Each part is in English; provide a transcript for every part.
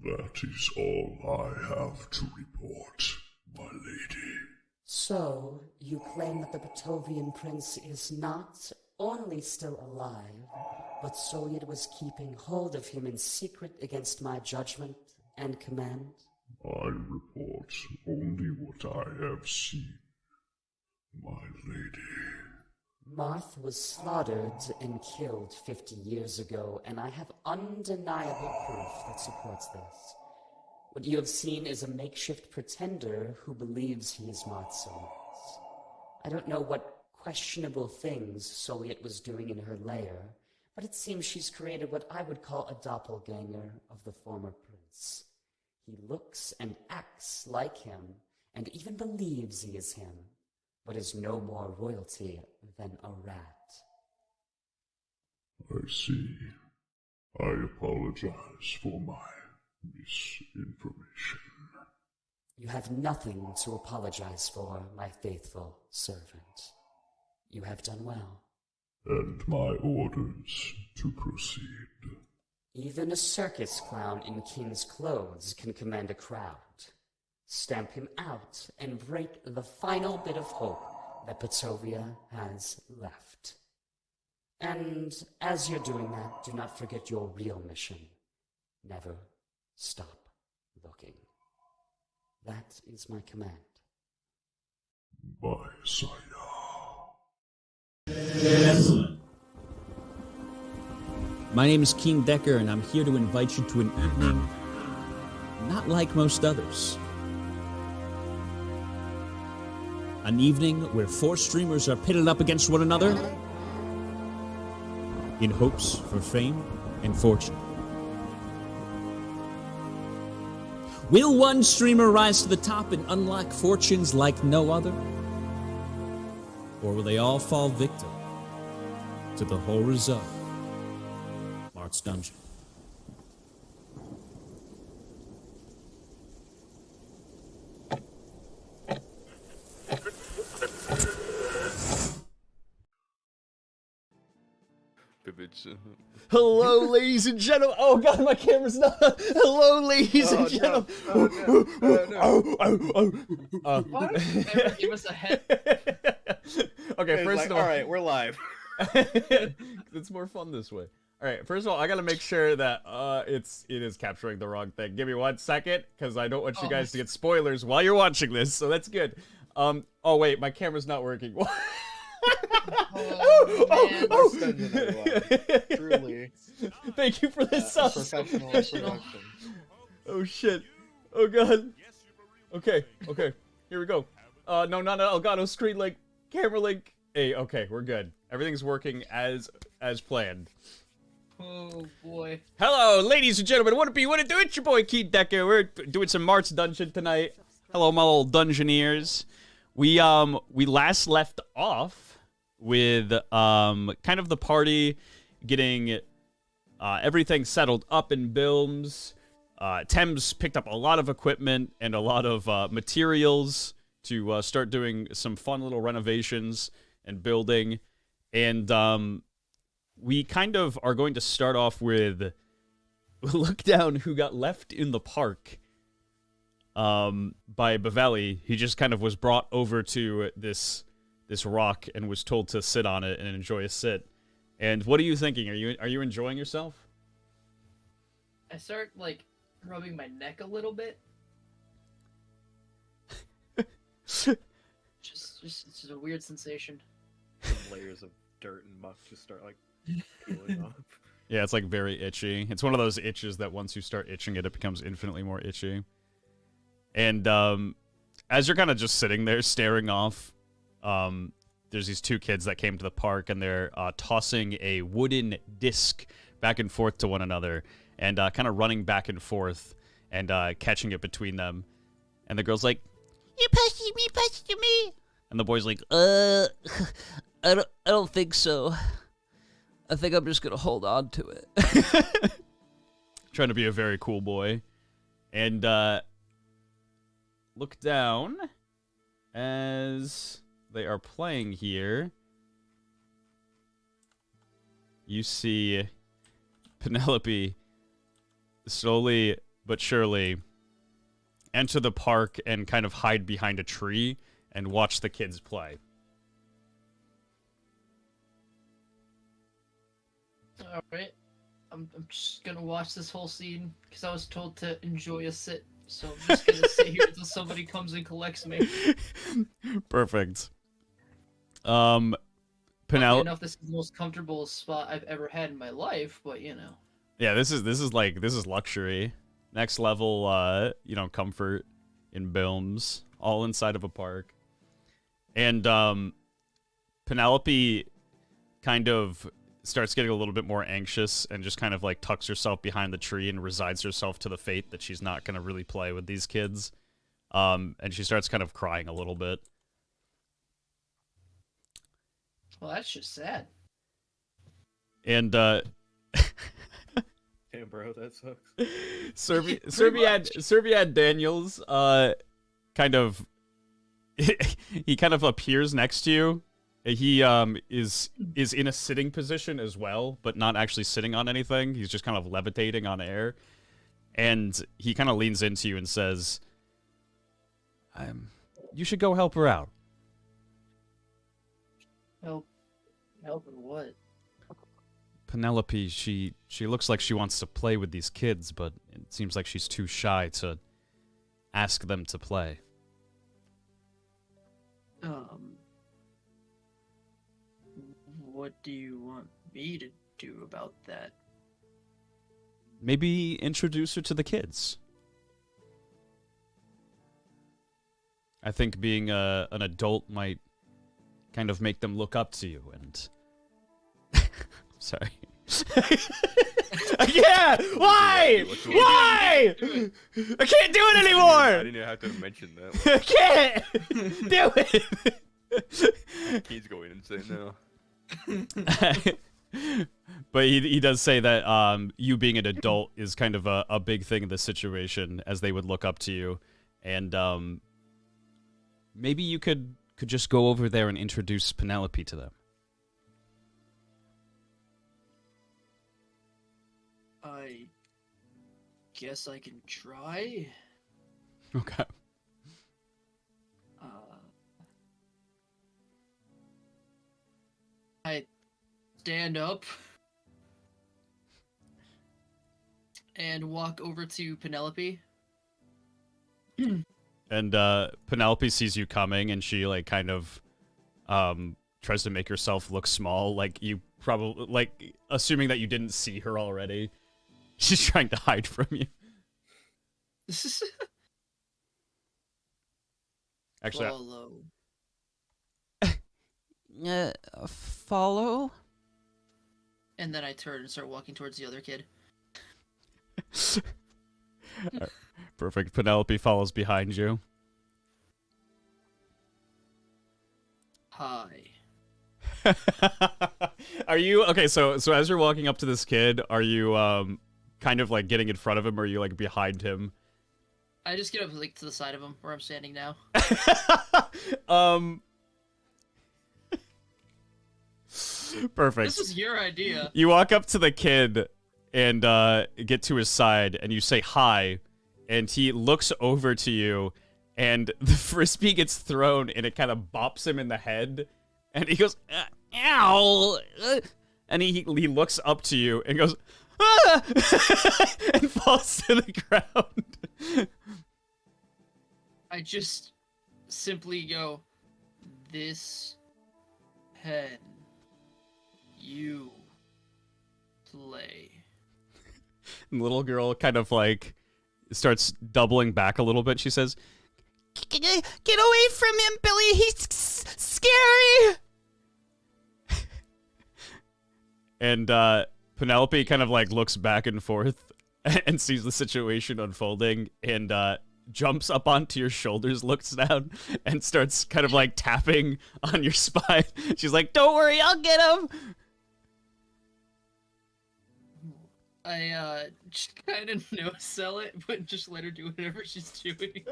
That is all I have to report, my lady. So, you claim that the Patovian prince is not only still alive, but Solyad was keeping hold of him in secret against my judgment and command? I report only what I have seen, my lady. Marth was slaughtered and killed 50 years ago, and I have undeniable proof that supports this. What you have seen is a makeshift pretender who believes he is Marth Solis. I don't know what questionable things Solyad was doing in her lair, but it seems she's created what I would call a doppelganger of the former prince. He looks and acts like him, and even believes he is him, but is no more royalty than a rat. I see. I apologize for my misinformation. You have nothing to apologize for, my faithful servant. You have done well. And my orders to proceed. Even a circus clown in king's clothes can command a crowd. Stamp him out and break the final bit of hope that Petovia has left. And as you're doing that, do not forget your real mission. Never stop looking. That is my command. My sire. Excellent. My name is King Decker, and I'm here to invite you to an evening not like most others. An evening where 4 streamers are pitted up against one another in hopes for fame and fortune. Will one streamer rise to the top and unlock fortunes like no other? Or will they all fall victim to the horrors of Marth's Dungeon? Hello, ladies and gentlemen. Oh god, my camera's not. Hello, ladies and gentlemen. Why don't you ever give us a head? Okay, first of all, all right, we're live. it's more fun this way. All right, first of all, I gotta make sure that it is capturing the wrong thing. Give me 1 second, because I don't want you guys to get spoilers while you're watching this. So that's good. Oh wait, my camera's not working. Truly. Thank you for this Professional production. Oh shit. Oh god. Okay, here we go. No, not an Elgato screen link, camera link. Hey, okay, we're good. Everything's working as planned. Oh boy. Hello, ladies and gentlemen. What it do? It's your boy Keith Decker. We're doing some Marth's Dungeon tonight. Hello, my little Dungeoneers. We last left off with kind of the party getting everything settled up in Bilms. Thames picked up a lot of equipment and a lot of materials to start doing some fun little renovations and building. And we kind of are going to start off with look down who got left in the park by Bavelli. He just kind of was brought over to this rock and was told to sit on it and enjoy a sit. And what are you thinking? Are you enjoying yourself? I start like rubbing my neck a little bit. It's just a weird sensation. Some layers of dirt and muck just start like peeling off. Yeah, it's like very itchy. It's one of those itches that once you start itching it, it becomes infinitely more itchy. And as you're kind of just sitting there staring off, there's these 2 kids that came to the park, and they're tossing a wooden disc back and forth to one another, and kind of running back and forth and catching it between them. And the girl's like, "You pass to me." And the boy's like, I don't think so. I think I'm just gonna hold on to it. Trying to be a very cool boy. And look down as they are playing here. You see Penelope slowly but surely enter the park and kind of hide behind a tree and watch the kids play. All right. I'm just gonna watch this whole scene because I was told to enjoy a sit. So I'm just gonna sit here until somebody comes and collects me. Perfect. Oddly Penelope. enough, this is the most comfortable spot I've ever had in my life, but you know. Yeah, this is luxury. Next level, comfort in Bilms, all inside of a park. And Penelope kind of starts getting a little bit more anxious and just kind of like tucks herself behind the tree and resigns herself to the fate that she's not going to really play with these kids. And she starts kind of crying a little bit. Well, that's just sad. And Damn, bro, that sucks. Serviad Daniels kind of he kind of appears next to you. He is in a sitting position as well, but not actually sitting on anything. He's just kind of levitating on air. And he kind of leans into you and says, you should go help her out. Help in what? Penelope, she looks like she wants to play with these kids, but it seems like she's too shy to ask them to play. What do you want me to do about that? Maybe introduce her to the kids. I think being an adult might kind of make them look up to you, and... Sorry. Yeah! Why? Why? I can't do it anymore! I didn't have to mention that. I can't! Do it! He's going insane now. But he does say that you being an adult is kind of a big thing in this situation, as they would look up to you. And maybe you could just go over there and introduce Penelope to them. I guess I can try. Okay. I stand up and walk over to Penelope. And Penelope sees you coming, and she like kind of tries to make herself look small, like you probably like assuming that you didn't see her already. She's trying to hide from you. Actually, Follow. Follow? And then I turn and start walking towards the other kid. Perfect. Penelope follows behind you. Hi. Are you okay? So as you're walking up to this kid, are you kind of like getting in front of him, or are you like behind him? I just get up like to the side of him where I'm standing now. Perfect. This is your idea. You walk up to the kid and get to his side, and you say hi, and he looks over to you, and the frisbee gets thrown, and it kind of bops him in the head, and he goes, ow! And he looks up to you and goes, ah! And falls to the ground. I just simply go, this pen, you play. And the little girl kind of like starts doubling back a little bit. She says, Get away from him, Billy! He's scary! And Penelope kind of like looks back and forth and sees the situation unfolding, and jumps up onto your shoulders, looks down, and starts kind of like tapping on your spine. She's like, don't worry, I'll get him! I just kind of no-sell it, but just let her do whatever she's doing.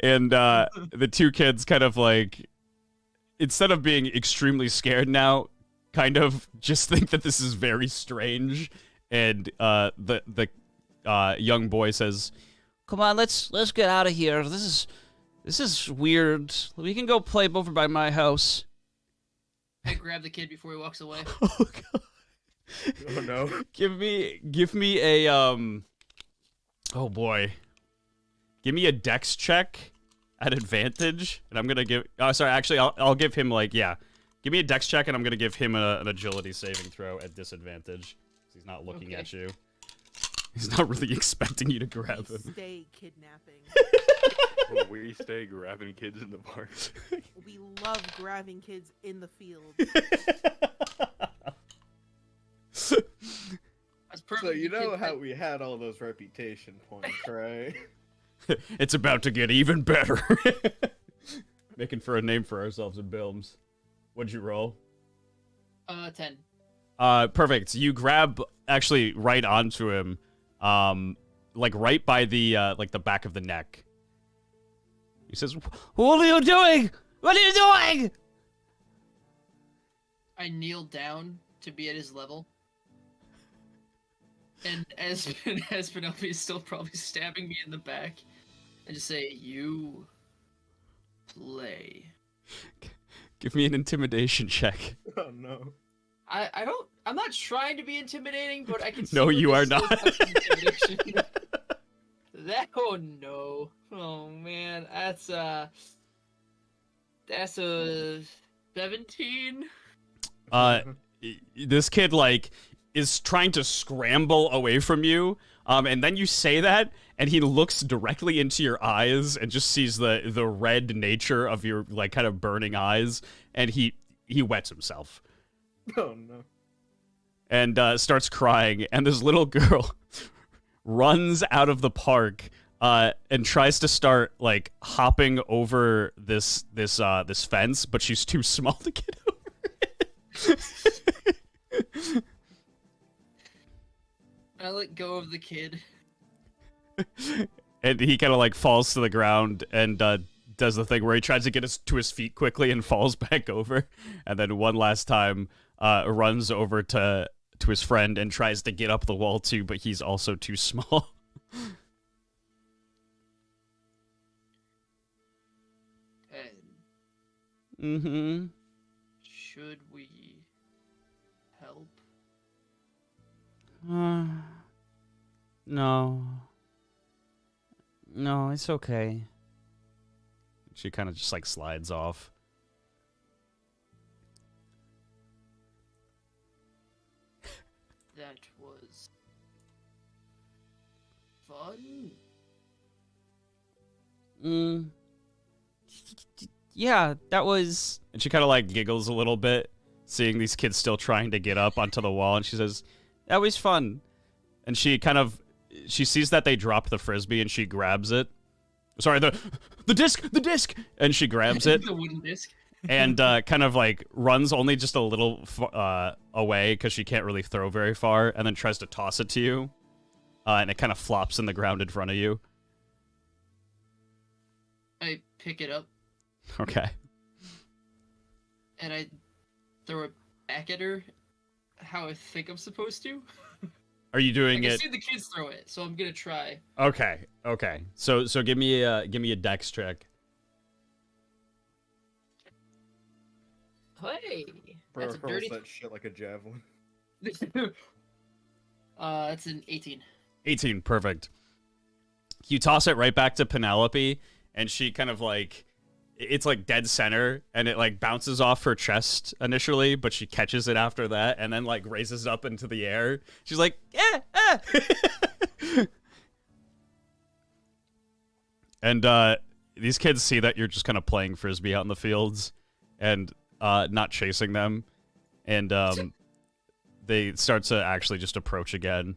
And the two kids kind of like, instead of being extremely scared now, kind of just think that this is very strange, and the young boy says, "Come on, let's get out of here. This is weird. We can go play over by my house." I grab the kid before he walks away. Oh god. Oh no. Give me a oh boy. Give me a dex check at advantage, and I'm gonna give. Oh, sorry. Actually, I'll give him like Give me a dex check, and I'm gonna give him an agility saving throw at disadvantage. He's not looking at you. He's not really expecting you to grab him. Stay kidnapping. Well, we stay grabbing kids in the park. We love grabbing kids in the field. That's So perfect. you know how we had all those reputation points, right? It's about to get even better. Making for a name for ourselves in Bilms. What'd you roll? 10. Perfect. You grab actually right onto him, like right by the like the back of the neck. He says, "What are you doing? What are you doing?" I kneel down to be at his level. And as Penelope is still probably stabbing me in the back, I just say, "You play." Give me an intimidation check. Oh no. I'm not trying to be intimidating, but I can see No, where you this are is not. intimidation. Oh no. Oh man, that's a 17. This kid like is trying to scramble away from you, and then you say that, and he looks directly into your eyes and just sees the red nature of your like kind of burning eyes, and he wets himself Oh no. and starts crying, and this little girl runs out of the park and tries to start like hopping over this fence, but she's too small to get over it. I let go of the kid. And he kind of like falls to the ground and does the thing where he tries to get to his feet quickly and falls back over, and then one last time runs over to his friend and tries to get up the wall too, but he's also too small. Mm-hmm. Should we help? No. No, it's okay. She kind of just like slides off. That was fun. Yeah, that was... And she kind of like giggles a little bit, seeing these kids still trying to get up onto the wall, and she says, "That was fun." And she kind of... She sees that they dropped the frisbee, and she grabs it. Sorry, the disc! And she grabs it. The wooden disc. And kind of like runs only just a little away because she can't really throw very far, and then tries to toss it to you, and it kind of flops in the ground in front of you. I pick it up Okay. and I throw it back at her how I think I'm supposed to. Are you I doing can it? see the kids throw it, so I'm gonna try. Okay. So give me a dex check. Hey, Bro that's a hurls dirty. that shit like a javelin. That's an 18. 18, perfect. You toss it right back to Penelope, and she kind of like, it's like dead center, and it like bounces off her chest initially, but she catches it after that, and then like raises it up into the air. She's like, And these kids see that you're just kind of playing frisbee out in the fields, and not chasing them, and they start to actually just approach again.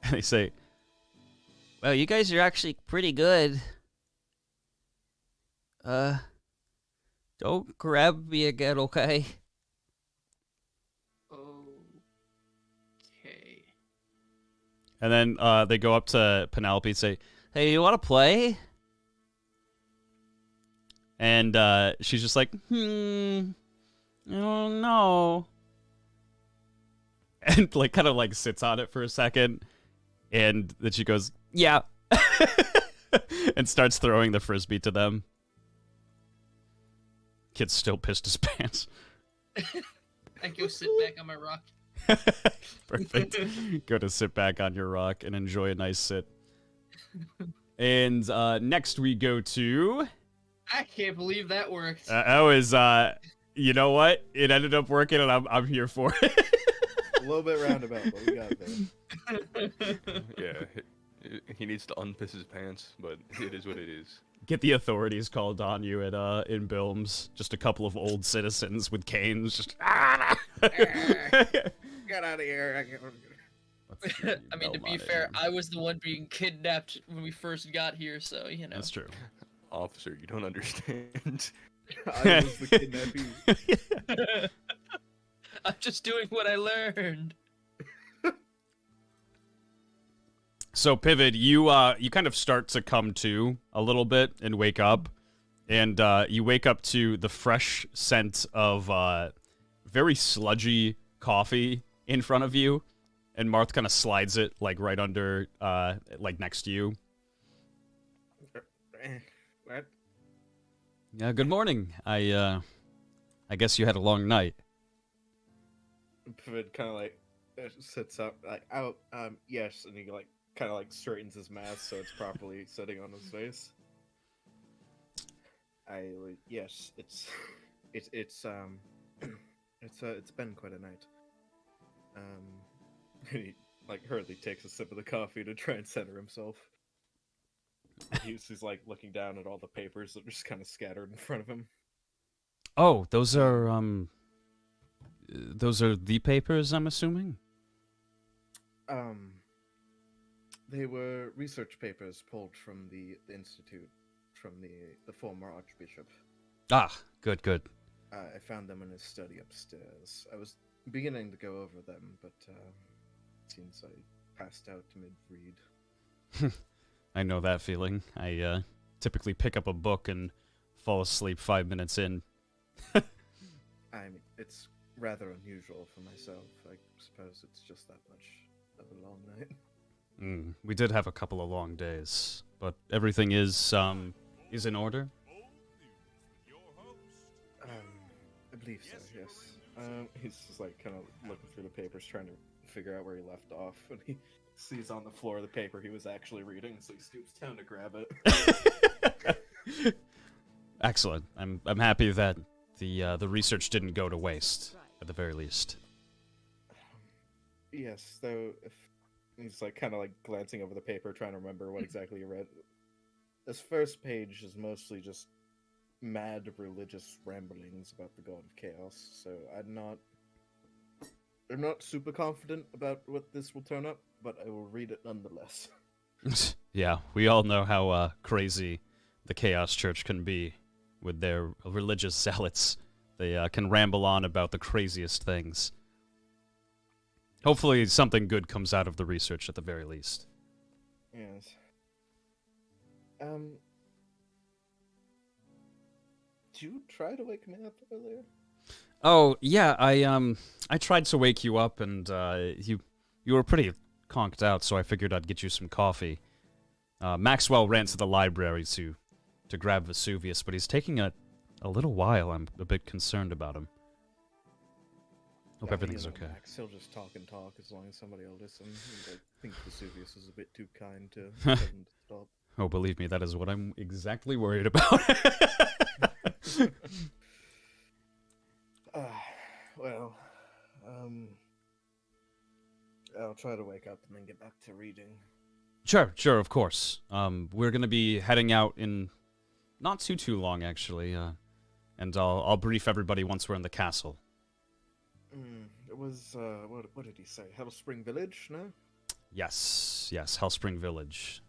And they say, "Well, you guys are actually pretty good. Don't grab me again, okay?" Okay. And then they go up to Penelope and say, "Hey, you want to play?" And she's just like, Oh no. And like kind of like sits on it for a second, and then she goes, "Yeah," and starts throwing the frisbee to them. Kid's still pissed his pants. I go sit back on my rock. Perfect. Go to sit back on your rock and enjoy a nice sit. And next we go to. I can't believe that worked. That was, you know what? It ended up working, and I'm here for it. A little bit roundabout, but we got there. Yeah, he needs to unpiss his pants, but it is what it is. Get the authorities called on you at in Bilms. Just a couple of old citizens with canes. Just Get out of here. I mean, to be fair, I was the one being kidnapped when we first got here, so, you know. That's true. Officer, you don't understand. I was the kidnappee. I'm just doing what I learned. So Pivot, you kind of start to come to a little bit and wake up, and you wake up to the fresh scent of very sludgy coffee in front of you, and Marth kind of slides it like right under, like next to you. What? Yeah, good morning. I guess you had a long night. Pivot kind of like sits up, like, oh, yes, and he like kind of like straightens his mask so it's properly sitting on his face. Yes, it's it's been quite a night. He like hurriedly takes a sip of the coffee to try and center himself. He's like looking down at all the papers that are just kind of scattered in front of him. Oh, those are the papers, I'm assuming? They were research papers pulled from the institute, from the former archbishop. Ah, good. I found them in his study upstairs. I was beginning to go over them, but seems I passed out mid-read. I know that feeling. I typically pick up a book and fall asleep 5 minutes in. I mean, it's rather unusual for myself. I suppose it's just that much of a long night. We did have a couple of long days, but everything is in order. I believe so. Yes. He's just like kind of looking through the papers, trying to figure out where he left off, and he sees on the floor the paper he was actually reading, so he stoops down to grab it. Excellent. I'm happy that the research didn't go to waste, at the very least. Yes, though, if he's like kind of like glancing over the paper, trying to remember what exactly he read. This first page is mostly just mad religious ramblings about the god of chaos, so I'm not super confident about what this will turn up, but I will read it nonetheless. Yeah, we all know how crazy the Chaos Church can be with their religious zealots. They can ramble on about the craziest things. Hopefully something good comes out of the research at the very least. Yes. Did you try to wake me up earlier? Oh, yeah, I tried to wake you up, and you were pretty conked out, so I figured I'd get you some coffee. Maxwell ran to the library to grab Vesuvius, but he's taking a little while. I'm a bit concerned about him. Hope everything's you know, okay. Max, he'll just talk and talk as long as somebody will listen. And I think Vesuvius is a bit too kind to tell him to stop. Oh, believe me, that is what I'm exactly worried about. Well, I'll try to wake up and then get back to reading. Sure, of course. We're gonna be heading out in not too long, actually. And I'll brief everybody once we're in the castle. It was, what did he say? Hellspring Village, no? Yes, Hellspring Village.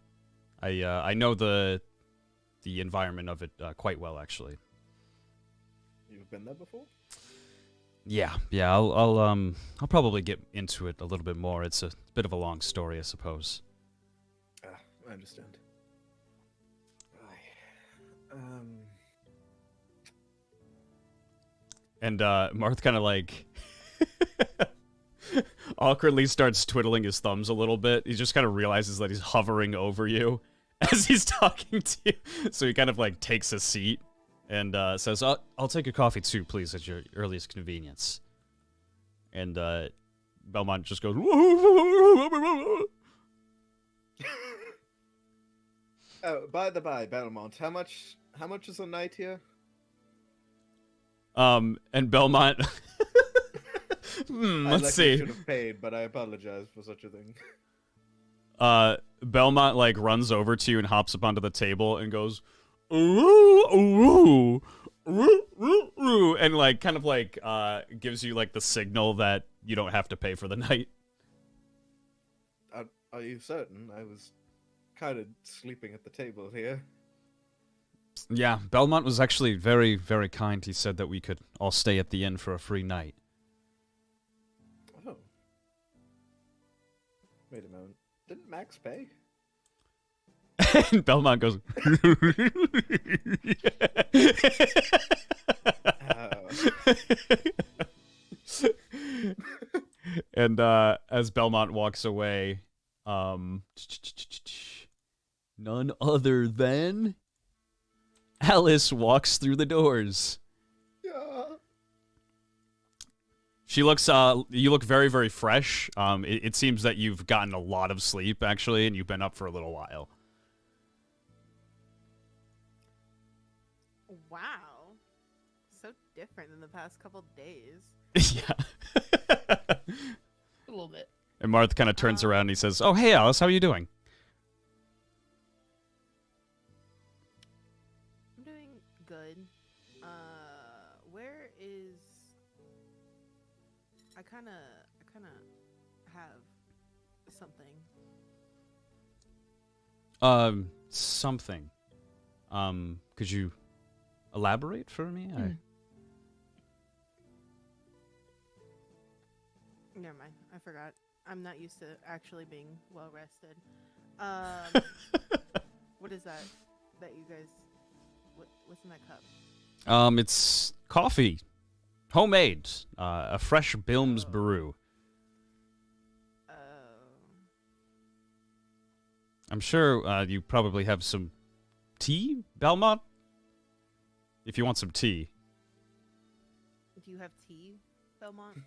I know the environment of it quite well, actually. You've been there before? Yeah. I'll probably get into it a little bit more. It's a bit of a long story, I suppose. I understand. And Marth kind of like awkwardly starts twiddling his thumbs a little bit. He just kind of realizes that he's hovering over you as he's talking to you. So he kind of like takes a seat and says, I'll take a coffee too, please, at your earliest convenience. And Belmont just goes, By the by, Belmont, how much is a night here? And Belmont, let's see. Should have paid, but I apologize for such a thing. Belmont like runs over to you and hops up onto the table and goes, ooh, ooh, ooh, ooh, ooh, and like kind of like gives you like the signal that you don't have to pay for the night. Are you certain? I was kind of sleeping at the table here. Yeah, Belmont was actually very, very kind. He said that we could all stay at the inn for a free night. Oh. Wait a moment. Didn't Max pay? And Belmont goes, and as Belmont walks away, none other than Alice walks through the doors. Yeah. She looks, you look very, very fresh. It seems that you've gotten a lot of sleep, actually, and you've been up for a little while. Wow. So different than the past couple days. Yeah. A little bit. And Marth kind of turns around and he says, oh, hey, Alice, how are you doing? I'm doing good. Where is... I kinda have something. Something. Could you elaborate for me? Never mind. I forgot. I'm not used to actually being well rested. What is that? That you guys... What's in that cup? It's coffee. Homemade. A fresh Bilms brew. I'm sure you probably have some tea, Belmont? If you want some tea. Do you have tea, Belmont?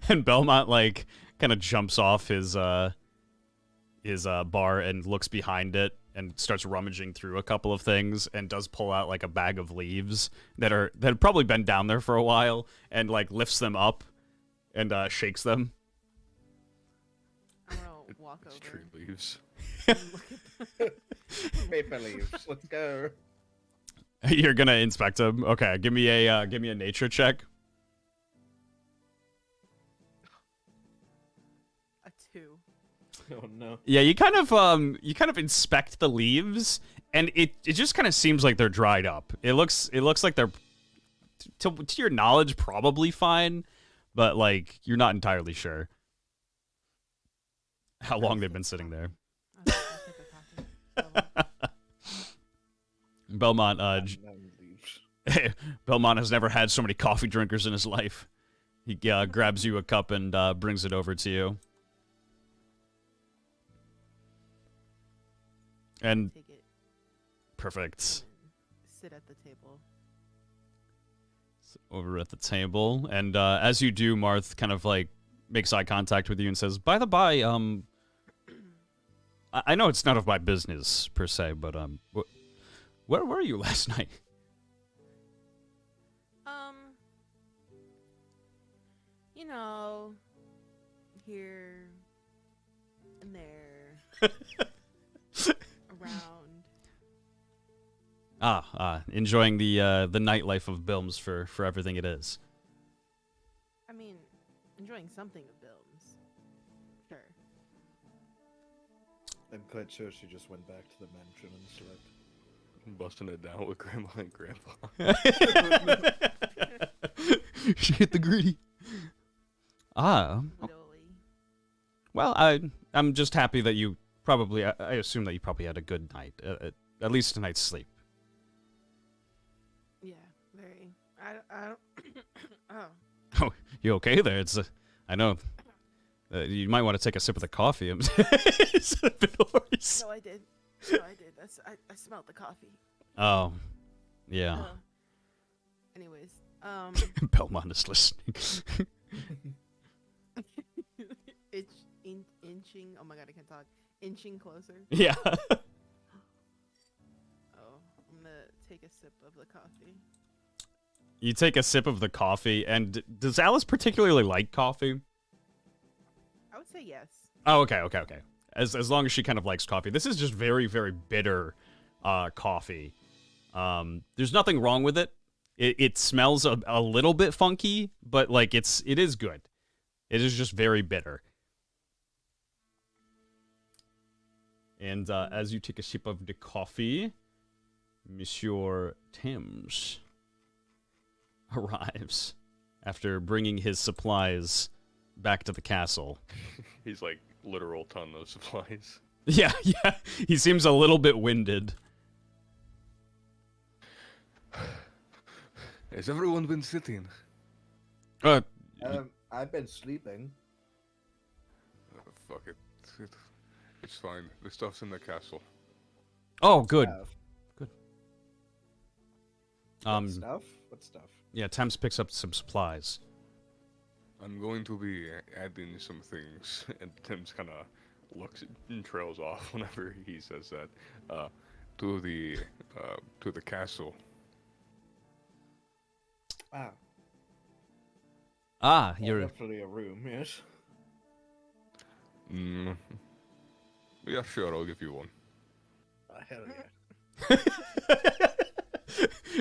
And Belmont, like, kind of jumps off his bar and looks behind it and starts rummaging through a couple of things and does pull out, like, a bag of leaves that have probably been down there for a while and, like, lifts them up and shakes them. I'm gonna walk It's over. tree leaves. And look at Maple leaves. Let's go. You're gonna inspect them. Okay, give me a nature check. a 2. Oh no. Yeah, you kind of inspect the leaves, and it just kind of seems like they're dried up. It looks like they're to your knowledge probably fine, but like you're not entirely sure how long they've been sitting there. I'll take a coffee. Belmont Leaves. Belmont has never had so many coffee drinkers in his life. He grabs you a cup and brings it over to you. And Take it. perfect. And sit at the table. Over at the table, and as you do, Marth kind of like makes eye contact with you and says, "By the by, I know it's none of my business per se, but where were you last night?" You know, here and there, around. Enjoying the nightlife of Bilms for everything it is. I mean, enjoying something of Bilms. Sure. I'm quite sure she just went back to the mansion and slept. Busting it down with Grandma and Grandpa. She hit the greedy. Literally. Well, I'm just happy that you probably. I assume that you probably had a good night, at least a night's sleep. Yeah. Very. I don't. Oh. Oh, you okay there? I know. You might want to take a sip of the coffee. It's a bit hoarse. No, I did. No, I did. I smelled the coffee. Oh, yeah. Anyways, Belmont is listening. inching. Oh my god, I can't talk. Inching closer. Yeah. Oh, I'm gonna take a sip of the coffee. You take a sip of the coffee, and does Alice particularly like coffee? I would say yes. Oh, okay. As long as she kind of likes coffee. This is just very, very bitter coffee. There's nothing wrong with it. It smells a little bit funky, but like it is good. It is just very bitter. And as you take a sip of the coffee, Monsieur Thames arrives after bringing his supplies back to the castle. He's like literal ton of supplies. Yeah. He seems a little bit winded. Has everyone been sitting? I've been sleeping. Fuck it. It's fine. The stuff's in the castle. Oh, good. Stuff? Good. Stuff? What stuff? Yeah, Thames picks up some supplies. I'm going to be adding some things, and Tim's kind of looks and trails off whenever he says that. To the castle. You're Definitely a room, yes. Yeah, sure, I'll give you one. Hell yeah.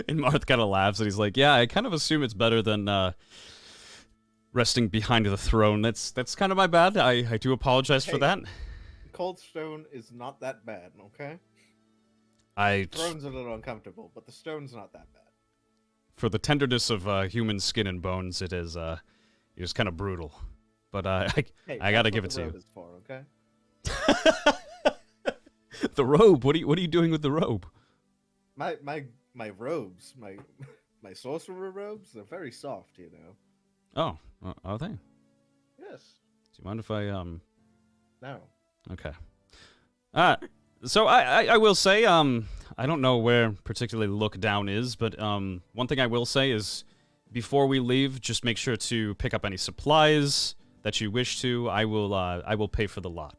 And Marth kind of laughs, and he's like, "Yeah, I kind of assume it's better than resting behind the throne. That's kind of my bad. I do apologize for that. Cold stone is not that bad, okay? The throne's a little uncomfortable, but the stone's not that bad. For the tenderness of human skin and bones, it is kind of brutal. But I gotta give it to you. Is for, okay? The robe. What are you doing with the robe? My robes, my sorcerer robes, they're very soft, you know. Oh, are they? Yes. Do you mind if I No. Okay. So I will say I don't know where particularly Look Down is, but one thing I will say is before we leave, just make sure to pick up any supplies that you wish to. I will pay for the lot.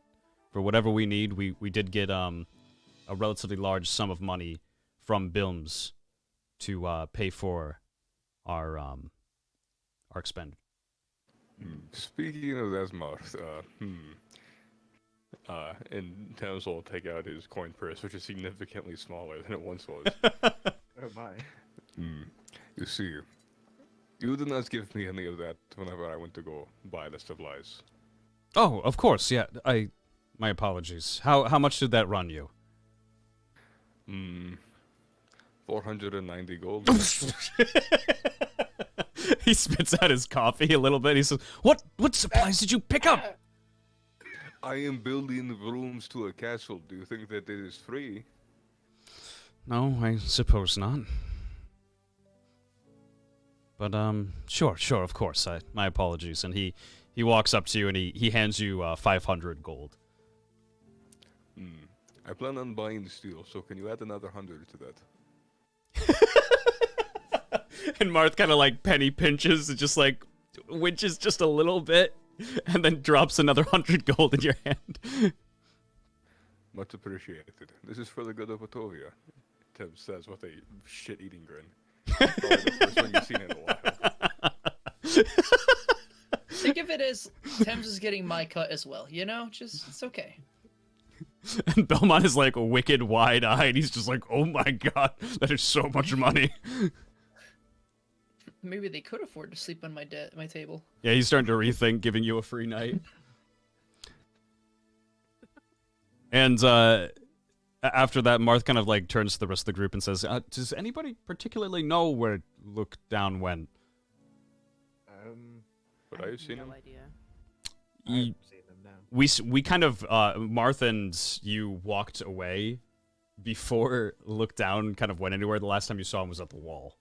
For whatever we need, we did get a relatively large sum of money from Bilms to pay for our expend. Speaking of that, Marth, and Thames will take out his coin purse, which is significantly smaller than it once was. Oh my. You see, you did not give me any of that whenever I went to go buy the supplies. Oh, of course, yeah. My apologies. How much did that run you? 490 gold. He spits out his coffee a little bit. He says, What supplies did you pick up?" I am building rooms to a castle. Do you think that it is free? No, I suppose not. But sure, of course. My apologies. And he walks up to you and he hands you 500 gold. I plan on buying steel, so can you add another 100 to that? And Marth kind of like penny pinches and just like winches just a little bit and then drops another 100 gold in your hand. Much appreciated. This is for the good of Otovia, Tim says with a shit-eating grin. Probably the first one you've seen in a while. Think of it as Thames is getting my cut as well, you know? Just, it's okay. And Belmont is like wicked wide-eyed. He's just like, "Oh my god, that is so much money." Maybe they could afford to sleep on my table. Yeah, he's starting to rethink giving you a free night. And after that, Marth kind of like turns to the rest of the group and says, "Does anybody particularly know where Look Down went?" But I've seen him. No idea. I haven't seen them now. We kind of Marth and you walked away before Look Down kind of went anywhere. The last time you saw him was at the wall.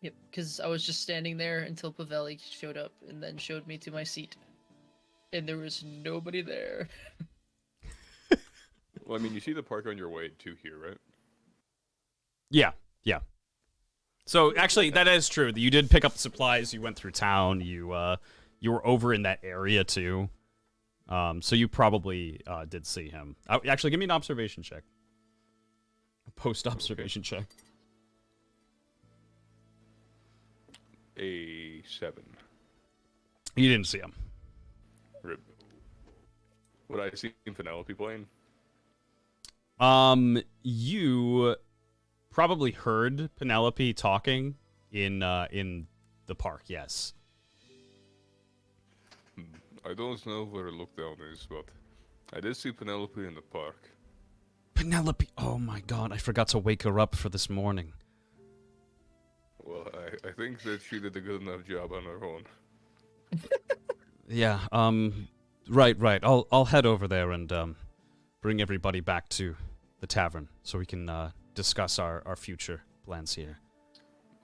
Yep, because I was just standing there until Pavelli showed up and then showed me to my seat. And there was nobody there. Well, I mean, you see the park on your way to here, right? Yeah, yeah. So actually, that is true. You did pick up supplies. You went through town. You were over in that area too. So you probably did see him. Actually, give me an observation check. A post-observation check. A 7. You didn't see him. Rip. Would I see Penelope playing? You probably heard Penelope talking in the park. Yes. I don't know where Lookdown is, but I did see Penelope in the park. Penelope. Oh my God! I forgot to wake her up for this morning. Well, I think that she did a good enough job on her own. Yeah. Right. I'll head over there and bring everybody back to the tavern so we can discuss our future plans here.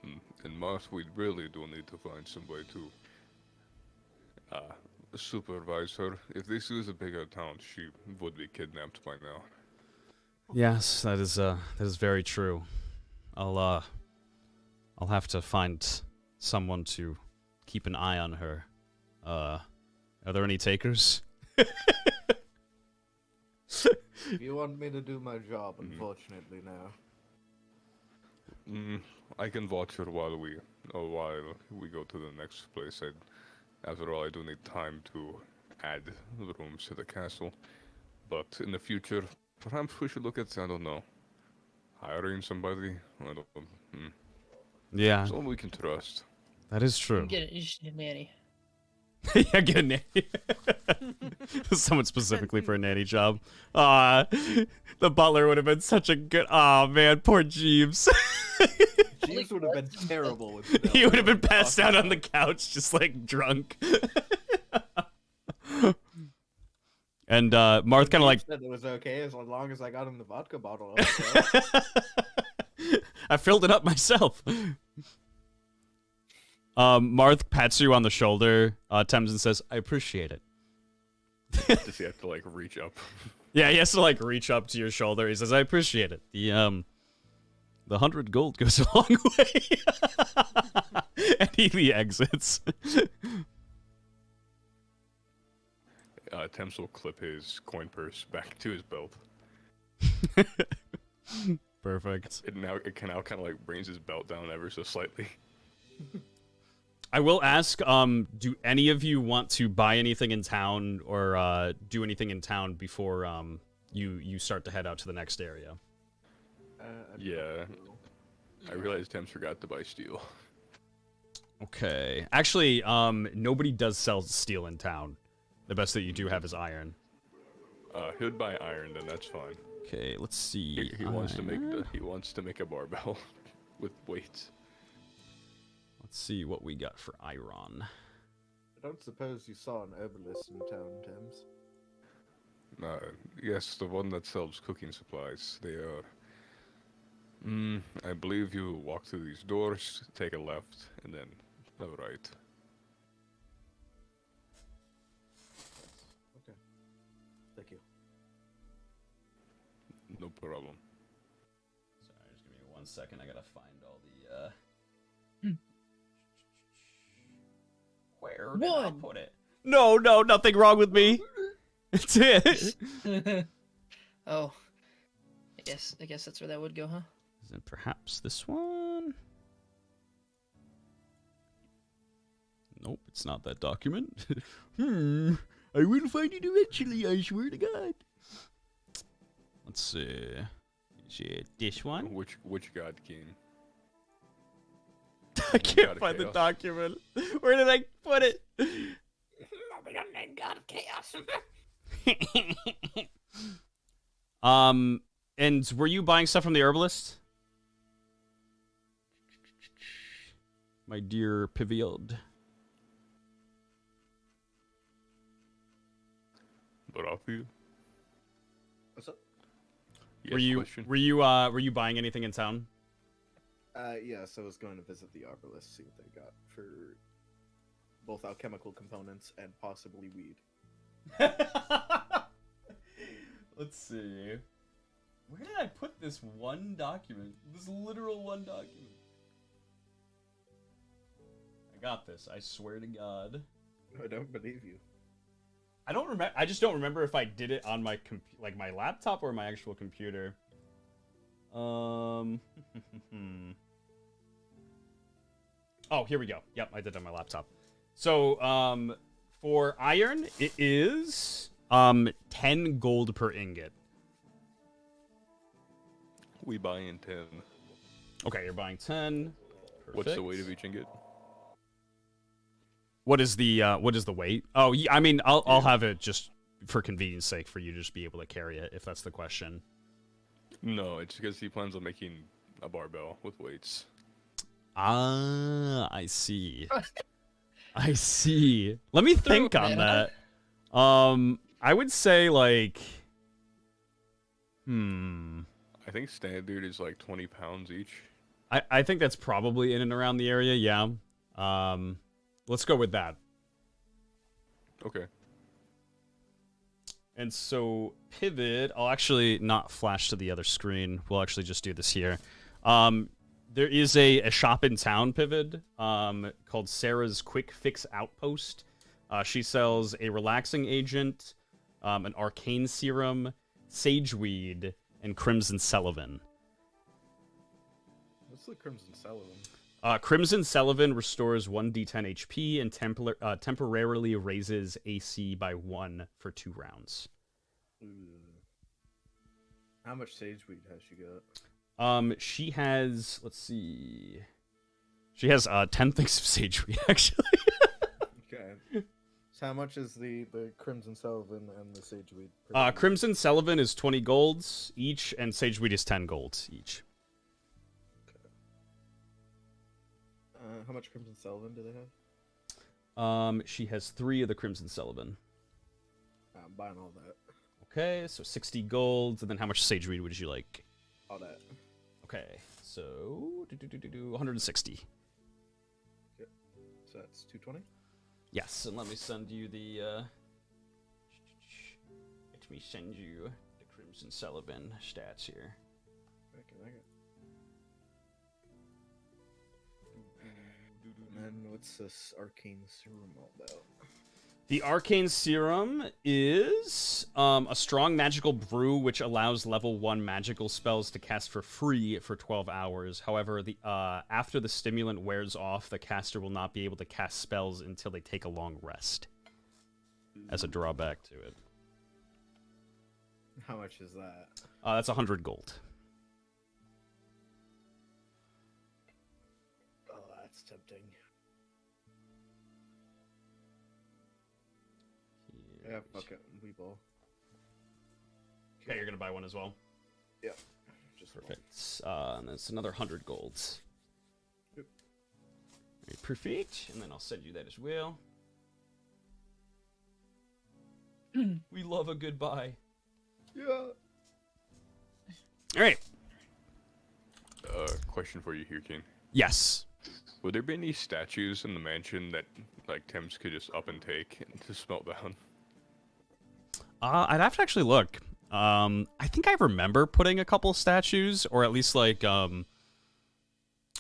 In Marth, we really do need to find some way to supervise her. If this was a bigger town, she would be kidnapped by now. Yes, that is very true. I'll have to find someone to keep an eye on her. Are there any takers? If you want me to do my job, unfortunately now. I can watch her while we go to the next place. After all, I do need time to add rooms to the castle. But in the future, perhaps we should look at, I don't know, hiring somebody. I don't know. Yeah, Someone we can trust. that is true. You just need a nanny. Yeah, get a nanny. Someone specifically for a nanny job. The butler would have been such a good. Oh man, poor Jeeves. Jeeves would have been terrible with He would have been passed out on the couch, just like drunk. And Marth kind of like said it was okay as long as I got him the vodka bottle. I filled it up myself. Marth pats you on the shoulder, Temsin says, I appreciate it. Does he have to, like, reach up? Yeah, he has to, like, reach up to your shoulder. He says, I appreciate it. The 100 gold goes a long way. And he exits. Temps will clip his coin purse back to his belt. Perfect. It now kind of like brings his belt down ever so slightly. I will ask, do any of you want to buy anything in town or do anything in town before you start to head out to the next area? Yeah. I realized Temps forgot to buy steel. Okay. Actually, nobody does sell steel in town. The best that you do have is iron. He'd buy iron, then that's fine. Okay, let's see. He wants to make a barbell with weights. Let's see what we got for iron. I don't suppose you saw an herbalist in town, Thames. Yes, the one that sells cooking supplies. They are. I believe you walk through these doors, take a left, and then a right. Okay. Thank you. No problem. Sorry, just give me 1 second. I gotta find all the. Where did I put it? No, nothing wrong with me. It's it. Oh, I guess that's where that would go, huh? Is it perhaps this one? Nope, it's not that document. I will find it eventually, I swear to God. Let's see. Is it this one? Which god king? I can't find the document. Where did I put it? God of chaos. And were you buying stuff from the herbalist? My dear Piviod. Baratheon? What's up? Yes, Were you question. were you buying anything in town? Yeah, so I was going to visit the Arbalist, see what they got for both alchemical components and possibly weed. Let's see. Where did I put this one document? This literal one document. I got this. I swear to God. I don't believe you. I don't remember. I just don't remember if I did it on my my laptop or my actual computer. Oh, here we go. Yep, I did it on my laptop. So, for iron, it is 10 gold per ingot. We buy in 10. Okay, you're buying 10. What's the Perfect. weight of each ingot? What is the weight? Oh, yeah, I mean, I'll have it just for convenience sake for you to just be able to carry it if that's the question. No, it's because he plans on making a barbell with weights. Ah, I see. I see. Let me think on man. that. I would say like, I think standard is like 20 pounds each. I think that's probably in and around the area. Yeah. Let's go with that. Okay. And so pivot, I'll actually not flash to the other screen. We'll actually just do this here. There is a shop in town, Pivot, called Sarah's Quick Fix Outpost. She sells a relaxing agent, an arcane serum, sageweed, and Crimson Sullivan. What's the Crimson Sullivan? Crimson Sullivan restores 1d10 HP and temporarily raises AC by 1 for 2 rounds. How much sageweed has she got? She has, let's see. She has 10 things of sageweed, actually. Okay. So how much is the Crimson Sullivan and the sageweed? Crimson Sullivan is 20 golds each, and sageweed is 10 golds each. How much Crimson Sullivan do they have? She has 3 of the Crimson Sullivan. I'm buying all that. Okay, so 60 golds, and then how much sageweed would you like? All that. Okay, so 160. Okay. So that's 220? Yes, and let me send you the, let me send you the Crimson Sullivan stats here. Okay. And what's this arcane serum all about? The Arcane Serum is a strong magical brew which allows level 1 magical spells to cast for free for 12 hours. However, after the stimulant wears off, the caster will not be able to cast spells until they take a long rest. As a drawback to it. How much is that? That's 100 gold. Oh, that's tempting. Yeah, fuck it. We both. Okay, you're gonna buy one as well. Yeah. Just Perfect. And that's another 100 golds. Yep. Right, perfect. And then I'll send you that as well. We love a good buy. Yeah. All right. Question for you here, King. Yes. Would there be any statues in the mansion that like Thames could just up and take and to smelt down? I'd have to actually look. I think I remember putting a couple statues, or at least like ones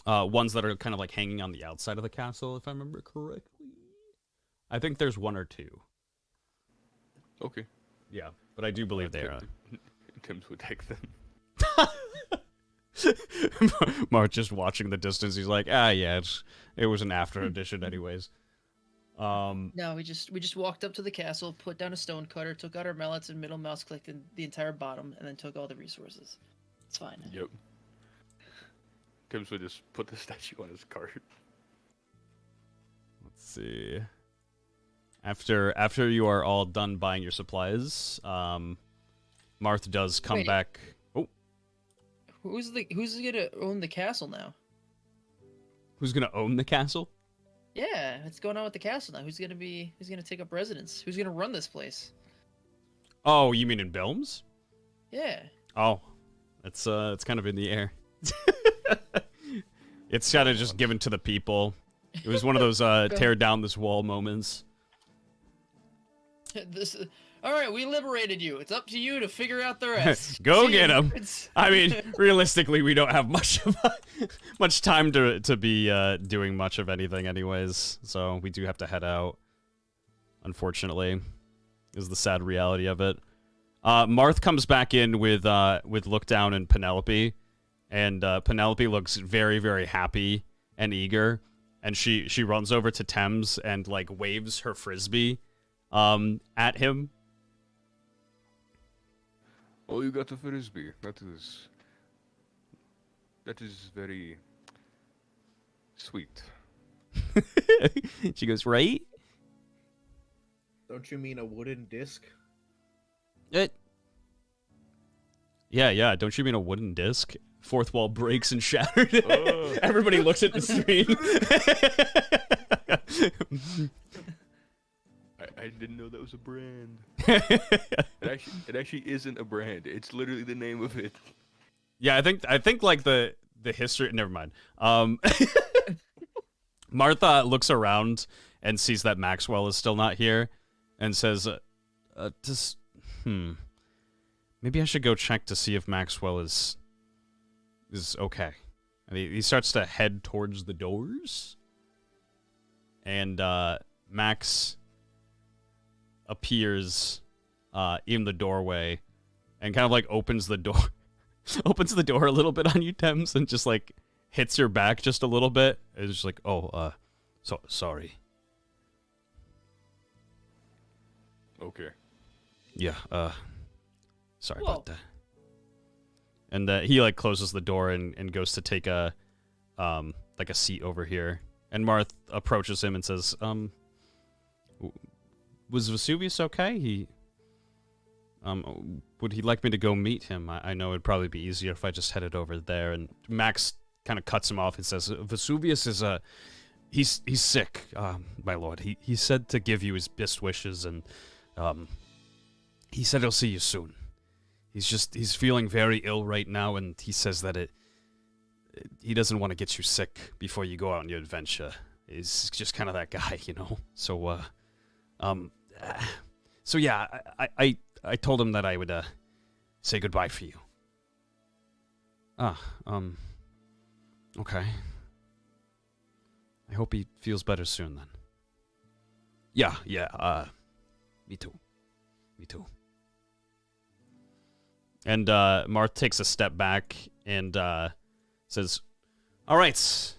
that are kind of like hanging on the outside of the castle, if I remember correctly. I think there's 1 or 2. Okay. Yeah, but I do believe they are. Thames would take them. Marth just watching the distance. He's like, yeah, it was an after edition, anyways. No, we just walked up to the castle, put down a stone cutter, took out our mallets, and middle mouse clicked the entire bottom, and then took all the resources. It's fine. Yep. Thames would just put the statue on his cart. Let's see. After you are all done buying your supplies, Marth does come Wait. back. Oh, Who's gonna own the castle now? who's gonna own the castle? Yeah, what's going on with the castle now? Who's gonna take up residence? Who's gonna run this place? Oh, you mean in Bilms? Yeah. Oh, it's kind of in the air. It's kind of just given to the people. It was one of those tear down this wall moments. All right, we liberated you. It's up to you to figure out the rest. Go See get ya, him. nerds. I mean, realistically, we don't have much time to be doing much of anything, anyways. So we do have to head out. Unfortunately, is the sad reality of it. Marth comes back in with Lookdown and Penelope, and Penelope looks very, very happy and eager, and she runs over to Thames and like waves her frisbee at him. Oh, you got the frisbee. That is very sweet. She goes, right? Don't you mean a wooden disc? Yeah. Don't you mean a wooden disc? Fourth wall breaks and shattered. Everybody looks at the screen. I didn't know that was a brand. It actually isn't a brand. It's literally the name of it. Yeah, I think like the history. Never mind. Martha looks around and sees that Maxwell is still not here, and says, maybe I should go check to see if Maxwell is okay." And he starts to head towards the doors, and Max appears in the doorway and kind of like opens the door a little bit on you, Thames, and just like hits your back just a little bit. It's just like, sorry. Okay. Yeah, sorry Whoa. about that. And he like closes the door and goes to take a like a seat over here. And Marth approaches him and says, was Vesuvius okay? He would he like me to go meet him? I know it'd probably be easier if I just headed over there. And Max kind of cuts him off and says, Vesuvius is he's sick, my lord. He said to give you his best wishes, and he said he'll see you soon. He's feeling very ill right now, and he says that he doesn't want to get you sick before you go out on your adventure. He's just kind of that guy, you know. So yeah, I told him that I would say goodbye for you. Okay. I hope he feels better soon then. Yeah, me too. And Marth takes a step back and says, "All right,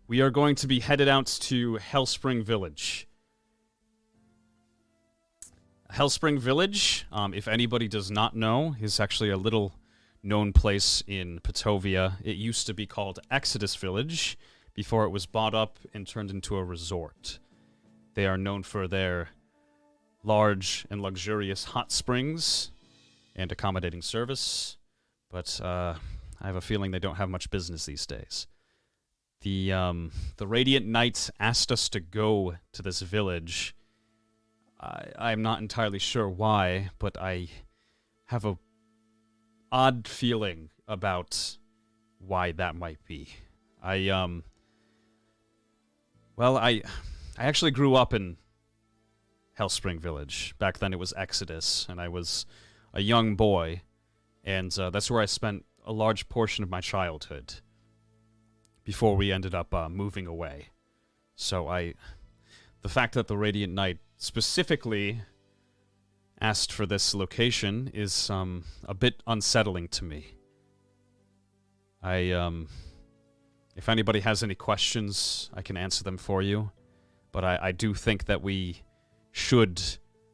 we are going to be headed out to Hellspring Village." Hellspring Village, if anybody does not know, is actually a little known place in Petovia. It used to be called Exodus Village before it was bought up and turned into a resort. They are known for their large and luxurious hot springs and accommodating service, but I have a feeling they don't have much business these days. The Radiant Knights asked us to go to this village. I'm not entirely sure why, but I have a odd feeling about why that might be. I actually grew up in Hellspring Village. Back then it was Exodus, and I was a young boy, and that's where I spent a large portion of my childhood before we ended up moving away. So the fact that the Radiant Knight specifically asked for this location is a bit unsettling to me. If anybody has any questions, I can answer them for you, but I do think that we should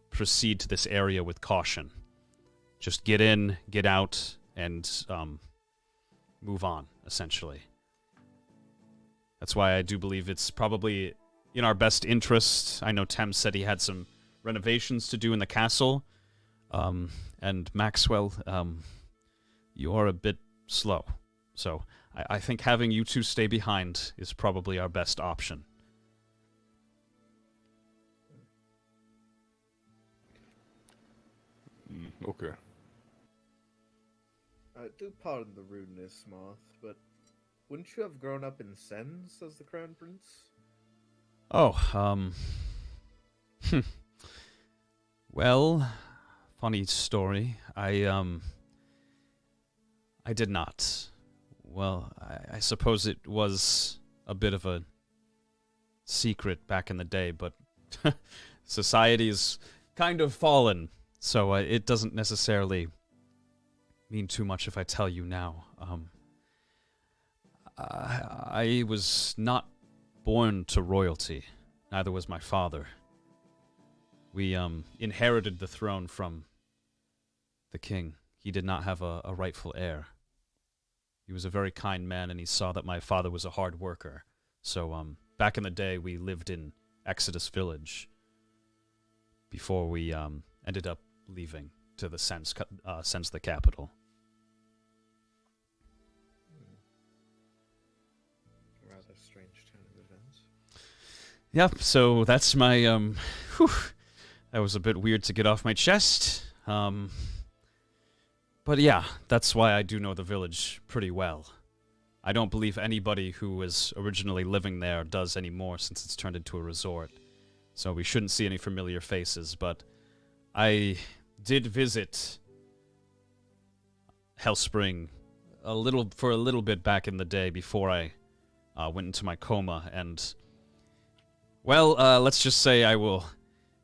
proceed to this area with caution. Just get in, get out, and move on, essentially. That's why I do believe it's probably in our best interest. I know Tem said he had some renovations to do in the castle. And Maxwell, you are a bit slow. So I think having you two stay behind is probably our best option. Okay. Do pardon the rudeness, Marth, but wouldn't you have grown up in Sens as the crown prince? Oh, well, funny story. I did not. Well, I suppose it was a bit of a secret back in the day, but society's kind of fallen, so it doesn't necessarily mean too much if I tell you now. I was not born to royalty. Neither was my father. We inherited the throne from the king. He did not have a rightful heir. He was a very kind man, and he saw that my father was a hard worker. So back in the day, we lived in Exodus Village before we ended up leaving to the Sens the capital. Rather strange turn of events. Yep, so that's my, whew, that was a bit weird to get off my chest. But yeah, that's why I do know the village pretty well. I don't believe anybody who was originally living there does anymore since it's turned into a resort. So we shouldn't see any familiar faces, but I did visit Hellspring for a little bit back in the day before I went into my coma, and well, let's just say I will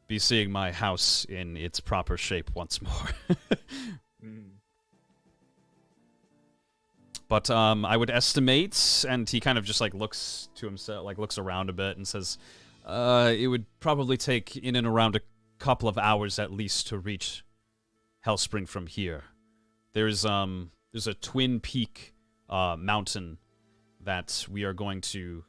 be seeing my house in its proper shape once more. But I would estimate, and he kind of just like looks to himself, like looks around a bit and says, it would probably take in and around a couple of hours at least to reach Hellspring from here. There's a twin peak mountain that we are going to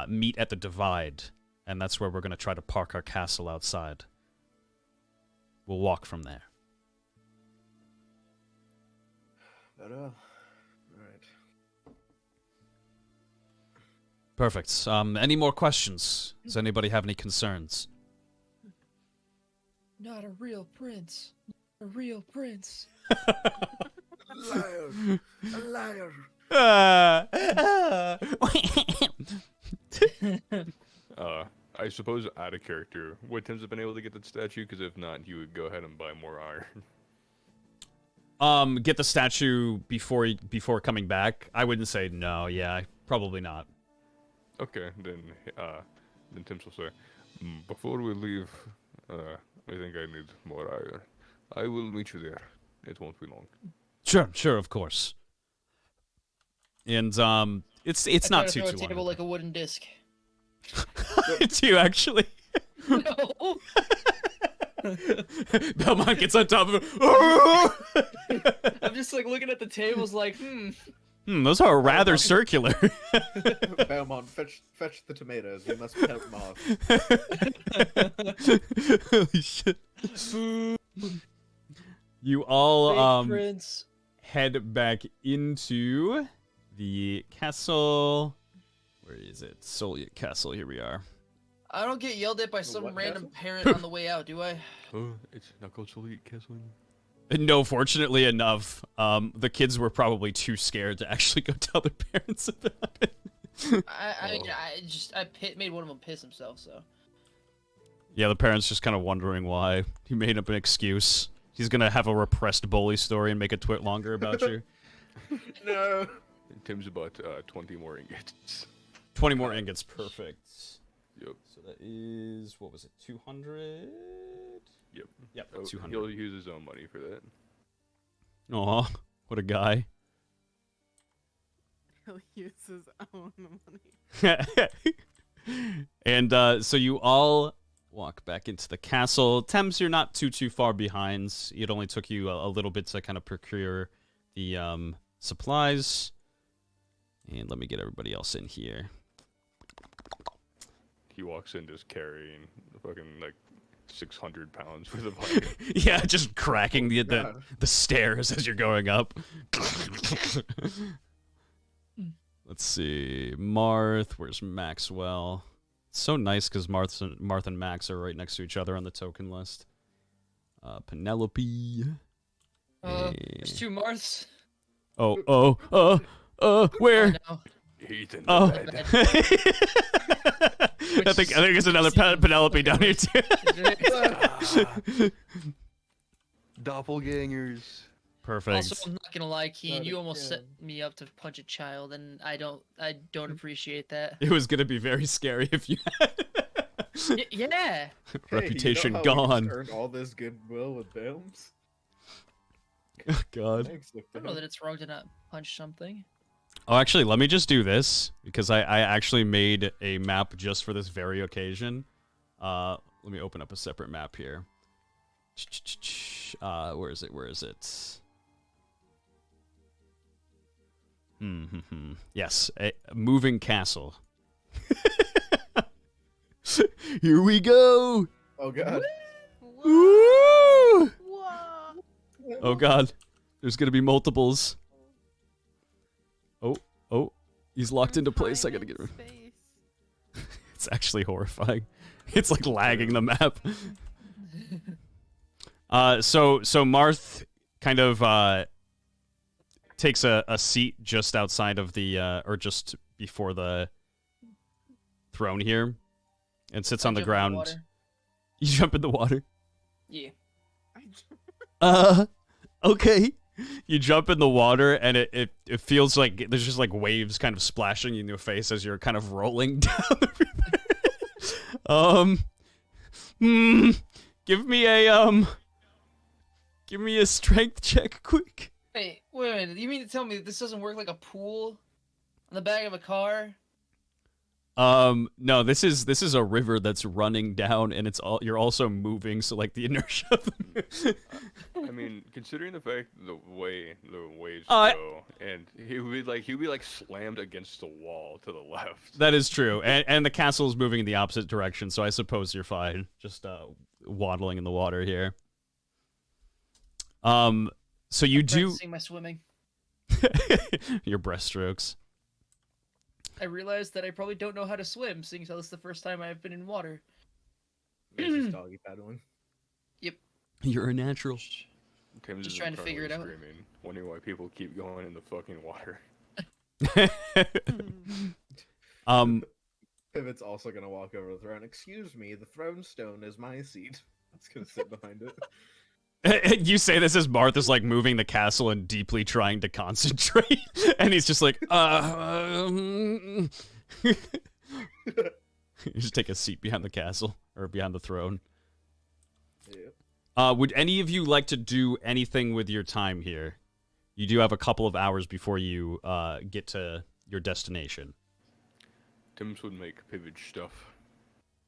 meet at the divide, and that's where we're going to try to park our castle outside. We'll walk from there. But, alright. Perfect. Any more questions? Does anybody have any concerns? Not a real prince. A real prince. Liar! A liar! I suppose out of character, would Tim's have been able to get that statue? Because if not, he would go ahead and buy more iron. Get the statue before coming back? I wouldn't say no. Yeah, probably not. Okay, then Tim will say, before we leave, I think I need more iron. I will meet you there. It won't be long. Sure, of course. And it's not too long. long. Like a wooden disc. Do you actually? No. Belmont gets on top of it. I'm just like looking at the tables, like, those are rather circular. Belmont, fetch the tomatoes. We must help Marth. Holy shit. You all Prince. head back into the castle. Where is it? Soliot Castle. Here we are. I don't get yelled at by some what random castle? parent on the way out, do I? Oh, it's not called Solid Castle. No, fortunately enough, the kids were probably too scared to actually go tell their parents about it. I made one of them piss himself, so. Yeah, the parents just kind of wondering why. He made up an excuse. He's gonna have a repressed bully story and make a twit longer about you. No. Tim's about 20 more ingots. 20 more ingots, perfect. Yep. So that is, what was it, 200? Yep, Oh, 200. he'll use his own money for that. Aw, what a guy. He'll use his own money. And so you all walk back into the castle. Thames, you're not too far behind. It only took you a little bit to kind of procure the supplies. And let me get everybody else in here. He walks in just carrying fucking like 600 pounds worth of iron. Yeah, just cracking the stairs as you're going up. Let's see. Marth, where's Maxwell? It's so nice because Marth and Max are right next to each other on the token list. Penelope. There's two Marths. Where? Oh, He's in the Oh. bed. I think there's another Penelope down here too. Doppelgangers. Perfect. Also, I'm not gonna lie, Keen, Not you almost set again. me up to punch a child, and I don't appreciate that. It was gonna be very scary if you had Yeah. reputation Hey, you know how we gone. just earned all this goodwill with Bales? Oh God. Thanks, I don't know that it's wrong to not punch something. Oh, actually, let me just do this because I actually made a map just for this very occasion. Let me open up a separate map here. Where is it? Where is it? Yes, a moving castle. Here we go. Oh god. Woo! Whoa! Oh God, there's gonna be multiples. Oh, he's locked into place. I gotta get him. Space. It's actually horrifying. It's like lagging the map. So Marth kind of takes a seat just outside of the or just before the throne here, and sits on the Jump in ground. water. You jump in the water. Yeah. Okay. You jump in the water, and it feels like there's just like waves kind of splashing in your face as you're kind of rolling down the river. Give me a strength check, quick. Wait a minute. You mean to tell me that this doesn't work like a pool on the back of a car? No, this is a river that's running down, and you're also moving, so like the inertia of the I mean, considering the fact the way the waves Uh, go, and he would be like slammed against the wall to the left. That is true, and the castle is moving in the opposite direction, so I suppose you're fine. Just waddling in the water here. So you do Practicing my swimming. your breaststrokes. I realized that I probably don't know how to swim, seeing as how this is the first time I've been in water. It's just doggy paddling. You're a natural. Tim's Just is trying to figure it out. Screaming, wondering why people keep going in the fucking water. Pivot's also gonna walk over the throne. Excuse me, the throne stone is my seat. It's gonna sit behind it. You say this as Marth is like moving the castle and deeply trying to concentrate, and he's just like, You just take a seat behind the castle or behind the throne. Yep. Would any of you like to do anything with your time here? You do have a couple of hours before you get to your destination. Tim's would make pivot stuff.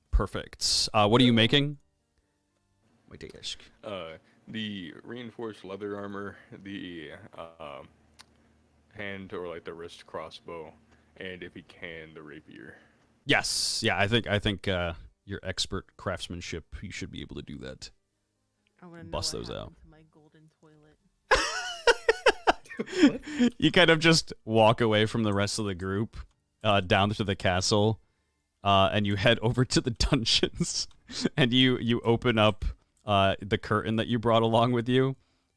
Perfect. What are you making? My desk. The reinforced leather armor, the hand or like the wrist crossbow, and if he can, the rapier. Yes. Yeah, I think your expert craftsmanship, you should be able to do that. I want to Bust know those what out. happened to my golden toilet. You kind of just walk away from the rest of the group, down to the castle, and you head over to the dungeons, and you open up the curtain that you brought along with you,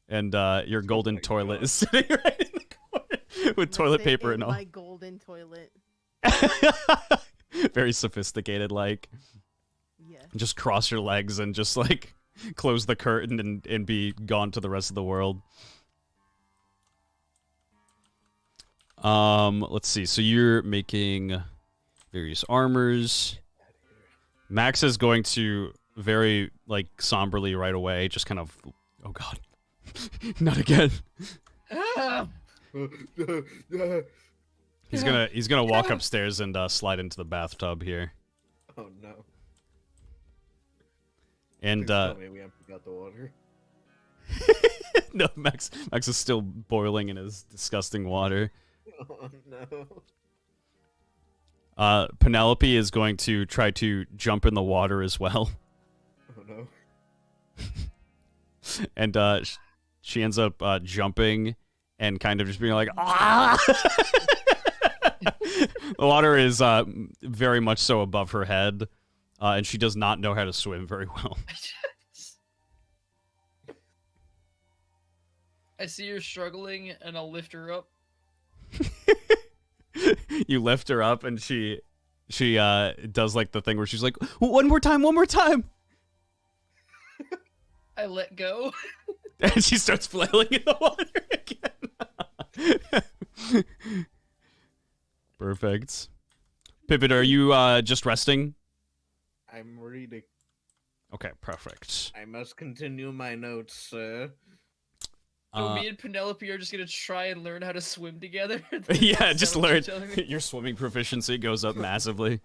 and your golden toilet is sitting right in the corner with toilet Sit paper in and all. my golden toilet. Very sophisticated, like. Yes. Just cross your legs and just like close the curtain and be gone to the rest of the world. Let's see. So you're making various armors. Max is going to very like somberly right away, just kind of, oh god, not again. He's gonna walk upstairs and slide into the bathtub here. Oh no. And Please tell me we emptied out the water. no, Max is still boiling in his disgusting water. Oh no. Penelope is going to try to jump in the water as well. Oh no. And she ends up jumping and kind of just being like, ah! The water is very much so above her head, and she does not know how to swim very well. I see her struggling, and I'll lift her up. You lift her up, and she does like the thing where she's like, one more time. I let go. And she starts flailing in the water again. Perfect. Pivot, are you just resting? I'm reading. Okay, perfect. I must continue my notes, sir. So me and Penelope are just gonna try and learn how to swim together. Yeah, just learn. Each other. Your swimming proficiency goes up massively.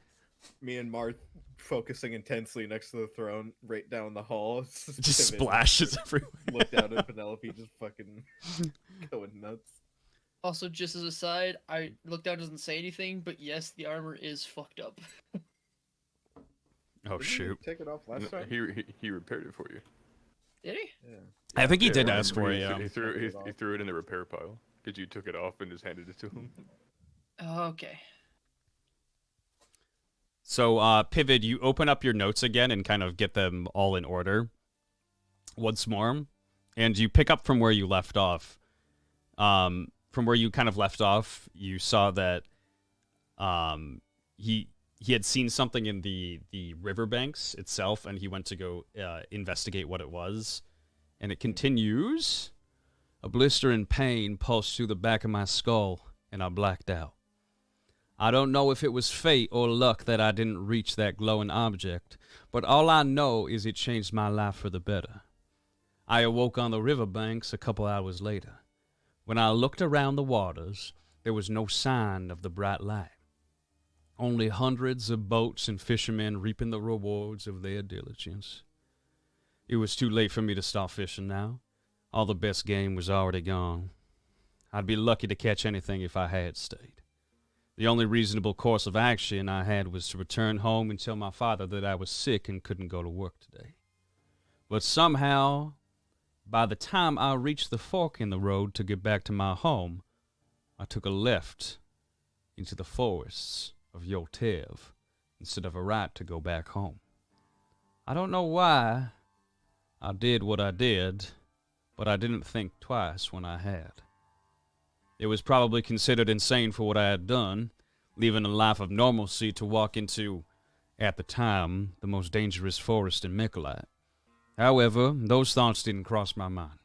Me and Marth focusing intensely next to the throne, right down the hall. Just splashes everywhere. Look down at Penelope, just fucking going nuts. Also, just as a side, I look down, doesn't say anything, but yes, the armor is fucked up. Oh Didn't you shoot! take it off last time? He repaired it for you. Did he? Yeah. I think he Yeah, did remember ask for it. Yeah. He threw it in the repair pile because you took it off and just handed it to him. Okay. So, Pivot, you open up your notes again and kind of get them all in order once more, and you pick up from where you left off. From where you kind of left off, you saw that he had seen something in the riverbanks itself, and he went to go investigate what it was. And it continues. A blistering pain pulsed through the back of my skull, and I blacked out. I don't know if it was fate or luck that I didn't reach that glowing object, but all I know is it changed my life for the better. I awoke on the riverbanks a couple hours later. When I looked around the waters, there was no sign of the bright light. Only hundreds of boats and fishermen reaping the rewards of their diligence. It was too late for me to start fishing now. All the best game was already gone. I'd be lucky to catch anything if I had stayed. The only reasonable course of action I had was to return home and tell my father that I was sick and couldn't go to work today. But somehow, by the time I reached the fork in the road to get back to my home, I took a left into the forests of Yotev instead of a right to go back home. I don't know why I did what I did, but I didn't think twice when I had. It was probably considered insane for what I had done, leaving a life of normalcy to walk into, at the time, the most dangerous forest in Mykolaiv. However, those thoughts didn't cross my mind.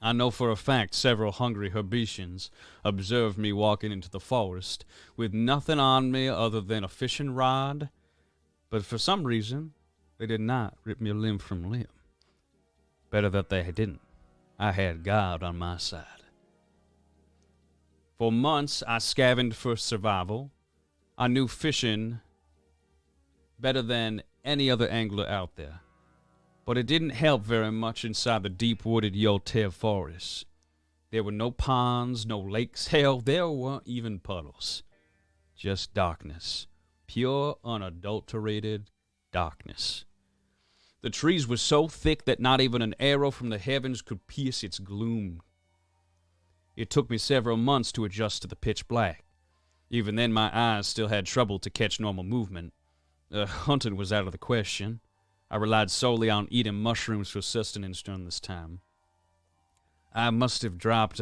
I know for a fact several hungry Herbetians observed me walking into the forest with nothing on me other than a fishing rod, but for some reason, they did not rip me limb from limb. Better that they didn't. I had God on my side. For months, I scavenged for survival. I knew fishing better than any other angler out there. But it didn't help very much inside the deep-wooded Yotev forests. There were no ponds, no lakes. Hell, there weren't even puddles. Just darkness. Pure, unadulterated darkness. The trees were so thick that not even an arrow from the heavens could pierce its gloom. It took me several months to adjust to the pitch black. Even then, my eyes still had trouble to catch normal movement. Hunting was out of the question. I relied solely on eating mushrooms for sustenance during this time. I must have dropped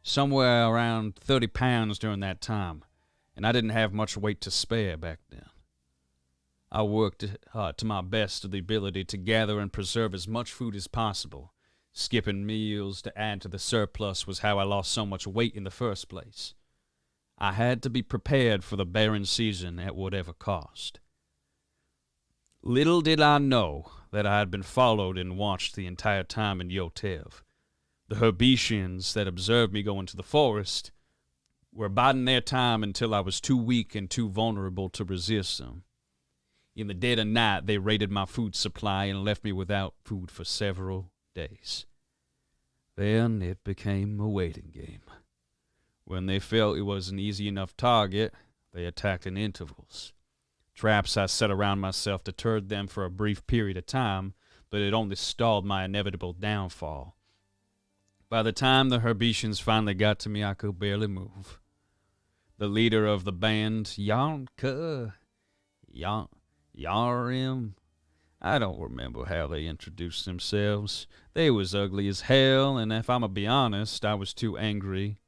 somewhere around 30 pounds during that time, and I didn't have much weight to spare back then. I worked to my best of the ability to gather and preserve as much food as possible. Skipping meals to add to the surplus was how I lost so much weight in the first place. I had to be prepared for the barren season at whatever cost. Little did I know that I had been followed and watched the entire time in Yotev. The Herbetians that observed me go into the forest were biding their time until I was too weak and too vulnerable to resist them. In the dead of night, they raided my food supply and left me without food for several days. Then it became a waiting game. When they felt it was an easy enough target, they attacked in intervals. Traps I set around myself deterred them for a brief period of time, but it only stalled my inevitable downfall. By the time the Herbetians finally got to me, I could barely move. The leader of the band, Yarim, I don't remember how they introduced themselves. They was ugly as hell, and if I'ma be honest, I was too angry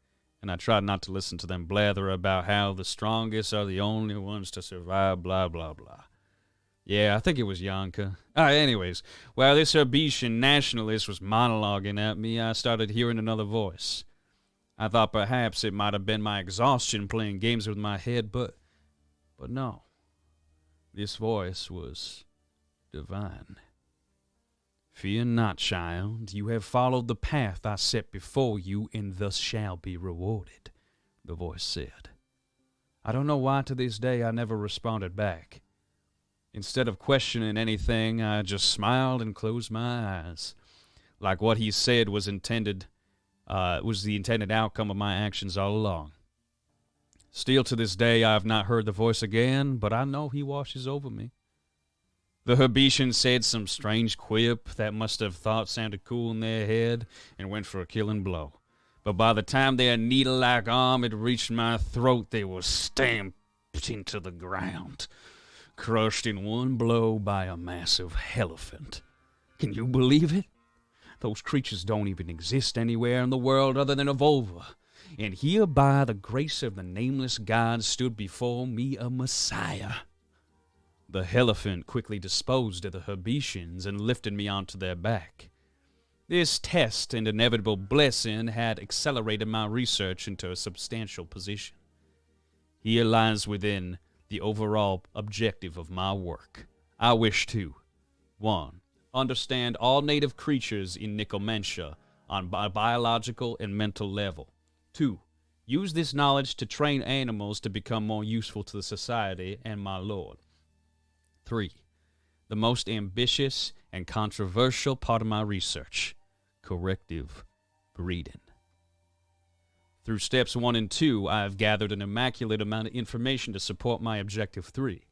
and I tried not to listen to them blather about how the strongest are the only ones to survive, blah, blah, blah. Yeah, I think it was Yanka. Anyways, while this Herbetian nationalist was monologuing at me, I started hearing another voice. I thought perhaps it might have been my exhaustion playing games with my head, but no. This voice was divine. Fear not, child. You have followed the path I set before you, and thus shall be rewarded, the voice said. I don't know why to this day I never responded back. Instead of questioning anything, I just smiled and closed my eyes, like what he said was the intended outcome of my actions all along. Still to this day, I have not heard the voice again, but I know he watches over me. The Herbetian said some strange quip that must have thought sounded cool in their head and went for a killing blow. But by the time their needle-like arm had reached my throat, they were stamped into the ground, crushed in one blow by a massive elephant. Can you believe it? Those creatures don't even exist anywhere in the world other than Evolva. And here by the grace of the nameless God stood before me a Messiah. The elephant quickly disposed of the Herbetians and lifted me onto their back. This test and inevitable blessing had accelerated my research into a substantial position. Here lies within the overall objective of my work. I wish to 1. Understand all native creatures in Nicomentia on a biological and mental level. 2. Use this knowledge to train animals to become more useful to the society and my lord. 3. The most ambitious and controversial part of my research, corrective breeding. Through steps 1 and 2, I have gathered an immaculate amount of information to support my objective 3.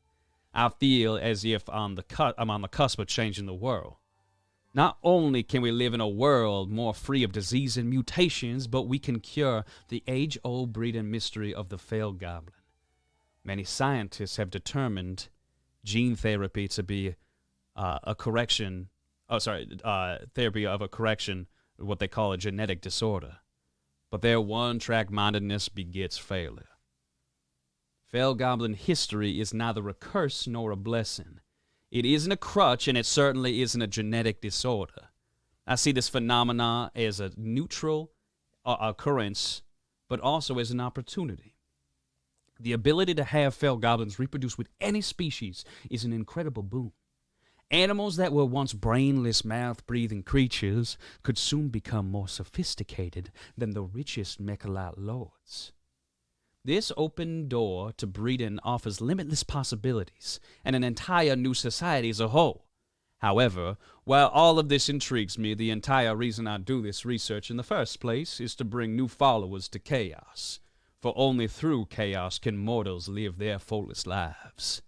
I feel as if I'm on the cusp of changing the world. Not only can we live in a world more free of disease and mutations, but we can cure the age-old breeding mystery of the failed goblin. Many scientists have determined gene therapy to be therapy of a correction, what they call a genetic disorder. But their one-track mindedness begets failure. Failed goblin history is neither a curse nor a blessing. It isn't a crutch, and it certainly isn't a genetic disorder. I see this phenomena as a neutral occurrence, but also as an opportunity. The ability to have failed goblins reproduce with any species is an incredible boon. Animals that were once brainless, mouth-breathing creatures could soon become more sophisticated than the richest Mechalite lords. This open door to breeding offers limitless possibilities and an entire new society as a whole. However, while all of this intrigues me, the entire reason I do this research in the first place is to bring new followers to chaos. For only through chaos can mortals live their fullest lives.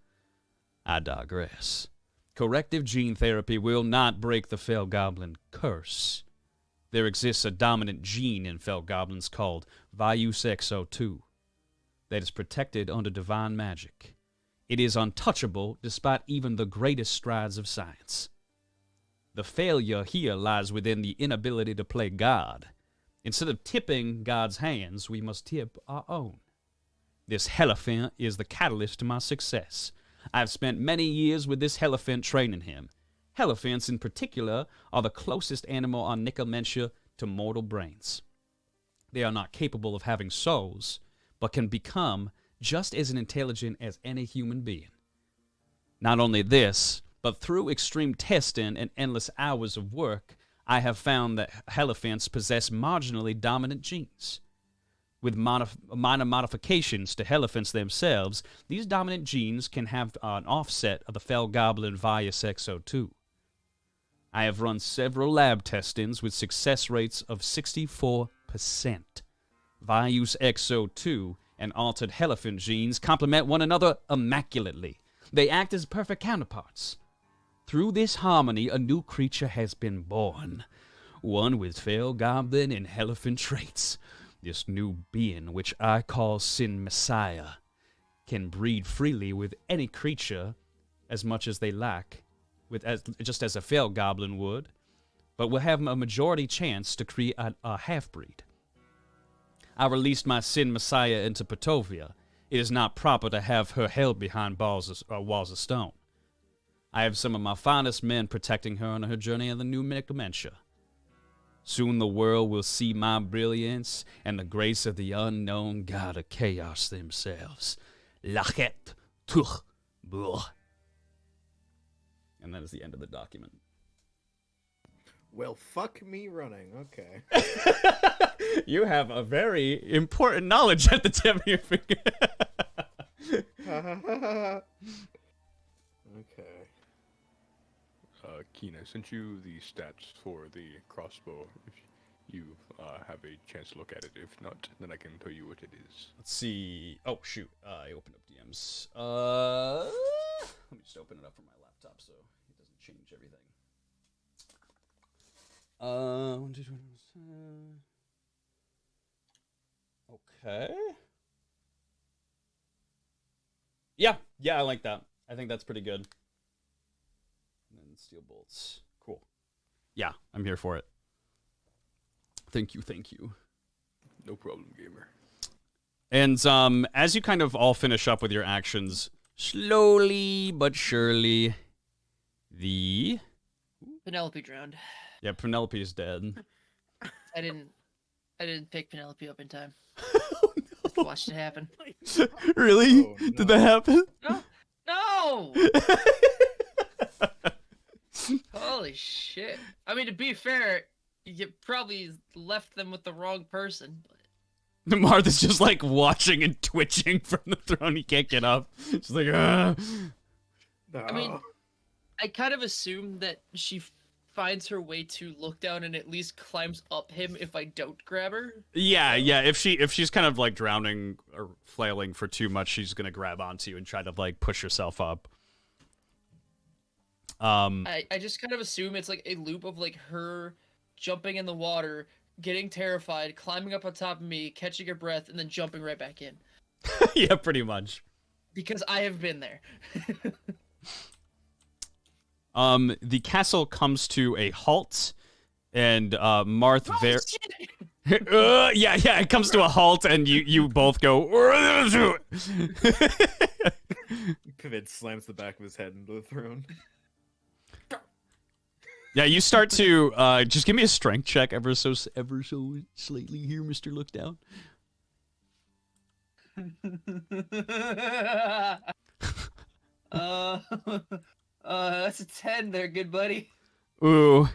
I digress. Corrective gene therapy will not break the Fel Goblin curse. There exists a dominant gene in Fel Goblins called VIUSXO2 that is protected under divine magic. It is untouchable despite even the greatest strides of science. The failure here lies within the inability to play God. Instead of tipping God's hands, we must tip our own. This elephant is the catalyst to my success. I've spent many years with this elephant training him. Elephants, in particular, are the closest animal on Nicomentia to mortal brains. They are not capable of having souls, but can become just as intelligent as any human being. Not only this, but through extreme testing and endless hours of work, I have found that elephants possess marginally dominant genes. With minor modifications to elephants themselves, these dominant genes can have an offset of the Fel Goblin VIUSXO2. I have run several lab testings with success rates of 64%. VIUSXO2 and altered elephant genes complement one another immaculately. They act as perfect counterparts. Through this harmony, a new creature has been born, one with Fel Goblin and elephant traits. This new being, which I call Sin Messiah, can breed freely with any creature as much as they like, just as a Fel Goblin would, but will have a majority chance to create a half-breed. I released my sin Messiah into Petovia. It is not proper to have her held behind walls of stone. I have some of my finest men protecting her on her journey in the new dementia. Soon the world will see my brilliance and the grace of the unknown god of chaos themselves. Lachet tuch buh. And that is the end of the document. Well, fuck me running. Okay. You have a very important knowledge at the tip of your finger. Okay. Keen, I sent you the stats for the crossbow. If you have a chance to look at it. If not, then I can tell you what it is. Let's see. Oh, shoot. I opened up DMs. Let me just open it up from my laptop so it doesn't change everything. 1, 2, 3, 4, okay. Yeah, I like that. I think that's pretty good. And then steel bolts. Cool. Yeah, I'm here for it. Thank you. No problem, gamer. And as you kind of all finish up with your actions, slowly but surely, the... Penelope drowned. Yeah, Penelope is dead. I didn't pick Penelope up in time. Oh, no. Watched it happen. Really? Oh, no. Did that happen? No! Holy shit. I mean, to be fair, you probably left them with the wrong person. Marth is just like watching and twitching from the throne. He can't get up. She's like, ah. No. I mean, I kind of assume that she finds her way to look down and at least climbs up him if I don't grab her. Yeah. If she's kind of like drowning or flailing for too much, she's gonna grab onto you and try to like push herself up. I just kind of assume it's like a loop of like her jumping in the water, getting terrified, climbing up on top of me, catching her breath, and then jumping right back in. Yeah, pretty much. Because I have been there. The castle comes to a halt, and Marth yeah, it comes to a halt, and you both go. Pivot slams the back of his head into the throne. Yeah, you start to just give me a strength check, ever so slightly here, Mr. Look Down. That's a 10 there, good buddy. Ooh.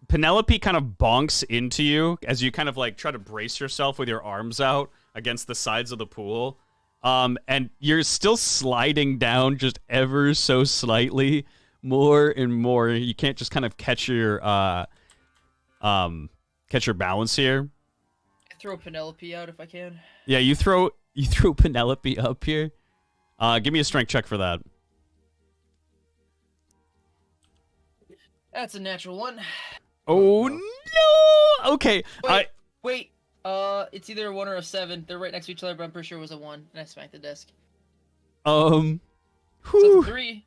Penelope kind of bonks into you as you kind of like try to brace yourself with your arms out against the sides of the pool. And you're still sliding down just ever so slightly, more and more. You can't just kind of catch your balance here. I throw Penelope out if I can. Yeah, you throw Penelope up here. Give me a strength check for that. That's a natural one. Oh no! Okay. Wait. It's either a 1 or a 7. They're right next to each other, but I'm pretty sure it was a 1. And I smacked the desk. Whew. So it's a 3.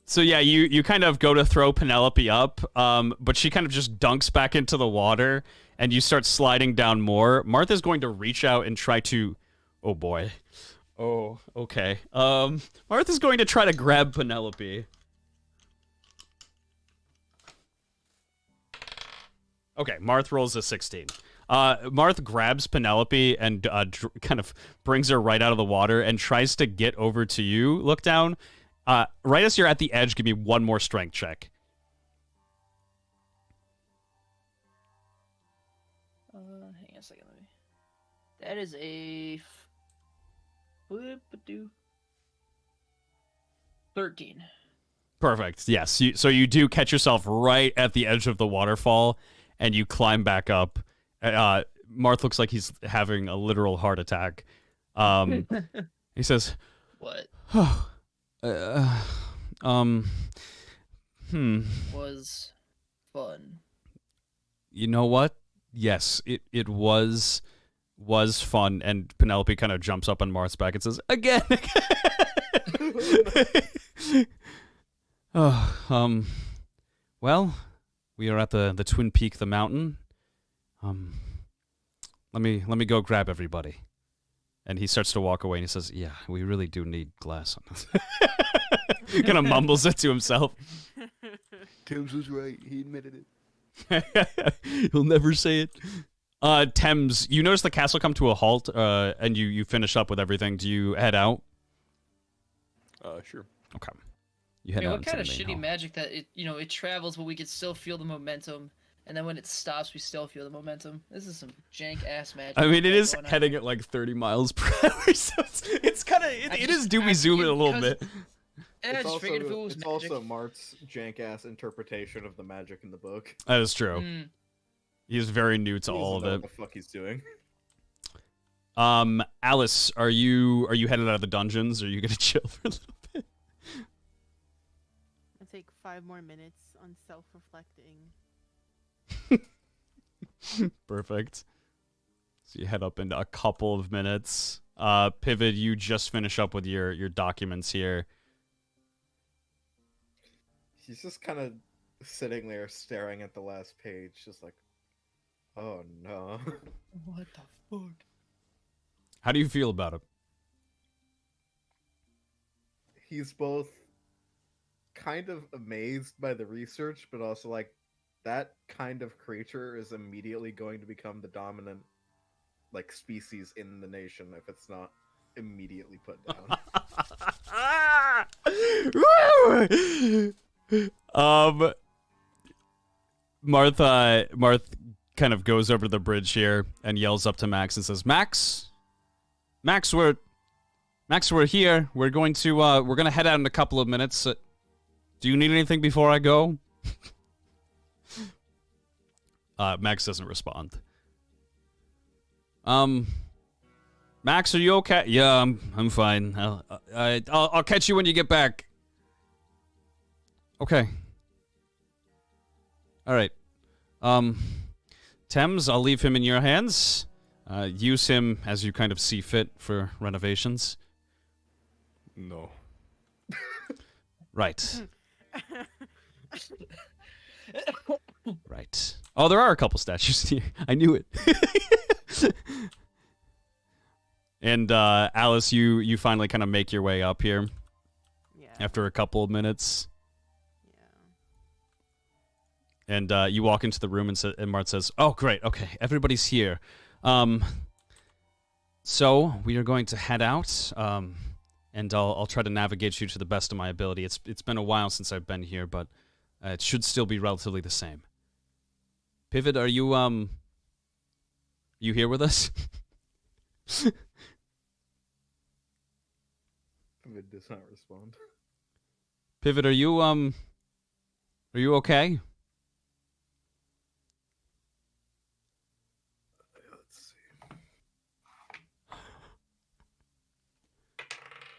So yeah, you kind of go to throw Penelope up, but she kind of just dunks back into the water, and you start sliding down more. Martha's going to reach out and try to... Oh boy. Oh, okay. Martha's going to try to grab Penelope. Okay, Marth rolls a 16. Marth grabs Penelope and kind of brings her right out of the water and tries to get over to you. Look down. Right as you're at the edge, give me one more strength check. Hang on a second. That is a 13. Perfect. Yes. So you do catch yourself right at the edge of the waterfall, and you climb back up. Marth looks like he's having a literal heart attack. He says, What? Was fun. You know what? Yes, it was fun. And Penelope kind of jumps up on Marth's back and says, again. Well, we are at the Twin Peak, the mountain. Let me go grab everybody. And he starts to walk away and he says, yeah, we really do need glass on this. Kind of mumbles it to himself. Tim's was right. He admitted it. He'll never say it. Thames, you notice the castle come to a halt, and you finish up with everything. Do you head out? Sure. Okay. You head Yeah, out what into kind the of main shitty hall. magic that it travels, but we can still feel the momentum, and then when it stops, we still feel the momentum. This is some jank ass magic. I mean, it is going on. heading at like 30 miles per hour, so it's kind of it is doomy zooming a little bit. Yeah, I just figured if it was it's magic. also Mart's jank ass interpretation of the magic in the book. That is true. Mm. He is very new to He all of doesn't know it. what the fuck he's doing. Alice, are you headed out of the dungeons? Or are you gonna chill for a little bit? I take 5 more minutes on self-reflecting. Perfect. So you head up in a couple of minutes. Pivot, you just finish up with your documents here. He's just kind of sitting there staring at the last page, just like, oh no. What the fuck? How do you feel about it? He's both kind of amazed by the research, but also like, that kind of creature is immediately going to become the dominant like species in the nation if it's not immediately put down. Marth kind of goes over the bridge here and yells up to Max and says, Max, we're here. We're gonna head out in a couple of minutes. Do you need anything before I go? Max doesn't respond. Max, are you okay? Yeah, I'm fine. I'll catch you when you get back. Okay. All right. Thames, I'll leave him in your hands. Use him as you kind of see fit for renovations. No. Right. Right. Oh, there are a couple statues here. I knew it. And Alice, you finally kind of make your way up here Yeah. after a couple of minutes. Yeah. And you walk into the room and Marth says, "Oh, great. Okay, everybody's here. So we are going to head out. And I'll try to navigate you to the best of my ability. It's been a while since I've been here, but it should still be relatively the same. Pivot, are you here with us?" It does not respond. Pivot, are you okay? Let's see.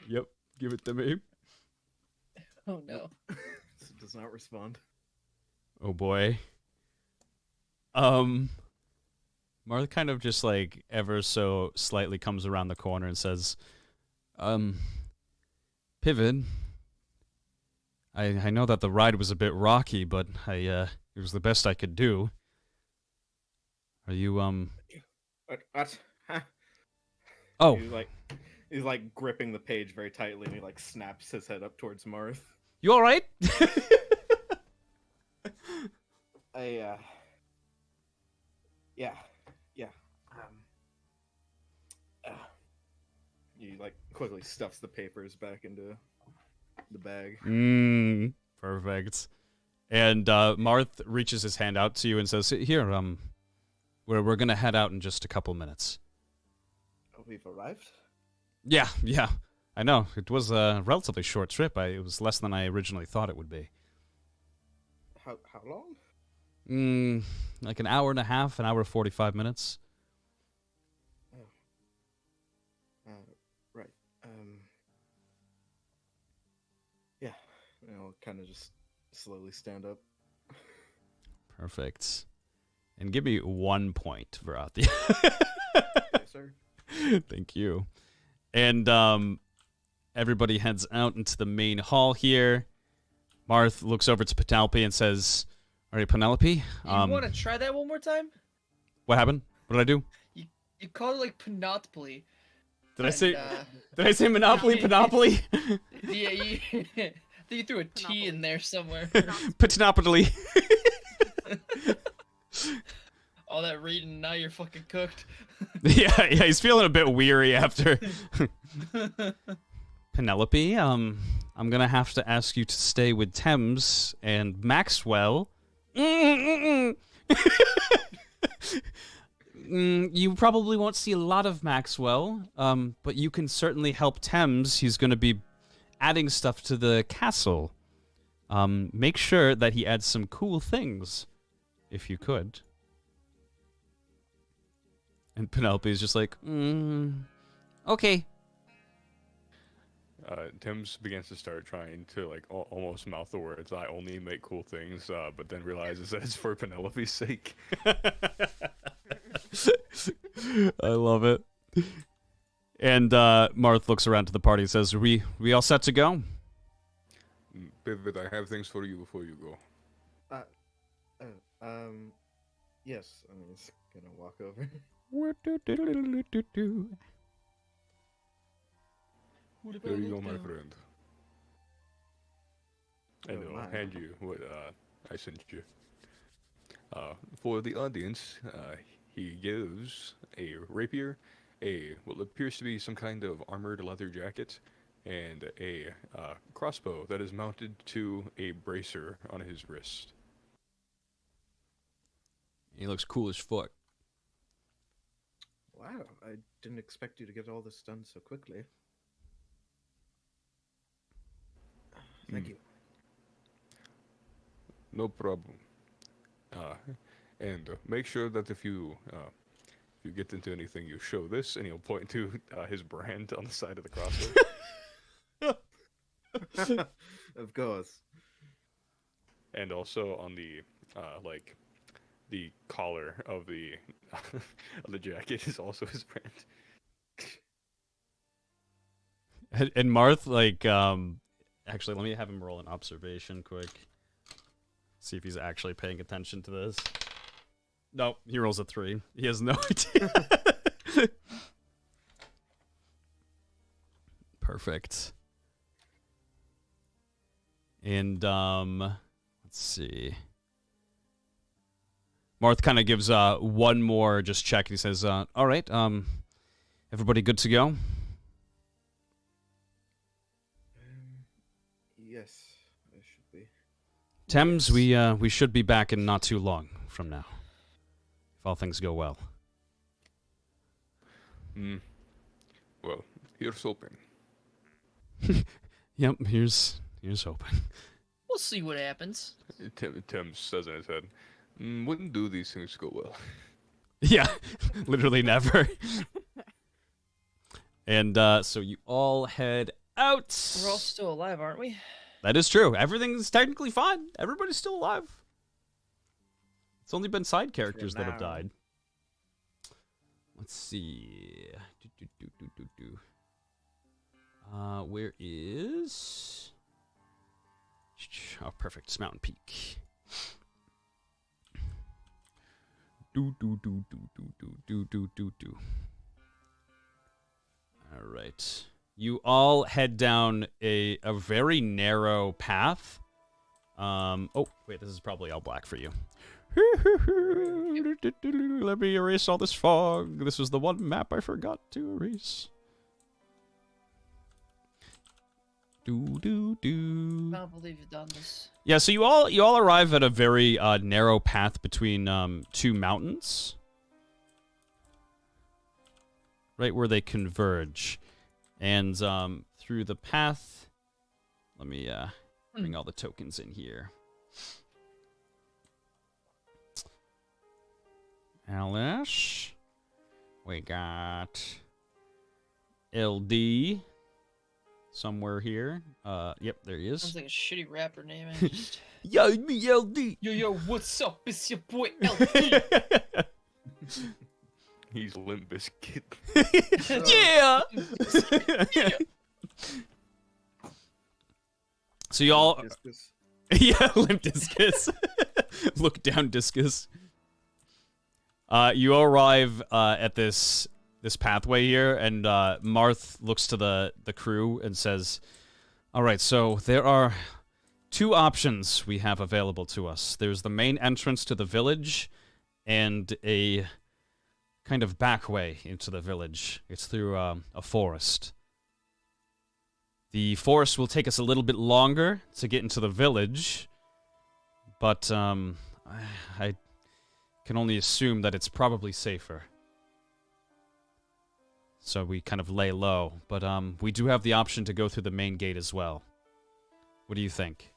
Yep, give it to me. Oh no. It does not respond. Oh boy. Marth kind of just like ever so slightly comes around the corner and says, Pivot, I know that the ride was a bit rocky, but it was the best I could do. Are you What? Huh? Oh, He's like gripping the page very tightly, and he like snaps his head up towards Marth. you all right? Yeah. He like quickly stuffs the papers back into the bag. Perfect. And Marth reaches his hand out to you and says, "Here, we're gonna head out in just a couple minutes." Oh, we've arrived? Yeah. I know. It was a relatively short trip. It was less than I originally thought it would be. How long? Like an hour and a half, an hour 45 minutes. Right. Yeah. I'll kind of just slowly stand up. Perfect. And give me 1 point, Varathia. Yes, sir. Thank you. And everybody heads out into the main hall here. Marth looks over to Penelope and says, "All right, Penelope. You want to try that one more time? What happened? What did I do?" You called it like Panoply. Did I say? And, Did I say Monopoly? Panopoly? yeah, you, I think you threw a T in there somewhere. Patinopoly. All that reading, now you're fucking cooked. yeah, he's feeling a bit weary after. Penelope, I'm gonna have to ask you to stay with Thames and Maxwell. You probably won't see a lot of Maxwell, but you can certainly help Thames. He's gonna be adding stuff to the castle. Make sure that he adds some cool things, if you could. And Penelope is just like, okay. Tim's begins to start trying to like almost mouth the words, "I only make cool things," but then realizes that it's for Penelope's sake. I love it. And Marth looks around to the party and says, we all set to go? Pivot, I have things for you before you go. Yes. I'm just gonna walk over. Here you go, my friend. And Oh, I'll my. hand you what I sent you. For the audience, he gives a rapier, what appears to be some kind of armored leather jacket, and a crossbow that is mounted to a bracer on his wrist. He looks cool as fuck. Wow, I didn't expect you to get all this done so quickly. Thank you. No problem. And make sure that if you get into anything, you show this, and he'll point to his brand on the side of the crossbow. Of course. And also on the the collar of the of the jacket is also his brand. And Marth, like, actually, let me have him roll an observation quick. See if he's actually paying attention to this. No, he rolls a 3. He has no idea. Perfect. And, let's see. Marth kind of gives one more just check. He says, all right, everybody good to go? Yes, I should be. Thames, we should be back in not too long from now, if all things go well. Well, here's hoping. Yep, here's hoping. We'll see what happens. Tim says in his head, "Wouldn't do these things go well." Yeah, literally never. And so you all head out. We're all still alive, aren't we? That is true. Everything's technically fine. Everybody's still alive. It's only been side characters that have died. Let's see. Where is... Oh, perfect. It's Mountain Peak. All right. You all head down a very narrow path. Oh, wait, this is probably all black for you. Let me erase all this fog. This is the one map I forgot to erase. I don't believe you've done this. Yeah, so you all arrive at a very narrow path between two mountains. Right where they converge. And through the path, let me bring all the tokens in here. Alice. We got LD somewhere here. Yep, there he is. Sounds like a shitty rapper name. I just... Yo, me LD. Yo, what's up? It's your boy LD. He's Limp Bizkit. Yeah. Yeah. So y'all, Discus. yeah, limp discus. Look down discus. You arrive at this pathway here, and Marth looks to the crew and says, "All right, so there are 2 options we have available to us. There's the main entrance to the village, and a kind of back way into the village. It's through a forest. The forest will take us a little bit longer to get into the village, but I can only assume that it's probably safer. So we kind of lay low, but we do have the option to go through the main gate as well. What do you think?"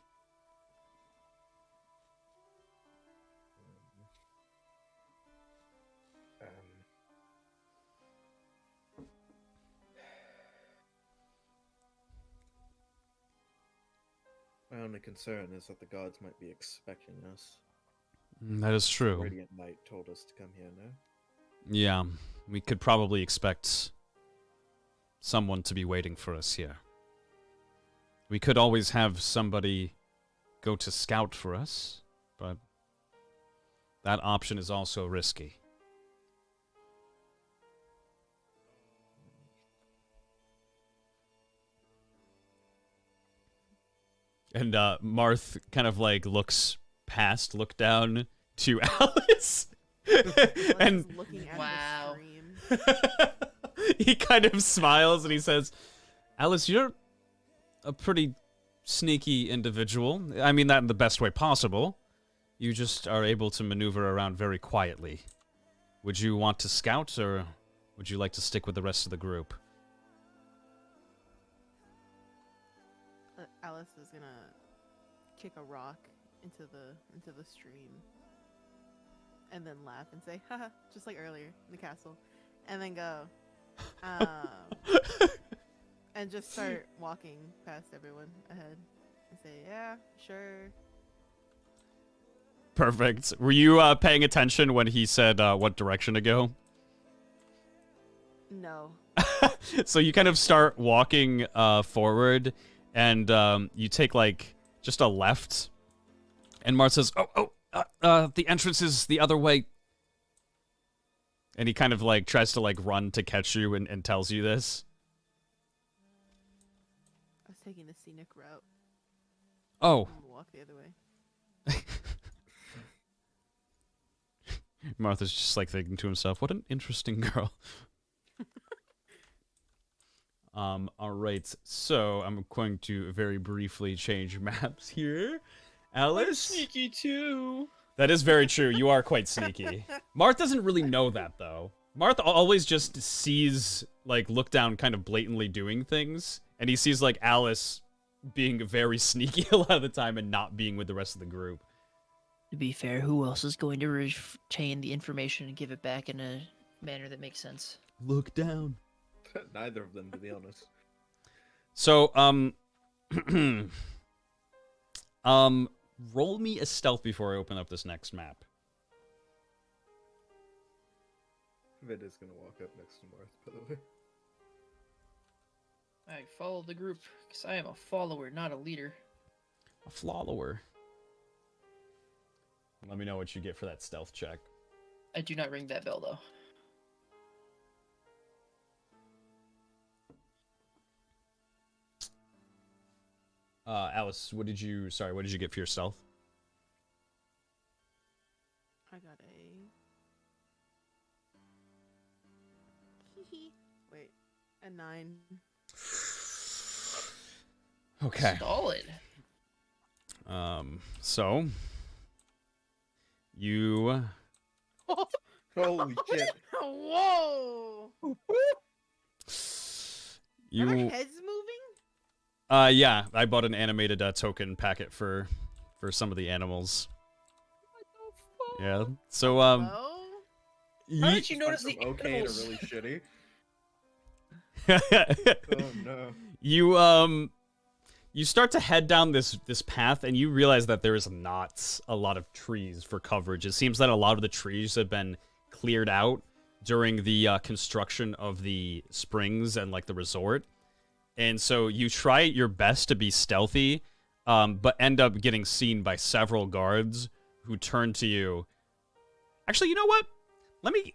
My only concern is that the gods might be expecting us. That is true. Radiant Knight told us to come here, no? Yeah, we could probably expect someone to be waiting for us here. We could always have somebody go to scout for us, but that option is also risky. And Marth kind of like look down to Alice. And looking at Wow. the stream. he kind of smiles and he says, "Alice, you're a pretty sneaky individual. I mean that in the best way possible. You just are able to maneuver around very quietly. Would you want to scout, or would you like to stick with the rest of the group?" Alice is gonna kick a rock into the stream, and then laugh and say, "Haha," just like earlier in the castle, and then go, and just start walking past everyone ahead and say, "Yeah, sure." Perfect. Were you paying attention when he said what direction to go? No. So you kind of start walking forward, and you take like just a left, and Marth says, the entrance is the other way. And he kind of like tries to like run to catch you and tells you this. I was taking the scenic route. Oh. I'm gonna walk the other way. Martha's just like thinking to himself, what an interesting girl. All right, so I'm going to very briefly change maps here. Alice? Sneaky too. That is very true. You are quite sneaky. Marth doesn't really know that, though. Marth always just sees, like, Look Down kind of blatantly doing things, and he sees, like, Alice being very sneaky a lot of the time and not being with the rest of the group. To be fair, who else is going to retain the information and give it back in a manner that makes sense? Look Down. Neither of them, to be honest. So, roll me a stealth before I open up this next map. Vid is gonna walk up next to Marth, by the way. I follow the group because I am a follower, not a leader. A follower. Let me know what you get for that stealth check. I do not ring that bell though. Alice, what did you get for your stealth? I got a. Wait, a 9. Okay. Solid. So you Holy shit. Whoa! you Are our heads moving? yeah, I bought an animated token packet for some of the animals. Yeah. So Hello? How did you notice the Okay to animals? really shitty. Oh no. You start to head down this path, and you realize that there is not a lot of trees for coverage. It seems that a lot of the trees have been cleared out during the construction of the springs and like the resort. And so you try your best to be stealthy, but end up getting seen by several guards who turn to you. Actually, you know what? Let me.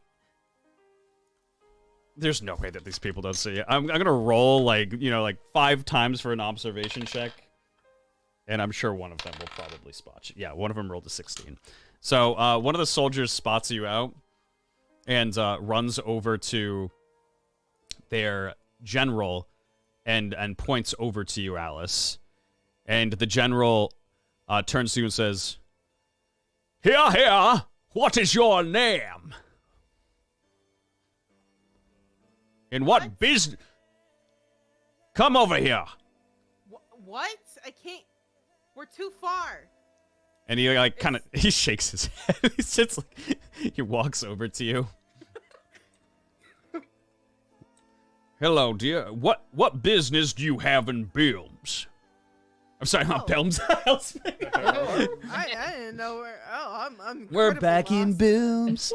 There's no way that these people don't see it. I'm gonna roll like 5 times for an observation check, and I'm sure one of them will probably spot you. Yeah, one of them rolled a 16. So one of the soldiers spots you out and runs over to their general and points over to you, Alice. And the general turns to you and says, "Here, here, what is your name? And what business? Come over here." What? I can't. We're too far. And he like kind of he shakes his head. He sits like he walks over to you. "Hello, dear. What business do you have in Bilms?" I'm sorry, not Bilms. I didn't know where. Oh, I'm. We're incredibly back in lost. Bilms.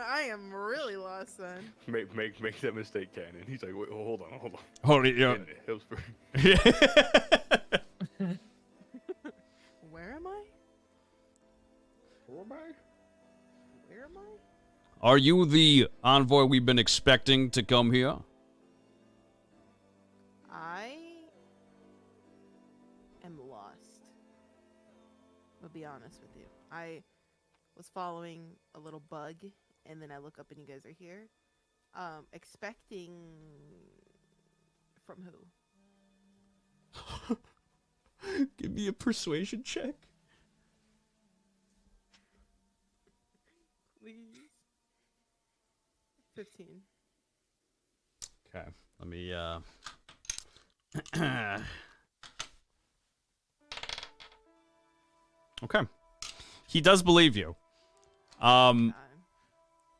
I am really lost then. Make that mistake, Cannon. He's like, wait, hold on. Hold it, And Hillsbury. Where am I? Where am I? Are you the envoy we've been expecting to come here? I am lost. I'll be honest with you. I was following a little bug, and then I look up and you guys are here. Expecting from who? Give me a persuasion check. Please. 15. Okay, let me Okay. He does believe you.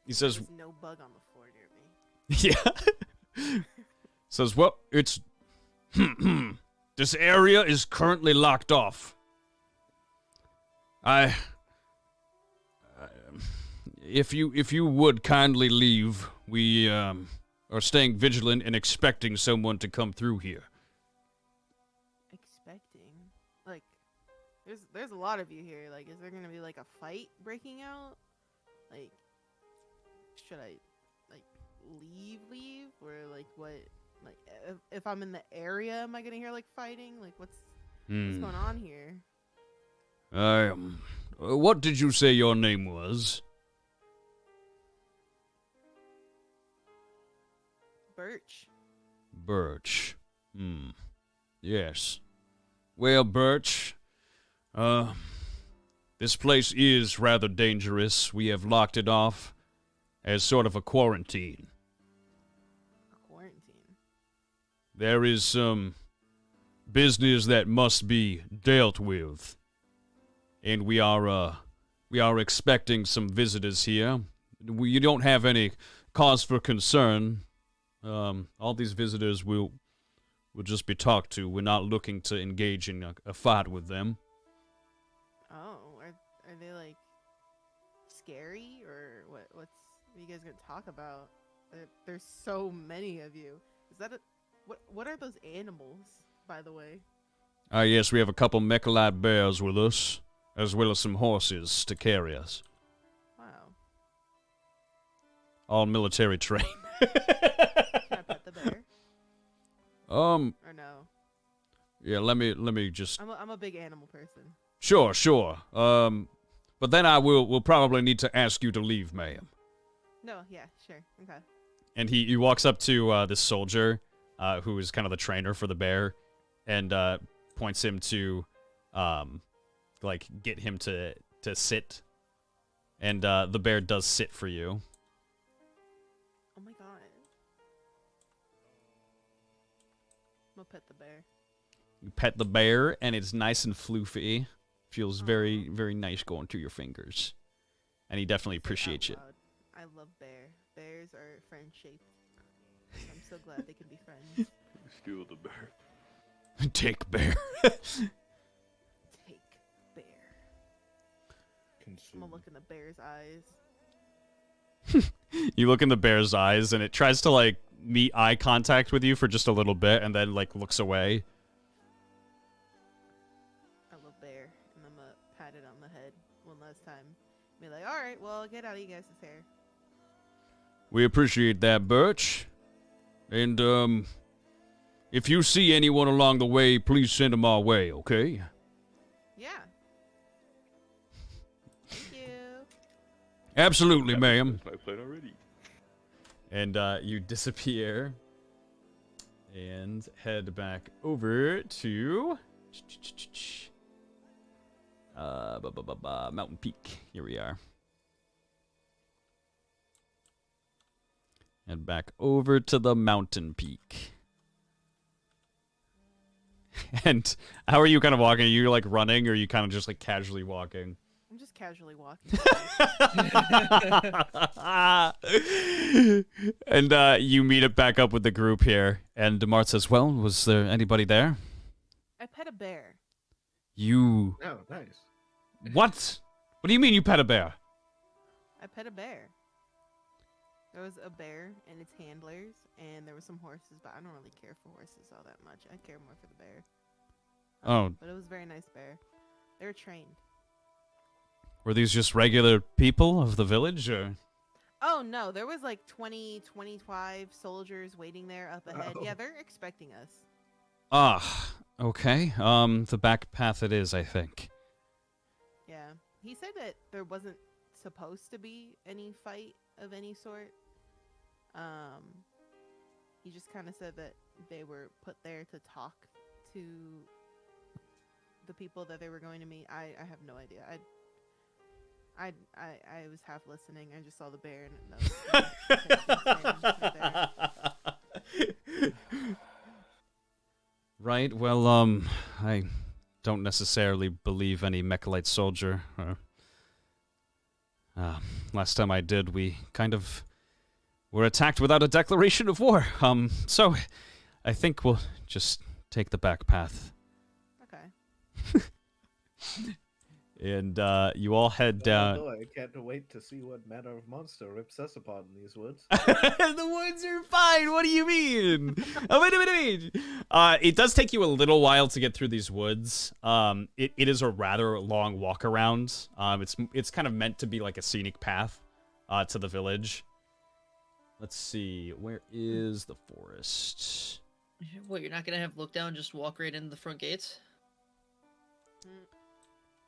He says There's no bug on the floor near me. yeah. Says, "Well, it's this area is currently locked off. If you would kindly leave, we are staying vigilant and expecting someone to come through here." Expecting? Like, there's a lot of you here. Like, is there gonna be like a fight breaking out? Like, should I like leave, or like what? Like, if I'm in the area, am I gonna hear like fighting? Like, what's going on here? What did you say your name was? Birch. Birch. Yes. Well, Birch, this place is rather dangerous. We have locked it off as sort of a quarantine. A quarantine? There is some business that must be dealt with. And we are expecting some visitors here. You don't have any cause for concern. All these visitors will just be talked to. We're not looking to engage in a fight with them. Oh, are they like scary, or what are you guys gonna talk about? There's so many of you. Is that what are those animals, by the way? Yes, we have a couple mechalite bears with us, as well as some horses to carry us. Wow. All military trained. Can I pet the bear? Or no? Yeah, let me just. I'm a big animal person. Sure. But then we'll probably need to ask you to leave, ma'am. No, yeah, sure, okay. And he walks up to this soldier, who is kind of the trainer for the bear, and points him to, like, get him to sit. And the bear does sit for you. Oh my god. I'm gonna pet the bear. You pet the bear, and it's nice and floofy. Feels very, very nice going through your fingers. And he definitely appreciates it. I love bear. Bears are friend-shaped. I'm so glad they can be friends. Steal the bear. Take bear. Take bear. I'm gonna look in the bear's eyes. You look in the bear's eyes, and it tries to, like, meet eye contact with you for just a little bit, and then, like, looks away. I love bear, and I'm gonna pat it on the head one last time. Be like, alright, well, get out of you guys' hair. We appreciate that, Birch. And, if you see anyone along the way, please send them our way, okay? Yeah. Thank you. Absolutely, ma'am. That's my plan already. And, you disappear and head back over to Mountain Peak. Here we are. Head back over to the Mountain Peak. And how are you kind of walking? Are you like running or are you kind of just like casually walking? I'm just casually walking. And you meet it back up with the group here. And Marth says, well, was there anybody there? I pet a bear. You... Oh, nice. What? What do you mean you pet a bear? I pet a bear. There was a bear and its handlers, and there were some horses, but I don't really care for horses all that much. I care more for the bear. Oh. But it was a very nice bear. They were trained. Were these just regular people of the village, or...? Oh, no. There was like 20, 25 soldiers waiting there up ahead. Oh. Yeah, they're expecting us. Ah, okay. The back path it is, I think. Yeah. He said that there wasn't supposed to be any fight of any sort. He just kind of said that they were put there to talk to the people that they were going to meet. I have no idea. I was half listening. I just saw the bear and Right, well, I don't necessarily believe any Mechalite soldier. Last time I did, we kind of were attacked without a declaration of war. So I think we'll just take the back path. Okay. And you all head down. Oh, I can't wait to see what manner of monster rips us apart in these woods. The woods are fine. What do you mean? Wait. It does take you a little while to get through these woods. It is a rather long walk around. It's kind of meant to be like a scenic path to the village. Let's see. Where is the forest? What, you're not gonna have look down, just walk right into the front gates?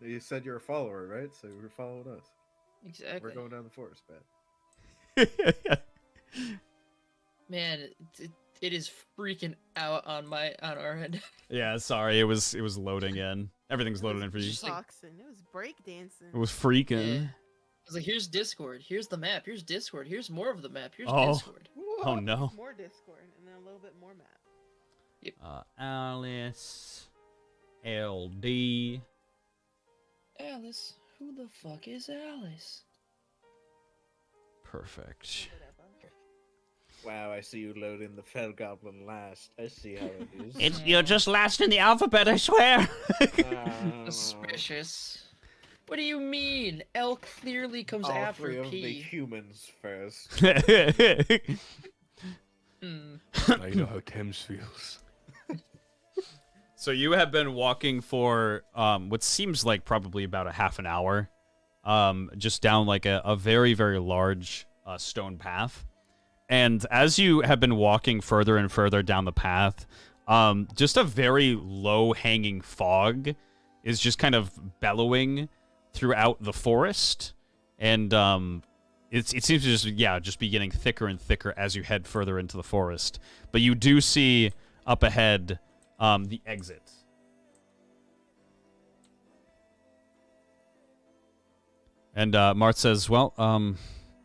You said you're a follower, right? So you're following us. Exactly. We're going down the forest, man. Man, it is freaking out on our end. Yeah, sorry. It was loading in. Everything's loaded in for you. Boxing. It was breakdancing. It was freaking. Yeah. I was like, here's Discord. Here's the map. Here's Discord. Here's more of the map. Here's Oh. Discord. Oh no. More Discord and then a little bit more map. Yep. Alice. LD. Alice. Who the fuck is Alice? Perfect. Wow, I see you loading the Fell Goblin last. I see how it is. You're just last in the alphabet, I swear. Suspicious. What do you mean? L clearly comes All after three of P. the humans first. I know how Thames feels. So you have been walking for what seems like probably about a half an hour, just down like a very, very large stone path. And as you have been walking further and further down the path, just a very low-hanging fog is just kind of bellowing throughout the forest. And it seems to just be getting thicker and thicker as you head further into the forest. But you do see up ahead the exit. And Marth says, well,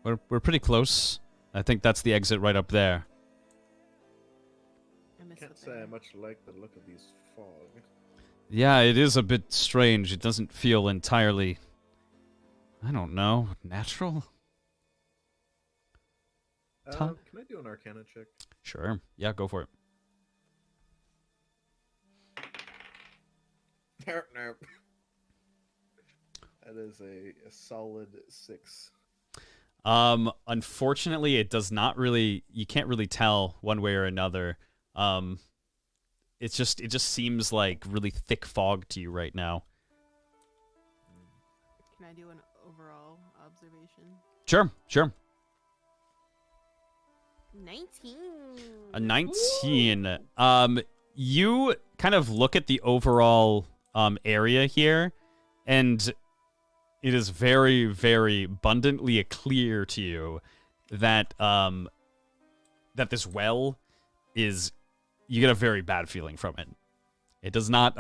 we're pretty close. I think that's the exit right up there. Can't say I much like the look of these fog. Yeah, it is a bit strange. It doesn't feel entirely, I don't know, natural? Can I do an Arcana check? Sure. Yeah, go for it. Nope. That is a solid 6. Unfortunately, it does not really, you can't really tell one way or another. It just seems like really thick fog to you right now. Can I do an overall observation? Sure. 19. A 19. You kind of look at the overall area here, and it is very, very abundantly clear to you that that this well is, you get a very bad feeling from it. It does not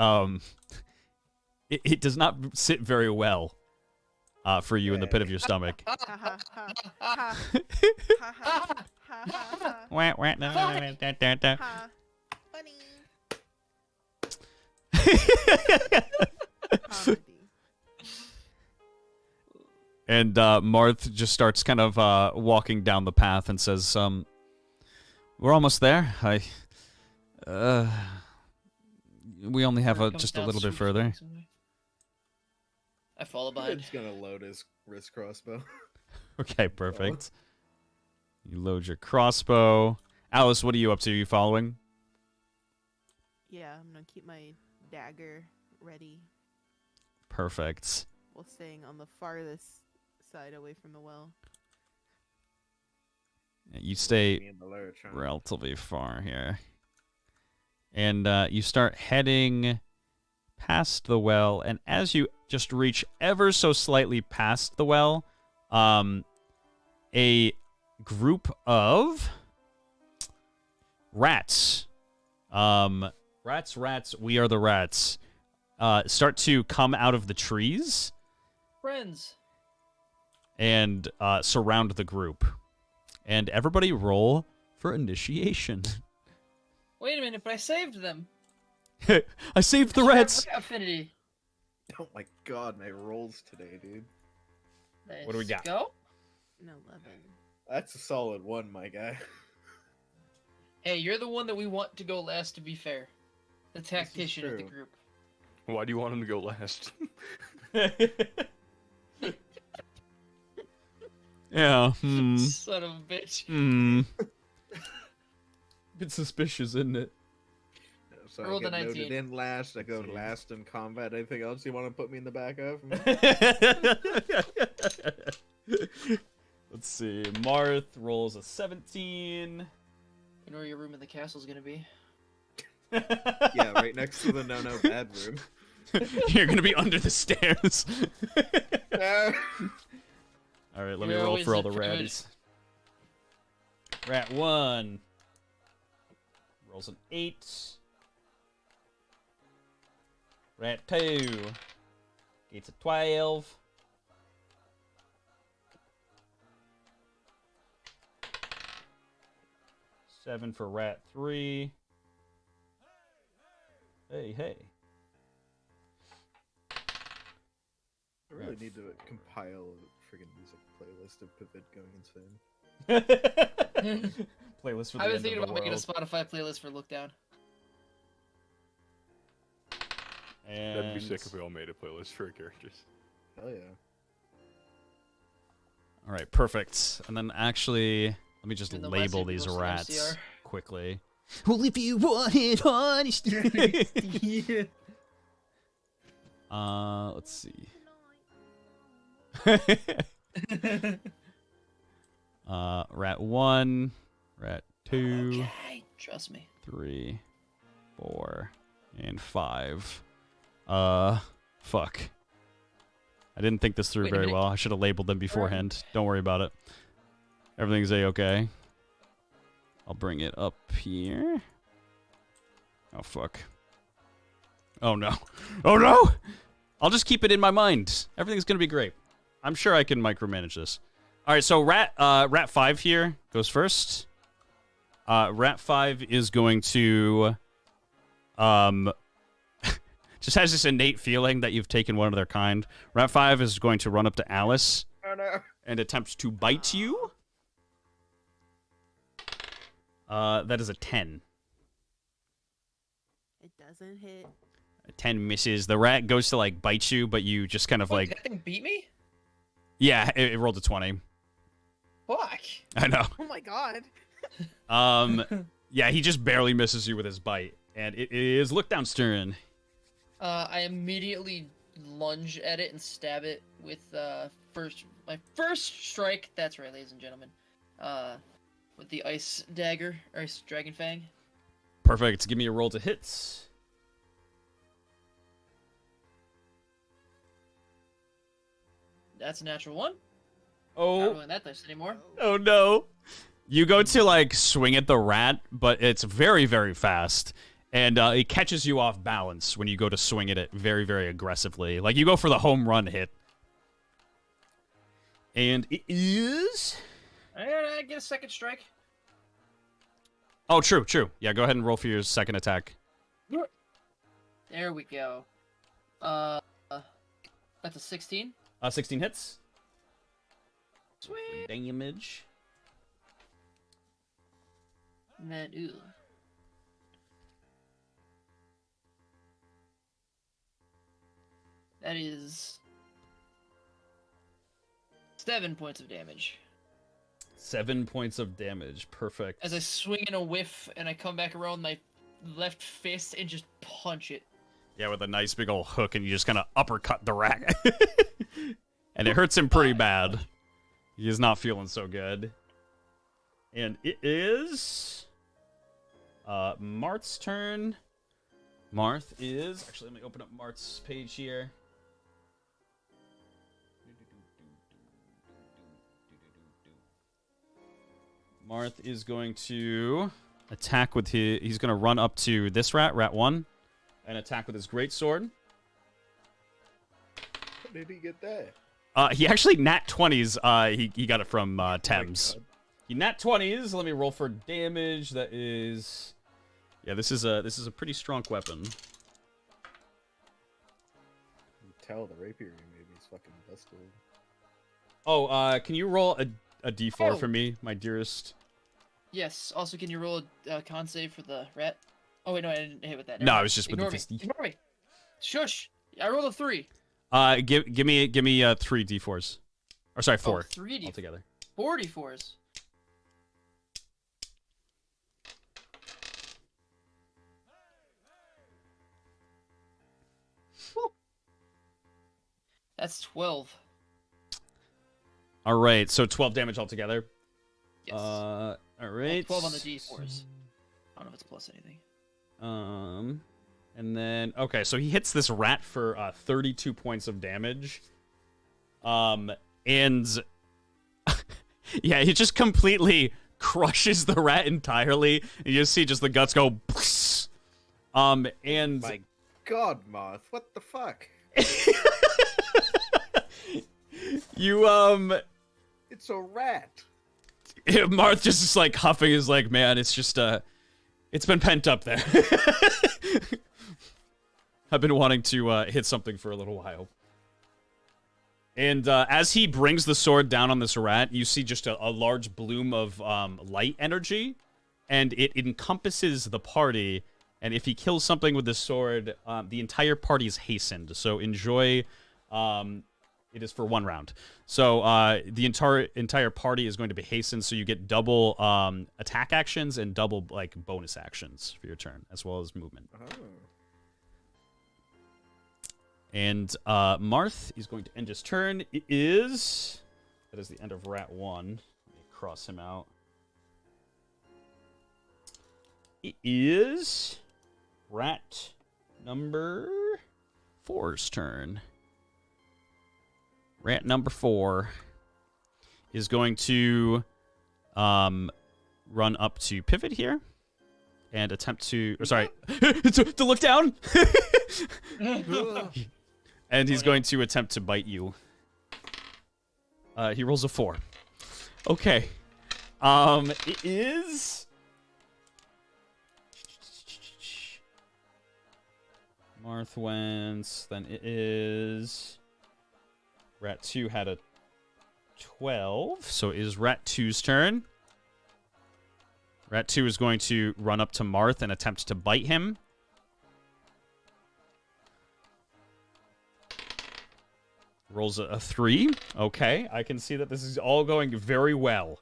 it does not sit very well for you in the pit of your stomach. Ha ha ha ha ha ha ha ha Wah, wah, da, da, da, da, da. ha. Funny. Comedy. And Marth just starts kind of walking down the path and says, we're almost there. We only have just a little bit further. I follow I'm behind. just gonna load his wrist crossbow. Okay, perfect. You load your crossbow. Alice, what are you up to? Are you following? Yeah, I'm gonna keep my dagger ready Perfect. while staying on the farthest side away from the well. You stay Me and the lurch, huh? relatively far here. And you start heading past the well, and as you just reach ever so slightly past the well, a group of rats, rats, we are the rats, start to come out of the trees Friends. and surround the group. And everybody roll for initiation. Wait a minute, but I saved them. I saved the rats! Affinity. Oh my god, my rolls today, dude. Nice. What do we got? Go. An 11. That's a solid one, my guy. Hey, you're the one that we want to go last, to be fair. The tactician of the true. group. Why do you want him to go last? Yeah, Son of a bitch. Bit suspicious, isn't it? So Roll I the get noted 19. in last, I go last in combat. Anything else you want to put me in the back of? Let's see. Marth rolls a 17. You know where your room in the castle is gonna be? Yeah, right next to the no bad room. You're gonna be under the stairs. All right, let me You're roll always for all the the privilege. ratties. Rat 1 rolls an 8. Rat 2 gets a 12. Seven for rat 3. Hey. I really need to compile a friggin' music playlist of Pivot going insane. Playlist for the I was end thinking of the about making a world. Spotify playlist for Look Down. And That'd be sick if we all made a playlist for our characters. Hell yeah. all right, perfect. And then actually, let me just And the label Leslie these goes to rats MCR. quickly. Well, if you want it honesty. Let's see. Rat 1, rat 2, Okay, trust me. 3, 4, and 5. Fuck. I didn't think this through Wait a very minute. well. I should have labeled them beforehand. Don't worry about it. Everything's a-okay. I'll bring it up here. Oh, fuck. Oh, no. Oh, no! I'll just keep it in my mind. Everything's gonna be great. I'm sure I can micromanage this. All right, so Rat 5 here goes first. Rat 5 is going to just has this innate feeling that you've taken one of their kind. Rat 5 is going to run up to Alice Oh no. and attempt to bite you. That is a 10. It doesn't hit. A 10 misses. The rat goes to like bite you, but you just kind of Wait, like, that thing beat me? yeah, it rolled a 20. Fuck. I know. Oh my god. Yeah, he just barely misses you with his bite, and it is Look Down's turn. I immediately lunge at it and stab it with my first strike. That's right, ladies and gentlemen. with the ice dagger, or ice dragon fang. Perfect. Give me a roll to hit. That's a natural one. Not Oh, rolling that dice anymore. oh no. You go to, like, swing at the rat, but it's very, very fast. And it catches you off balance when you go to swing at it very, very aggressively. Like, you go for the home run hit. And it is... I get a second strike. Oh, true, true. Yeah, go ahead and roll for your second attack. There we go. That's a 16. 16 hits. Sweet. Damage. And then, ooh. That is 7 points of damage. 7 points of damage. Perfect. As I swing in a whiff and I come back around my left fist and just punch it. Yeah, with a nice big old hook, and you just kind of uppercut the rat. And it hurts him pretty bad. He is not feeling so good. And it is... Marth's turn. Marth is... Actually, let me open up Marth's page here. Marth is going to attack with his... He's going to run up to this rat, rat 1, and attack with his greatsword. How did he get that? He actually nat 20s. He got it from Thames. He nat 20s. Let me roll for damage. That is... Yeah, this is a pretty strong weapon. You can tell the rapier you made me is fucking busted. Oh, can you roll a d4 Oh. for me, my dearest? Yes. Also, can you roll a con save for the rat? Oh, wait, no, I didn't hit with that. No, Never I mind. was just with the Ignore me. fisty. Ignore me. Shush. I rolled a 3. Give me 3 d4s. Or sorry, 4 Oh, 3D. altogether. 44s. Whew. That's 12. All right, so 12 damage altogether. Yes. All Well, right. 12 on the d4s. I don't know if it's plus anything. And then okay, so he hits this rat for 32 points of damage. And yeah, he just completely crushes the rat entirely. You just see just the guts go. And My God, Marth, what the fuck? you It's a rat. Marth just is like huffing, is like, man, it's just it's been pent up there. I've been wanting to hit something for a little while. And as he brings the sword down on this rat, you see just a large bloom of light energy, and it encompasses the party. And if he kills something with the sword, the entire party is hastened. So enjoy. It is for 1 round. So the entire party is going to be hastened. So you get double attack actions and double like bonus actions for your turn, as well as movement. Oh. And Marth is going to end his turn. That is the end of rat 1. Let me cross him out. It is rat number 4's turn. Rat number 4 is going to run up to pivot here and attempt to... Or sorry, to look down. And he's going to attempt to bite you. He rolls a 4. Okay. It is... Marth wins. Then it is... Rat 2 had a 12, so it is Rat 2's turn. Rat 2 is going to run up to Marth and attempt to bite him. Rolls a 3. Okay, I can see that this is all going very well.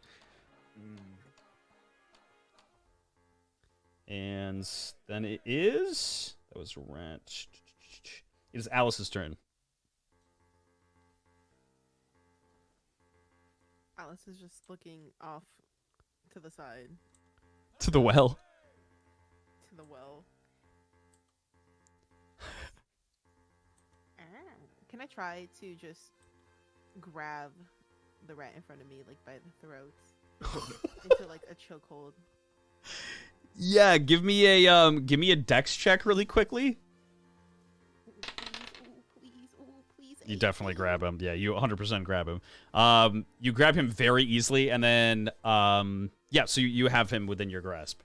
And then it is... That was Rat... It is Alice's turn. Alice is just looking off to the side, To the well. to the well. Can I try to just grab the rat in front of me, like by the throat, into like a chokehold? Yeah, give me a dex check really quickly. Please. You definitely grab him. Yeah, you 100% grab him. You grab him very easily, and then yeah, so you have him within your grasp.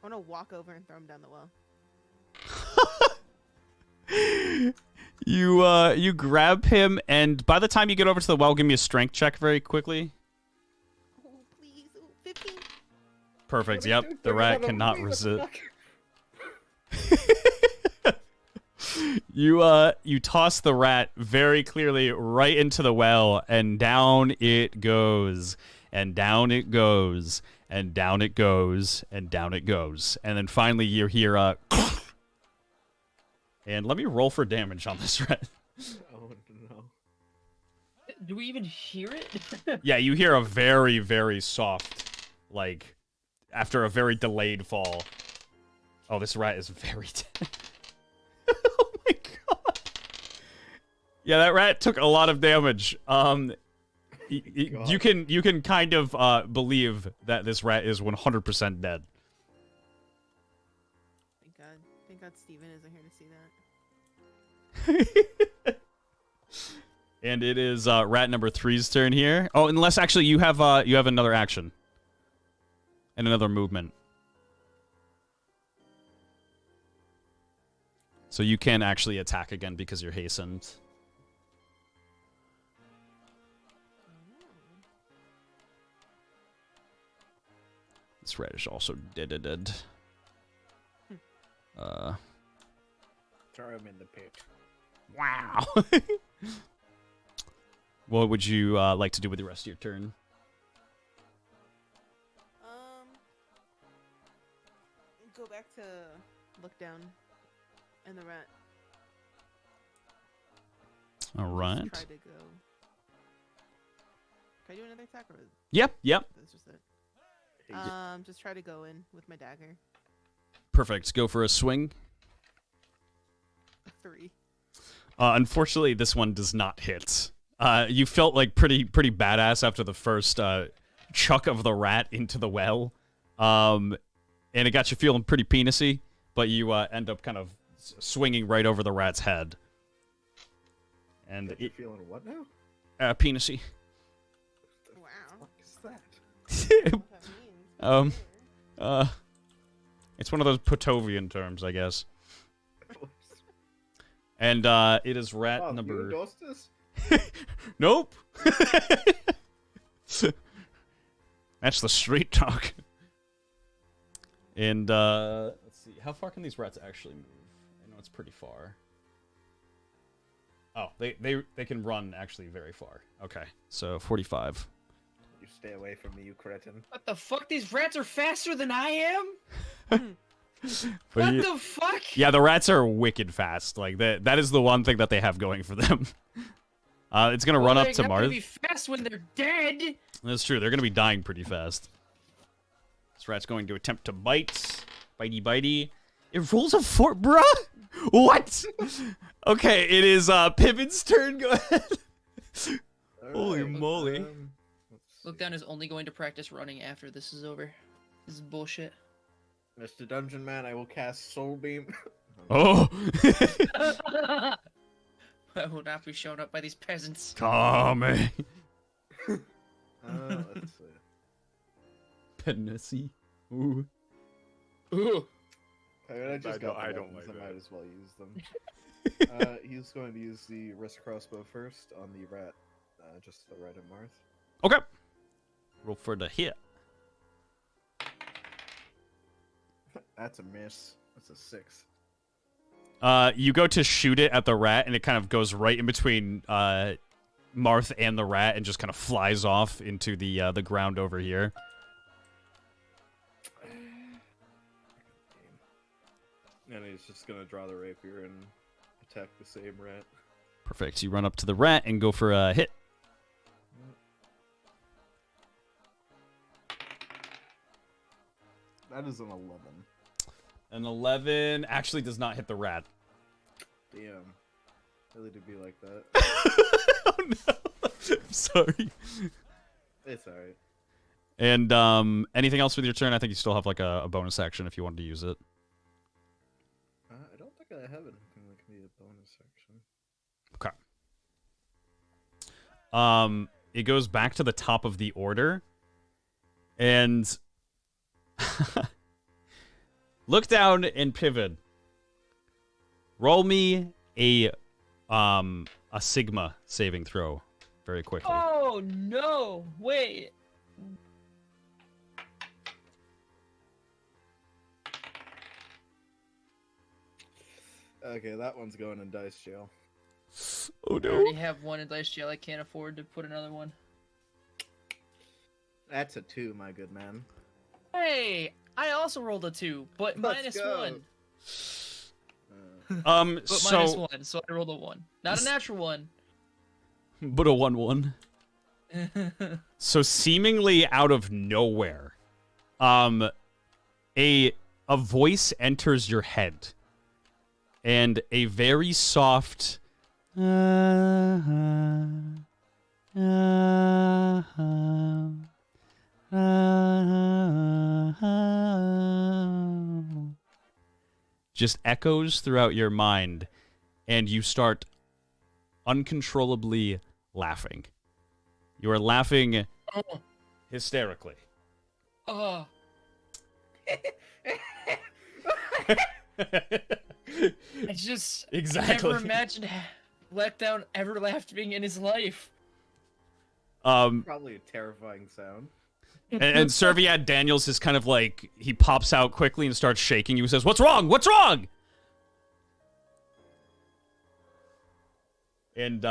I want to walk over and throw him down the well. You grab him, and by the time you get over to the well, give me a strength check very quickly. Oh, please. 15. Perfect. Yep, the rat cannot resist. You toss the rat very clearly right into the well, and down it goes, and down it goes, and down it goes, and down it goes, and then finally you hear a. And let me roll for damage on this rat. Oh no. Do we even hear it? Yeah, you hear a very, very soft, like, after a very delayed fall. Oh, this rat is very dead. Oh my god. Yeah, that rat took a lot of damage. You can kind of believe that this rat is 100% dead. Thank God. Thank God Steven isn't here to see that. And it is rat number 3's turn here. Oh, unless actually you have another action. And another movement. So you can actually attack again because you're hastened. This rat is also dead. Throw him in the pit. Wow. What would you like to do with the rest of your turn? Go back to look down and the rat. All right. Try to go. Can I do another attack or? Yep. That's just it. Just try to go in with my dagger. Perfect. Go for a swing. 3. Unfortunately, this one does not hit. You felt like pretty badass after the first chuck of the rat into the well. And it got you feeling pretty penisy, but you end up kind of swinging right over the rat's head. And you feeling what now? Penisy. Wow. What is that? What that means. It's one of those Potovian terms, I guess. And it is rat number. Nope. That's the street talk. And let's see, how far can these rats actually move? I know it's pretty far. Oh, they can run actually very far. Okay, so 45. You stay away from me, you cretin. What the fuck? These rats are faster than I am? But What the fuck? Yeah, the rats are wicked fast. Like that is the one thing that they have going for them. It's gonna run up to They're gonna Marth. be fast when they're dead. That's true. They're gonna be dying pretty fast. This rat's going to attempt to bite. Bitey. It rolls a 4, bruh. What? Okay, it is Piven's turn. Go ahead. Holy moly. Lookdown is only going to practice running after this is over. This is bullshit. Mr. Dungeon Man, I will cast Soul Beam. Oh. I will not be shown up by these peasants. Tommy. Let's see. Penessy. Ooh. Ooh. I just got I the don't weapons, like I might that. as well use them. He's going to use the wrist crossbow first on the rat, just to the right of Marth. Okay. Roll for the hit. That's a miss. That's a 6. You go to shoot it at the rat, and it kind of goes right in between Marth and the rat, and just kind of flies off into the ground over here. And he's just gonna draw the rapier and attack the same rat. Perfect. You run up to the rat and go for a hit. That is an 11. An 11 actually does not hit the rat. Damn. Really to be like that. Oh no. I'm sorry. It's alright. And anything else with your turn? I think you still have like a bonus action if you wanted to use it. I don't think I have anything that can be a bonus action. Okay. It goes back to the top of the order, and look down and pivot. Roll me a Sigma saving throw, very quickly. Oh no! Wait. Okay, that one's going in dice jail. Oh I no! already have one in dice jail. I can't afford to put another one. That's a 2, my good man. Hey, I also rolled a 2, but Let's minus go. 1. But So minus 1, so I rolled a 1. Not a natural 1. but a 1/1. So seemingly out of nowhere, a voice enters your head, and a very soft just echoes throughout your mind, and you start uncontrollably laughing. You are laughing Oh. hysterically. Oh. I just Exactly. never imagined Letdown ever laughing in his life. Probably a terrifying sound. And Serviat Daniels is kind of like, he pops out quickly and starts shaking you. He says, "What's wrong? What's wrong?" And,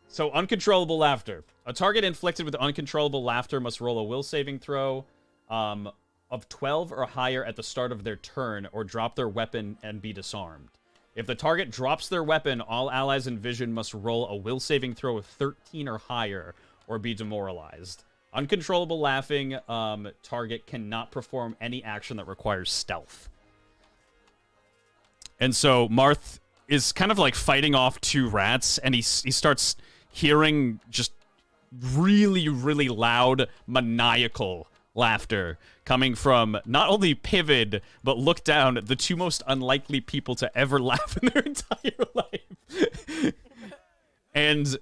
so uncontrollable laughter. A target inflicted with uncontrollable laughter must roll a will saving throw of 12 or higher at the start of their turn, or drop their weapon and be disarmed. If the target drops their weapon, all allies in vision must roll a will saving throw of 13 or higher, or be demoralized. Uncontrollable laughing target cannot perform any action that requires stealth. And so Marth is kind of like fighting off two rats, and he starts hearing just really, really loud, maniacal laughter coming from not only Pivid, but Look Down, the two most unlikely people to ever laugh in their entire life. And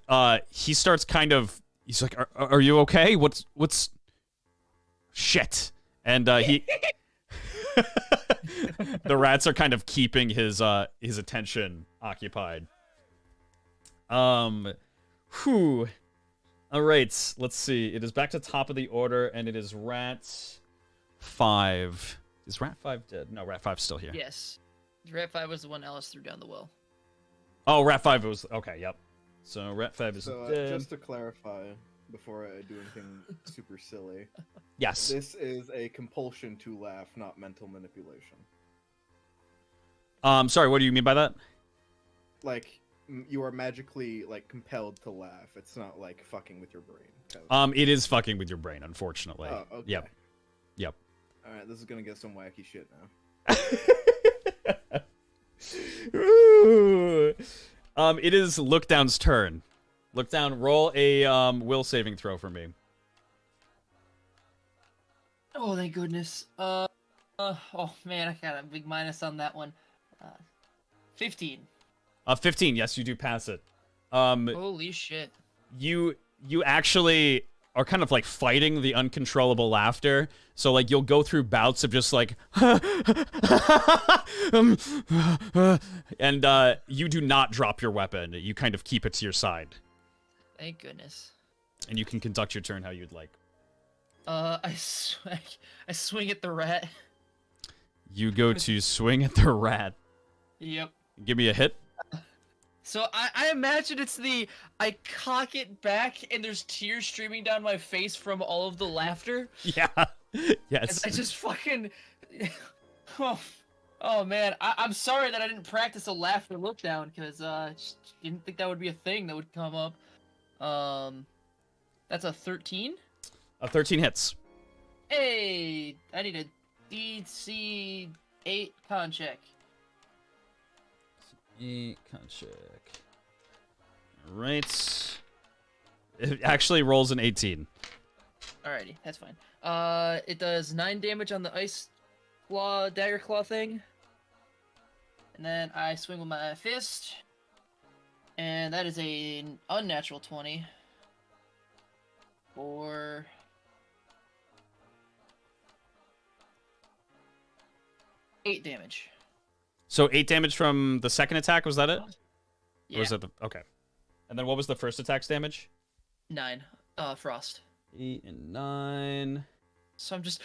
he starts kind of, he's like, are you okay? What's shit? And he the rats are kind of keeping his attention occupied. Whew. All right, let's see. It is back to top of the order, and it is Rat 5. Is Rat 5 dead? No, Rat 5's still here. Yes. Rat 5 was the one Alice threw down the well. Oh, Rat 5 was... Okay, yep. So Rat 5 is dead. Just to clarify, before I do anything super silly, Yes. this is a compulsion to laugh, not mental manipulation. Sorry, what do you mean by that? Like, you are magically, like, compelled to laugh. It's not, like, fucking with your brain. It is fucking with your brain, unfortunately. Oh, okay. Yep. Alright, this is gonna get some wacky shit now. Ooh. It is Look Down's turn. Look Down, roll a will saving throw for me. Oh, thank goodness. Oh man, I got a big minus on that one. 15. 15. Yes, you do pass it. Holy shit. You actually are kind of like fighting the uncontrollable laughter. So like you'll go through bouts of just like and you do not drop your weapon. You kind of keep it to your side. Thank goodness. And you can conduct your turn how you'd like. I swing at the rat. You go to swing at the rat. Yep. Give me a hit. So I imagine it's I cock it back and there's tears streaming down my face from all of the laughter. Yeah. Yes. And I just fucking... oh man, I'm sorry that I didn't practice a laughter look down, because I just didn't think that would be a thing that would come up. That's a 13? A 13 hits. Hey, I need a DC 8 con check. Con check. Right. It actually rolls an 18. Alrighty, that's fine. It does 9 damage on the ice claw, dagger claw thing. And then I swing with my fist. And that is an unnatural 20. For 8 damage. So 8 damage from the second attack, was that it? Yeah. Or was that the... Okay. And then what was the first attack's damage? 9. Frost. 8 and 9. So I'm just...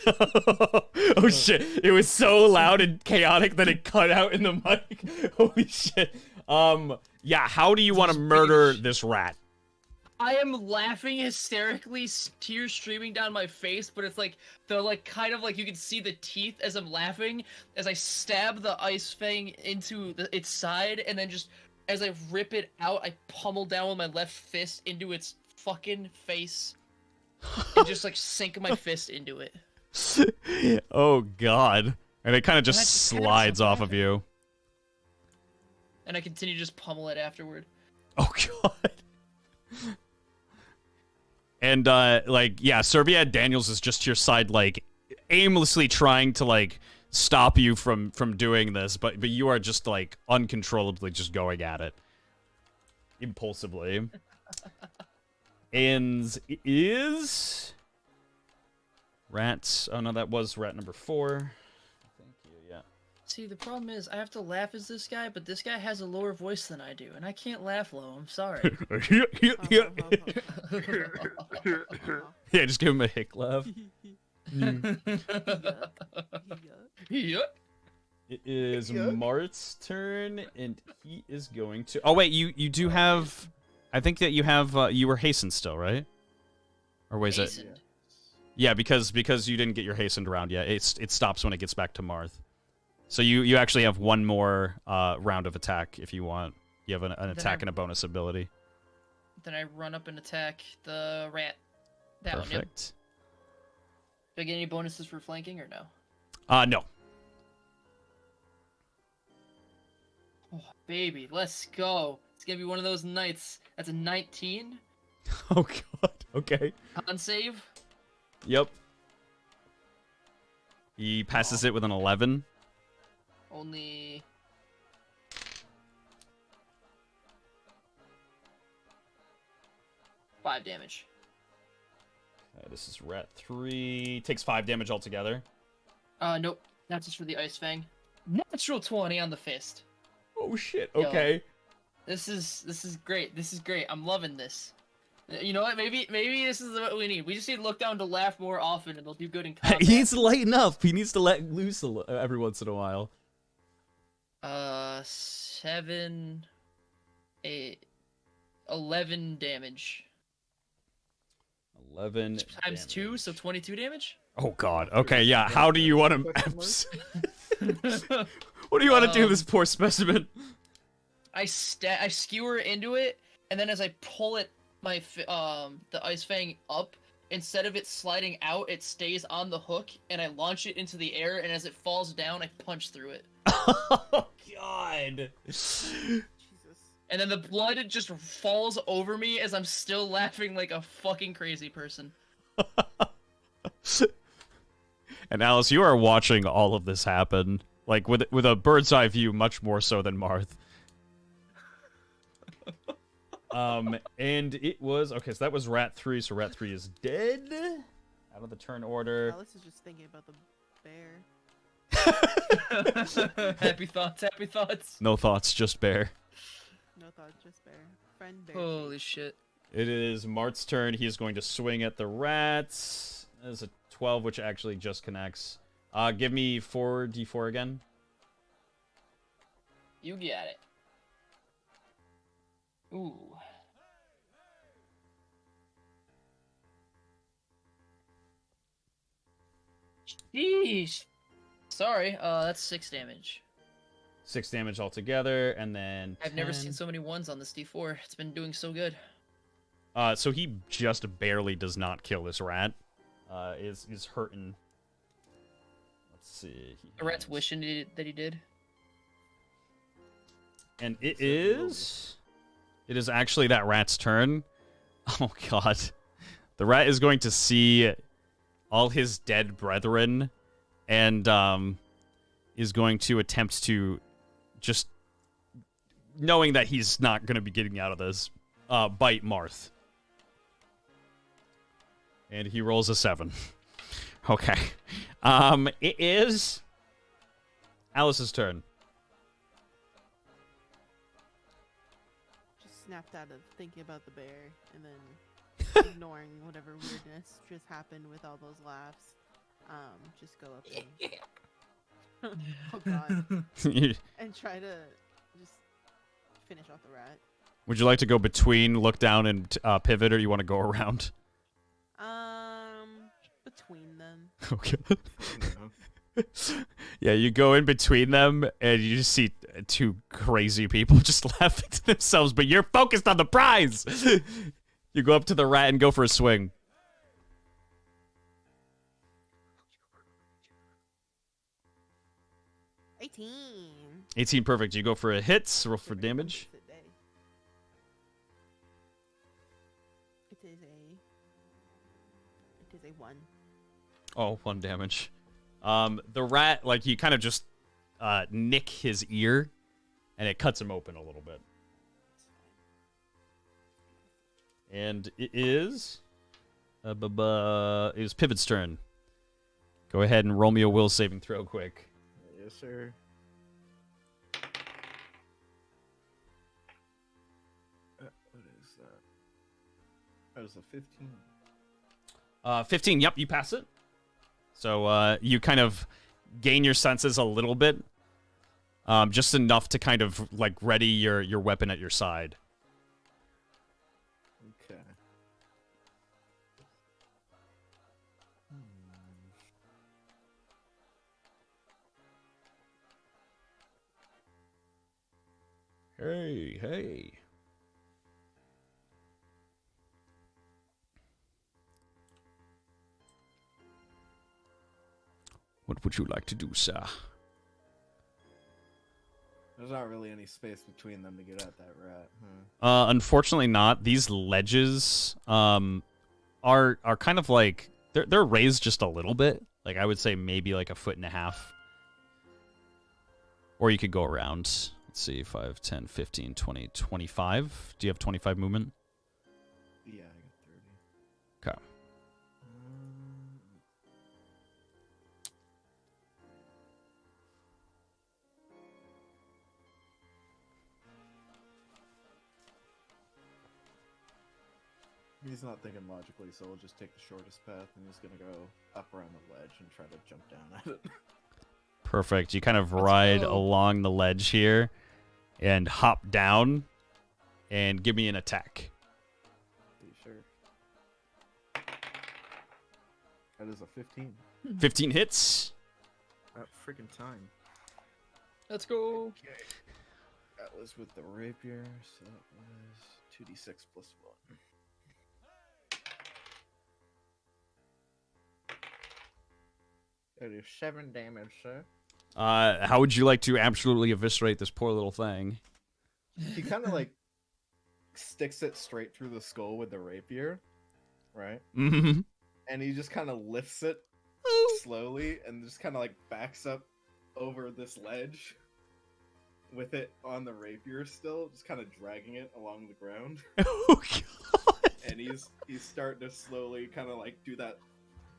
Oh shit. It was so loud and chaotic that it cut out in the mic. Holy shit. Yeah, how do you want to murder this rat? I am laughing hysterically, tears streaming down my face, but it's like, they're like, kind of like you can see the teeth as I'm laughing, as I stab the ice fang into its side, and then just, as I rip it out, I pummel down with my left fist into its fucking face, and just like sink my fist into it. Oh god. And it kind of just That's slides off of you. And I continue to just pummel it afterward. Oh god. And like, yeah, Serbia Daniels is just to your side, like aimlessly trying to like stop you from doing this, but you are just like uncontrollably just going at it impulsively. And it is rats. Oh no, that was rat number 4. Thank you. Yeah. See, the problem is, I have to laugh as this guy, but this guy has a lower voice than I do, and I can't laugh low, I'm sorry. Yeah, just give him a hick laugh. Yep. It is Mart's turn, and he is going to... Oh, wait, you do have... I think that you have... you were hastened still, right? Or was it... Hastened. Yeah, because you didn't get your hastened round yet. It stops when it gets back to Marth. So you actually have one more round of attack if you want. You have an attack and a bonus ability. Then I run up and attack the rat. That one, yep. Perfect. Do I get any bonuses for flanking or no? No. Oh, baby, let's go. It's gonna be one of those nights. That's a 19. Oh, God. Okay. Con save. Yep. He passes it with an 11. Only... five damage. This is rat 3. Takes 5 damage altogether. Nope. That's just for the ice fang. Natural 20 on the fist. Oh shit. Yo. Okay. This is great. This is great. I'm loving this. You know what? Maybe this is what we need. We just need to look down to laugh more often, and they'll do good in combat. He needs to lighten up. He needs to let loose every once in a while. 7, 8, 11 damage. 11 times 2, so 22 damage. Oh god. Okay, yeah. How do you want to... What do you want to do to this poor specimen? I skewer into it, and then as I pull it, the ice fang up, instead of it sliding out, it stays on the hook, and I launch it into the air, and as it falls down, I punch through it. Oh god. And then the blood just falls over me as I'm still laughing like a fucking crazy person. And Alice, you are watching all of this happen, like with a bird's eye view, much more so than Marth. And it was okay. So that was rat 3. So rat 3 is dead. Out of the turn order. Alice is just thinking about the bear. Happy thoughts. Happy thoughts. No thoughts, just bear. No thought, just bear. Friend bear. Holy shit. It is Mart's turn. He is going to swing at the rats. There's a 12, which actually just connects. Give me 4d4 again. You got it. Ooh. Jeez. Sorry, that's 6 damage. 6 damage altogether, and then 10. I've never seen so many ones on this D4. It's been doing so good. So he just barely does not kill this rat. Is hurting. Let's see. The rat's wishing that he did. And it is actually that rat's turn. Oh god. The rat is going to see all his dead brethren and is going to attempt to, just knowing that he's not going to be getting out of this, bite Marth. And he rolls a 7. Okay. It is Alice's turn. Just snapped out of thinking about the bear and then ignoring whatever weirdness just happened with all those laughs. Just go up and oh god, and try to just finish off the rat. Would you like to go between, look down, and pivot, or you want to go around? Between them. Okay. Yeah, you go in between them, and you just see two crazy people just laughing to themselves, but you're focused on the prize! You go up to the rat and go for a swing. 18 perfect. You go for a hit, roll for damage. It is a 1. Oh, 1 damage. The rat, like, you kind of just nick his ear, and it cuts him open a little bit. And it is Pivot's turn. Go ahead and roll me a will saving throw quick. Yes, sir. What is that? That was a 15. 15, yep, you pass it. So you kind of gain your senses a little bit. Just enough to kind of, like, ready your weapon at your side. Okay. Hey. What would you like to do, sir? There's not really any space between them to get at that rat, huh? Unfortunately not. These ledges are kind of like they're raised just a little bit. Like, I would say maybe like 1.5 feet. Or you could go around. Let's see, 5, 10, 15, 20, 25. Do you have 25 movement? Yeah, I got 30. Okay. He's not thinking logically, so we'll just take the shortest path, and he's gonna go up around the ledge and try to jump down at it. Perfect. You kind of ride along the ledge here and hop down and give me an attack. Are you sure? That is a 15. 15 hits. That freaking time. Let's go. Okay. That was with the rapier, so that was 2d6 plus 1. That is 7 damage, sir. How would you like to absolutely eviscerate this poor little thing? He kind of like sticks it straight through the skull with the rapier, right? Mm-hmm. And he just kind of lifts it slowly and just kind of like backs up over this ledge with it on the rapier still, just kind of dragging it along the ground. Oh god! And he's starting to slowly kind of like do that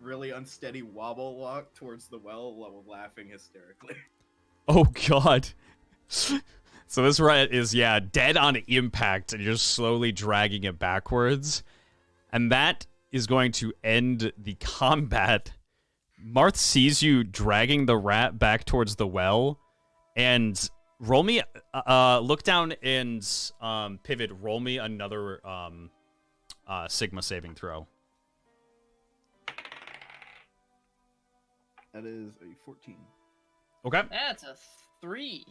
really unsteady wobble walk towards the well while laughing hysterically. Oh god. So this rat is, yeah, dead on impact, and you're just slowly dragging it backwards. And that is going to end the combat. Marth sees you dragging the rat back towards the well, and roll me, look down and pivot, roll me another Sigma saving throw. That is a 14. Okay. That's a 3.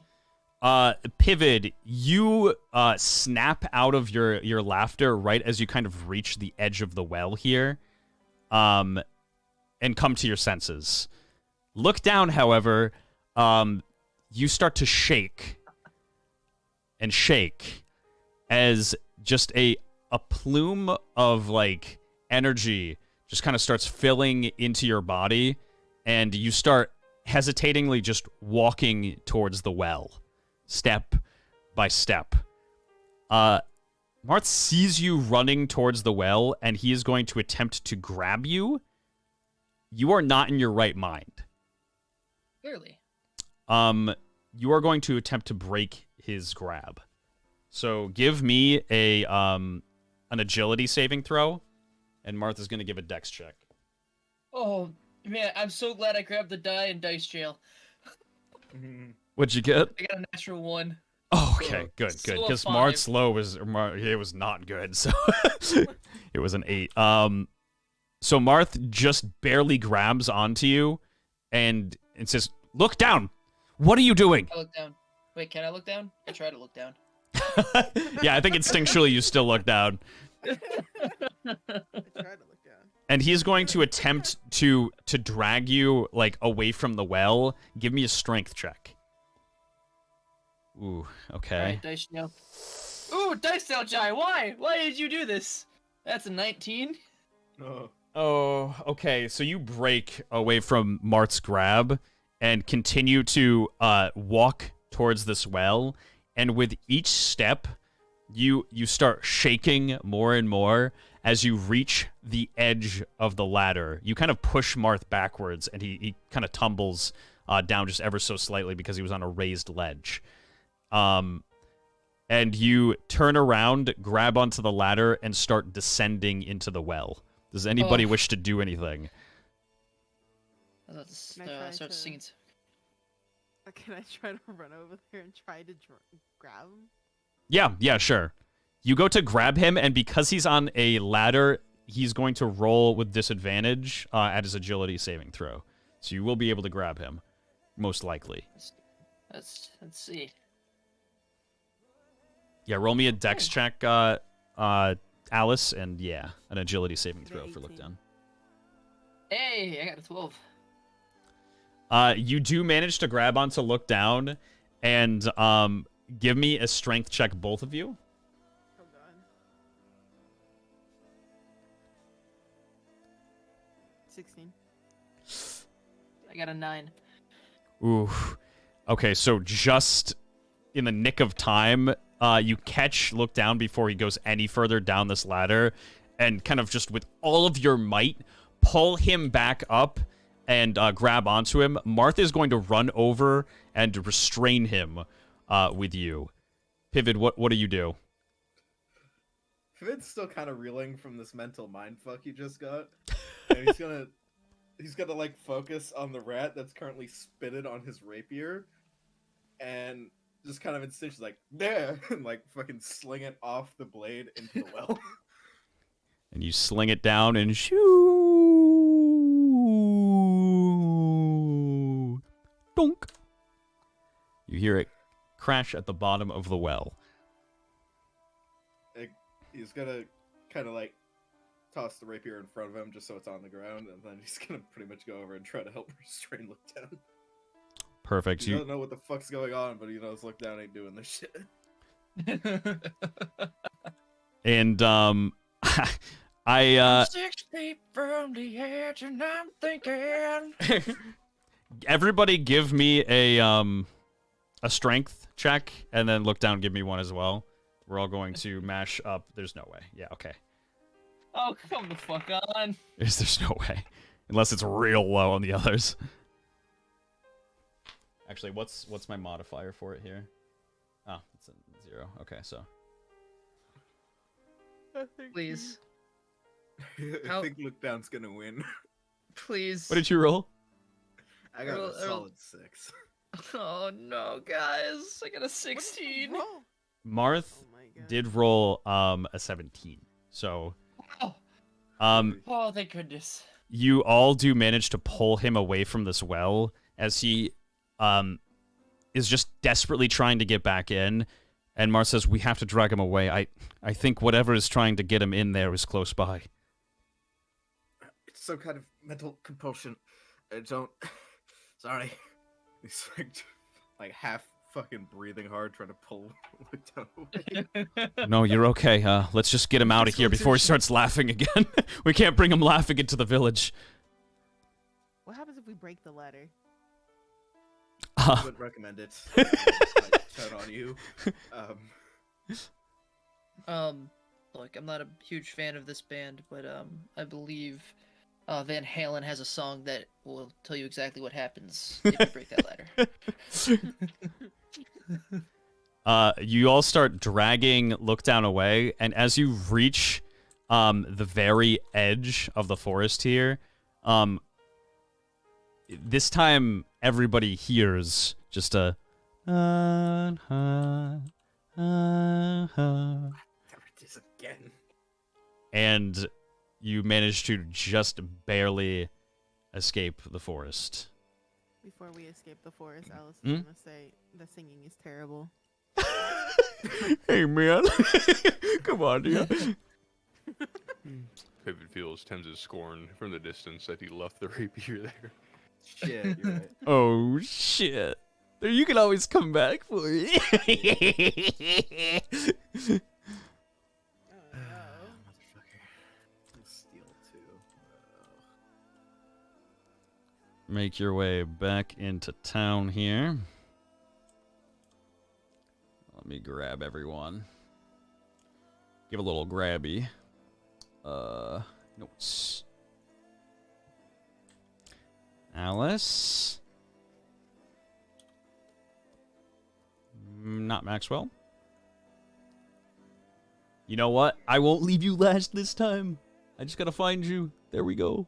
Pivot, you snap out of your laughter right as you kind of reach the edge of the well here, and come to your senses. Look down, however, you start to shake and shake as just a plume of like energy just kind of starts filling into your body, and you start hesitatingly just walking towards the well, step by step. Marth sees you running towards the well, and he is going to attempt to grab you. You are not in your right mind. Clearly. You are going to attempt to break his grab. So give me an agility saving throw, and Martha's going to give a dex check. Oh, man, I'm so glad I grabbed the die in dice jail. What'd you get? I got a natural 1. Oh, okay, good. Still a Because 5. Marth's low was not good, so it was an 8. So Marth just barely grabs onto you and says, "Look down. What are you doing?" I look down. Wait, can I look down? I try to look down. Yeah, I think instinctually you still look down. I tried to look down. And he's going to attempt to drag you like away from the well. Give me a strength check. Ooh, okay. Alright, dice jail. Ooh, dice jail, Jai. Why? Why did you do this? That's a 19. Oh, okay. So you break away from Mart's grab and continue to walk towards this well. And with each step, you start shaking more and more as you reach the edge of the ladder. You kind of push Marth backwards, and he kind of tumbles down just ever so slightly because he was on a raised ledge. And you turn around, grab onto the ladder, and start descending into the well. Does anybody wish to do anything? I thought Can I try start to- singing. Can I try to run over there and try to grab him? Yeah, sure. You go to grab him, and because he's on a ladder, he's going to roll with disadvantage at his agility saving throw. So you will be able to grab him, most likely. Let's see. Yeah, roll me a dex check, Alice, and yeah, an agility saving throw for look down. Hey, I got a 12. You do manage to grab onto look down, and give me a strength check, both of you. Oh god. 16. I got a 9. Ooh. Okay, so just in the nick of time, you catch look down before he goes any further down this ladder, and kind of just with all of your might, pull him back up and grab onto him. Martha is going to run over and restrain him with you. Pivot, what do you do? Pivot's still kind of reeling from this mental mindfuck he just got, and he's gonna like focus on the rat that's currently spitted on his rapier, and just kind of instinctually like there, and like fucking sling it off the blade into the well. And you sling it down and shoo. Donk. You hear it crash at the bottom of the well. He's gonna kind of like toss the rapier in front of him just so it's on the ground, and then he's gonna pretty much go over and try to help restrain Look Down. Perfect. He doesn't know what the fuck's going on, but he knows Look Down ain't doing this shit. And I 6 feet from the edge, and I'm thinking. everybody give me a strength check, and then Look Down give me one as well. We're all going to mash up. There's no way. Yeah, okay. Oh, come the fuck on. There's no way. Unless it's real low on the others. Actually, what's my modifier for it here? Oh, it's a 0. Okay, so. Please. I think Look Down's gonna win. Please. What did you roll? I got a Earl- solid 6. Oh no, guys. I got a 16. Roll. Marth Oh my god. did roll a 17. So Oh. Oh, thank goodness. you all do manage to pull him away from this well as he is just desperately trying to get back in, and Marth says, "We have to drag him away. I think whatever is trying to get him in there is close by." It's some kind of mental compulsion. I don't. Sorry. He's like half fucking breathing hard, trying to pull down away. No, you're okay. Let's just get him out of here before he starts laughing again. We can't bring him laughing into the village. What happens if we break the ladder? I wouldn't recommend it. I'd turn on you. Look, I'm not a huge fan of this band, but I believe Van Halen has a song that will tell you exactly what happens if you break that ladder. You all start dragging Lookdown away, and as you reach the very edge of the forest here, this time everybody hears just a There it is again. and you manage to just barely escape the forest. Before we escape the forest, Alice is Hmm? gonna say the singing is terrible. Hey, man. Come on, dude. Pippin feels Thames' scorn from the distance that he left the rapier there. Shit, you're right. Oh, shit. You can always come back for it. Oh no. Motherfucker. I'll steal too. Make your way back into town here. Let me grab everyone. Give a little grabby. Notes. Alice. Not Maxwell. You know what? I won't leave you last this time. I just gotta find you. There we go.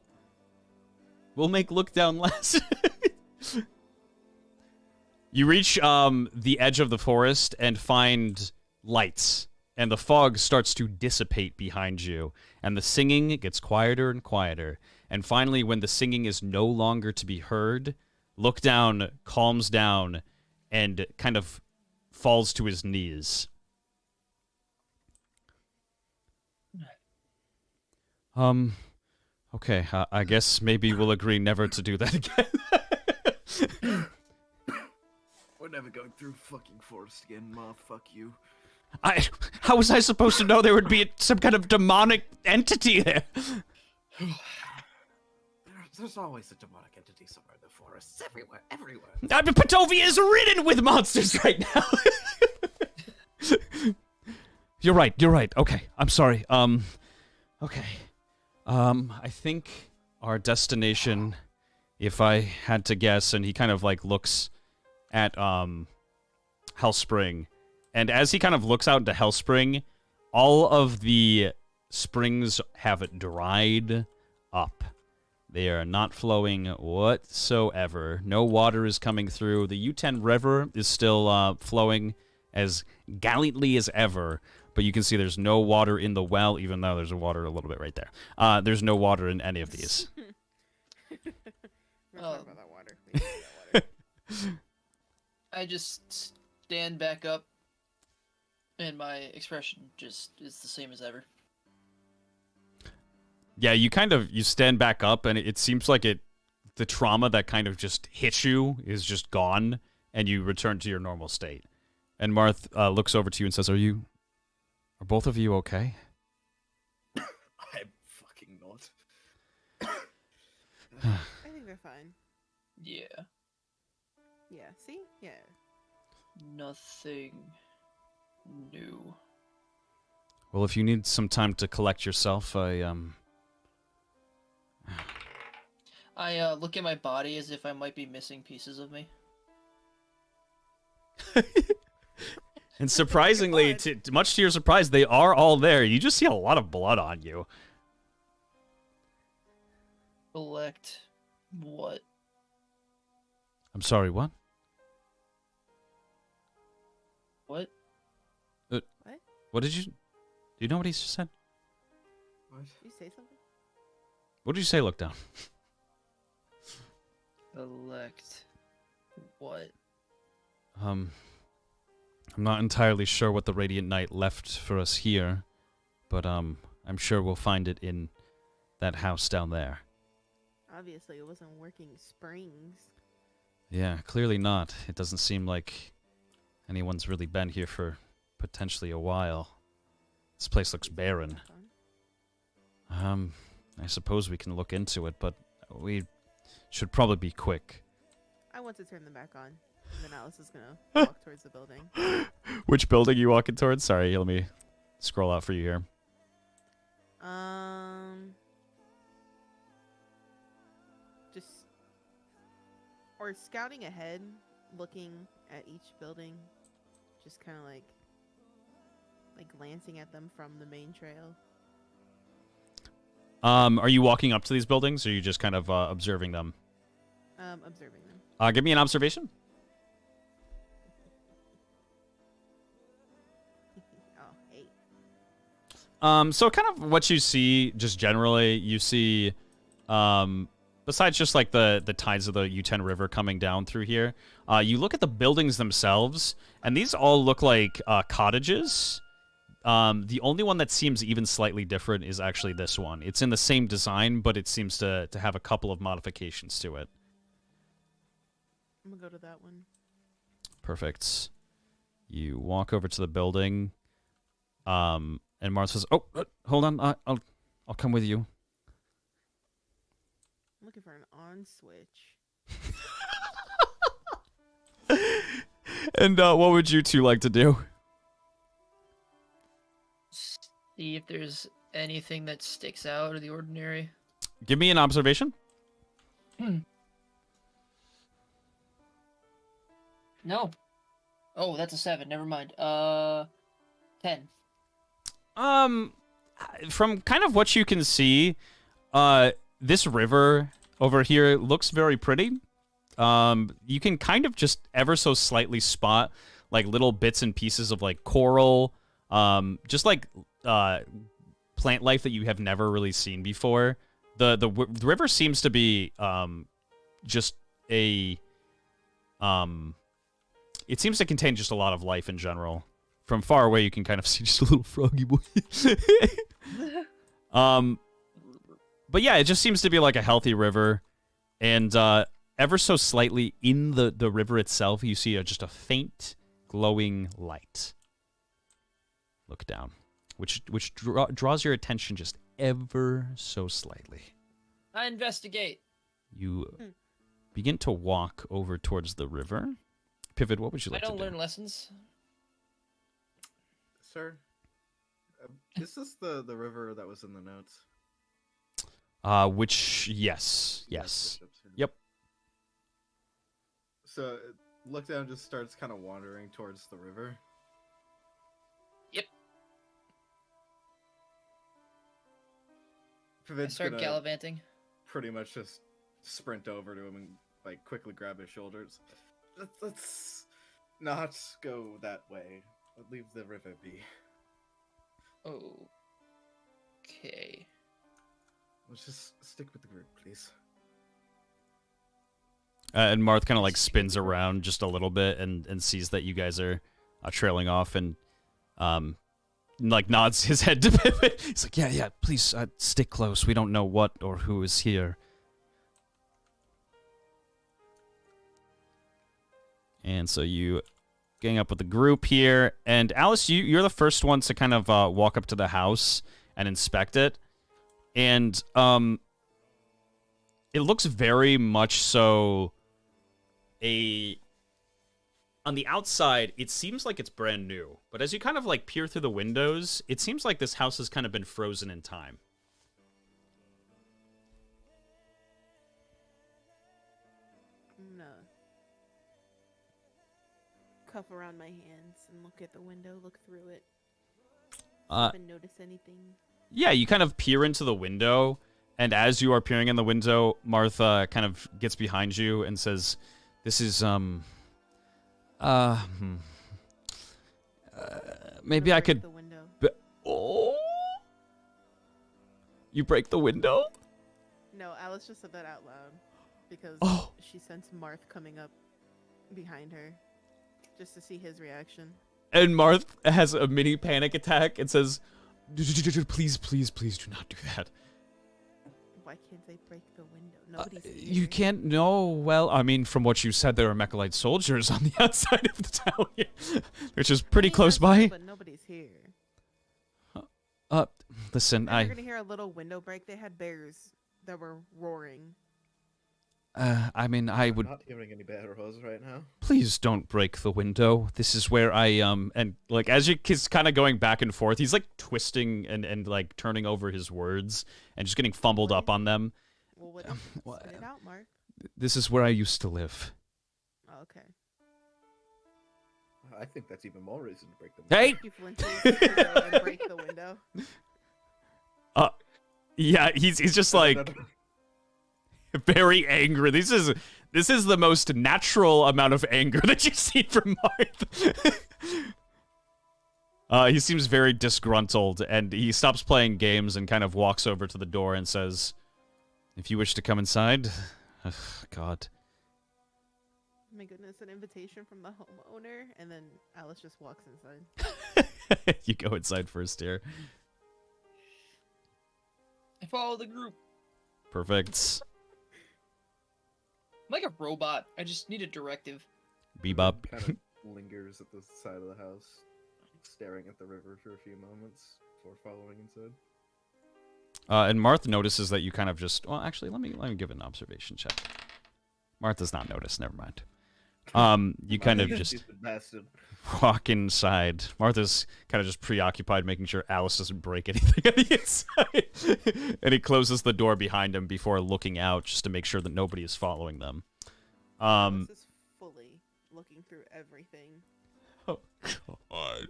We'll make Lookdown last. You reach the edge of the forest and find lights, and the fog starts to dissipate behind you, and the singing gets quieter and quieter. And finally, when the singing is no longer to be heard, Lookdown calms down and kind of falls to his knees. Okay, I guess maybe we'll agree never to do that again. We're never going through fucking forest again, Marth. Fuck you. How was I supposed to know there would be some kind of demonic entity there? There's always a demonic entity somewhere in the forests. Everywhere. Patovia is ridden with monsters right now. You're right. Okay, I'm sorry. Okay. I think our destination, if I had to guess, and he kind of like looks at Hellspring, and as he kind of looks out into Hellspring, all of the springs have dried up. They are not flowing whatsoever. No water is coming through. The U10 River is still flowing as gallantly as ever, but you can see there's no water in the well, even though there's water a little bit right there. There's no water in any of these. We're talking about that water. We need that water. I just stand back up, and my expression just is the same as ever. Yeah, you stand back up, and it seems like the trauma that kind of just hit you is just gone, and you return to your normal state. And Marth looks over to you and says, Are both of you okay? I'm fucking not. I think they're fine. Yeah, Yeah, see? Yeah. nothing new. Well, if you need some time to collect yourself, I look at my body as if I might be missing pieces of me. And surprisingly, much to your surprise, they are all there. You just see a lot of blood on you. Collect what? I'm sorry, what? What? What did you... Do you know what he just said? What? Did you say something? What did you say, Lookdown? Collect what? I'm not entirely sure what the Radiant Knight left for us here, but I'm sure we'll find it in that house down there. Obviously, it wasn't working springs. Yeah, clearly not. It doesn't seem like anyone's really been here for potentially a while. This place looks barren. I suppose we can look into it, but we should probably be quick. I want to turn them back on. And then Alice is gonna walk towards the building. Which building are you walking towards? Sorry, let me scroll out for you here. Just or scouting ahead, looking at each building, just kind of like glancing at them from the main trail. Are you walking up to these buildings, or are you just kind of observing them? Observing them. Give me an observation. Oh, 8. So kind of what you see, just generally, you see, besides just like the tides of the U10 River coming down through here, you look at the buildings themselves, and these all look like cottages. The only one that seems even slightly different is actually this one. It's in the same design, but it seems to have a couple of modifications to it. I'm gonna go to that one. Perfect. You walk over to the building, and Marth says, "Oh, hold on, I'll come with you." I'm looking for an on switch. And what would you two like to do? See if there's anything that sticks out of the ordinary. Give me an observation. No. Oh, that's a 7. Never mind. 10. From kind of what you can see, this river over here looks very pretty. You can kind of just ever so slightly spot like little bits and pieces of like coral, just like plant life that you have never really seen before. The river seems to be just a it seems to contain just a lot of life in general. From far away, you can kind of see just a little froggy boy. But yeah, it just seems to be like a healthy river, and ever so slightly in the river itself, you see just a faint glowing light. Look down, which draws your attention just ever so slightly. I investigate. You begin to walk over towards the river. Pivot, what would you like to do? I don't learn lessons. Sir, is this the river that was in the notes? Yes. Yep. So, look down just starts kind of wandering towards the river. Yep. I Pivot's start gonna gallivanting. pretty much just sprint over to him and like quickly grab his shoulders. Let's not go that way. Leave the river be. Okay. Let's just stick with the group, please. And Marth kind of like spins around just a little bit and sees that you guys are trailing off, and like nods his head to Pivot. He's like, yeah, please stick close. We don't know what or who is here. And so you gang up with the group here. And Alice, you're the first one to kind of walk up to the house and inspect it. And it looks very much so on the outside, it seems like it's brand new. But as you kind of like peer through the windows, it seems like this house has kind of been frozen in time. Cuff around my hands and look at the window, look through it. Haven't noticed anything. Yeah, you kind of peer into the window, and as you are peering in the window, Martha kind of gets behind you and says, "This is maybe I could." The window. Oh, you break the window? No, Alice just said that out loud because she sensed Marth coming up behind her. just to see his reaction. And Marth has a mini panic attack and says, "Please, please, please do not do that. Why can't they break the window? Nobody's here. You can't know. Well, I mean, from what you said, there are Mechalite soldiers on the outside of the town here, which is pretty close by. But nobody's here. Listen, And you're gonna hear a little window break. They had bears that were roaring. I mean, I would. I'm not hearing any barrels right now. Please don't break the window. This is where I and like as he's kind of going back and forth, he's like twisting and like turning over his words and just getting fumbled up on them. Well, what is it? Spit it out, Mark. This is where I used to live. Oh, okay. I think that's even more reason to break the window. Hey! You flinches to go and break the window. Yeah, he's just like very angry. This is the most natural amount of anger that you've seen from Marth. He seems very disgruntled, and he stops playing games and kind of walks over to the door and says, "If you wish to come inside." Ugh, God. Oh my goodness, an invitation from the homeowner, and then Alice just walks inside. You go inside first here. I follow the group. Perfect. I'm like a robot. I just need a directive. Bebop. Kind of lingers at the side of the house, staring at the river for a few moments before following inside. And Marth notices that you kind of just. Well, actually, let me give an observation check. Marth does not notice. Never mind. You kind of just Stupid bastard. walk inside. Martha's kind of just preoccupied making sure Alice doesn't break anything on the inside. And he closes the door behind him before looking out just to make sure that nobody is following them. Alice is fully looking through everything. Oh, God.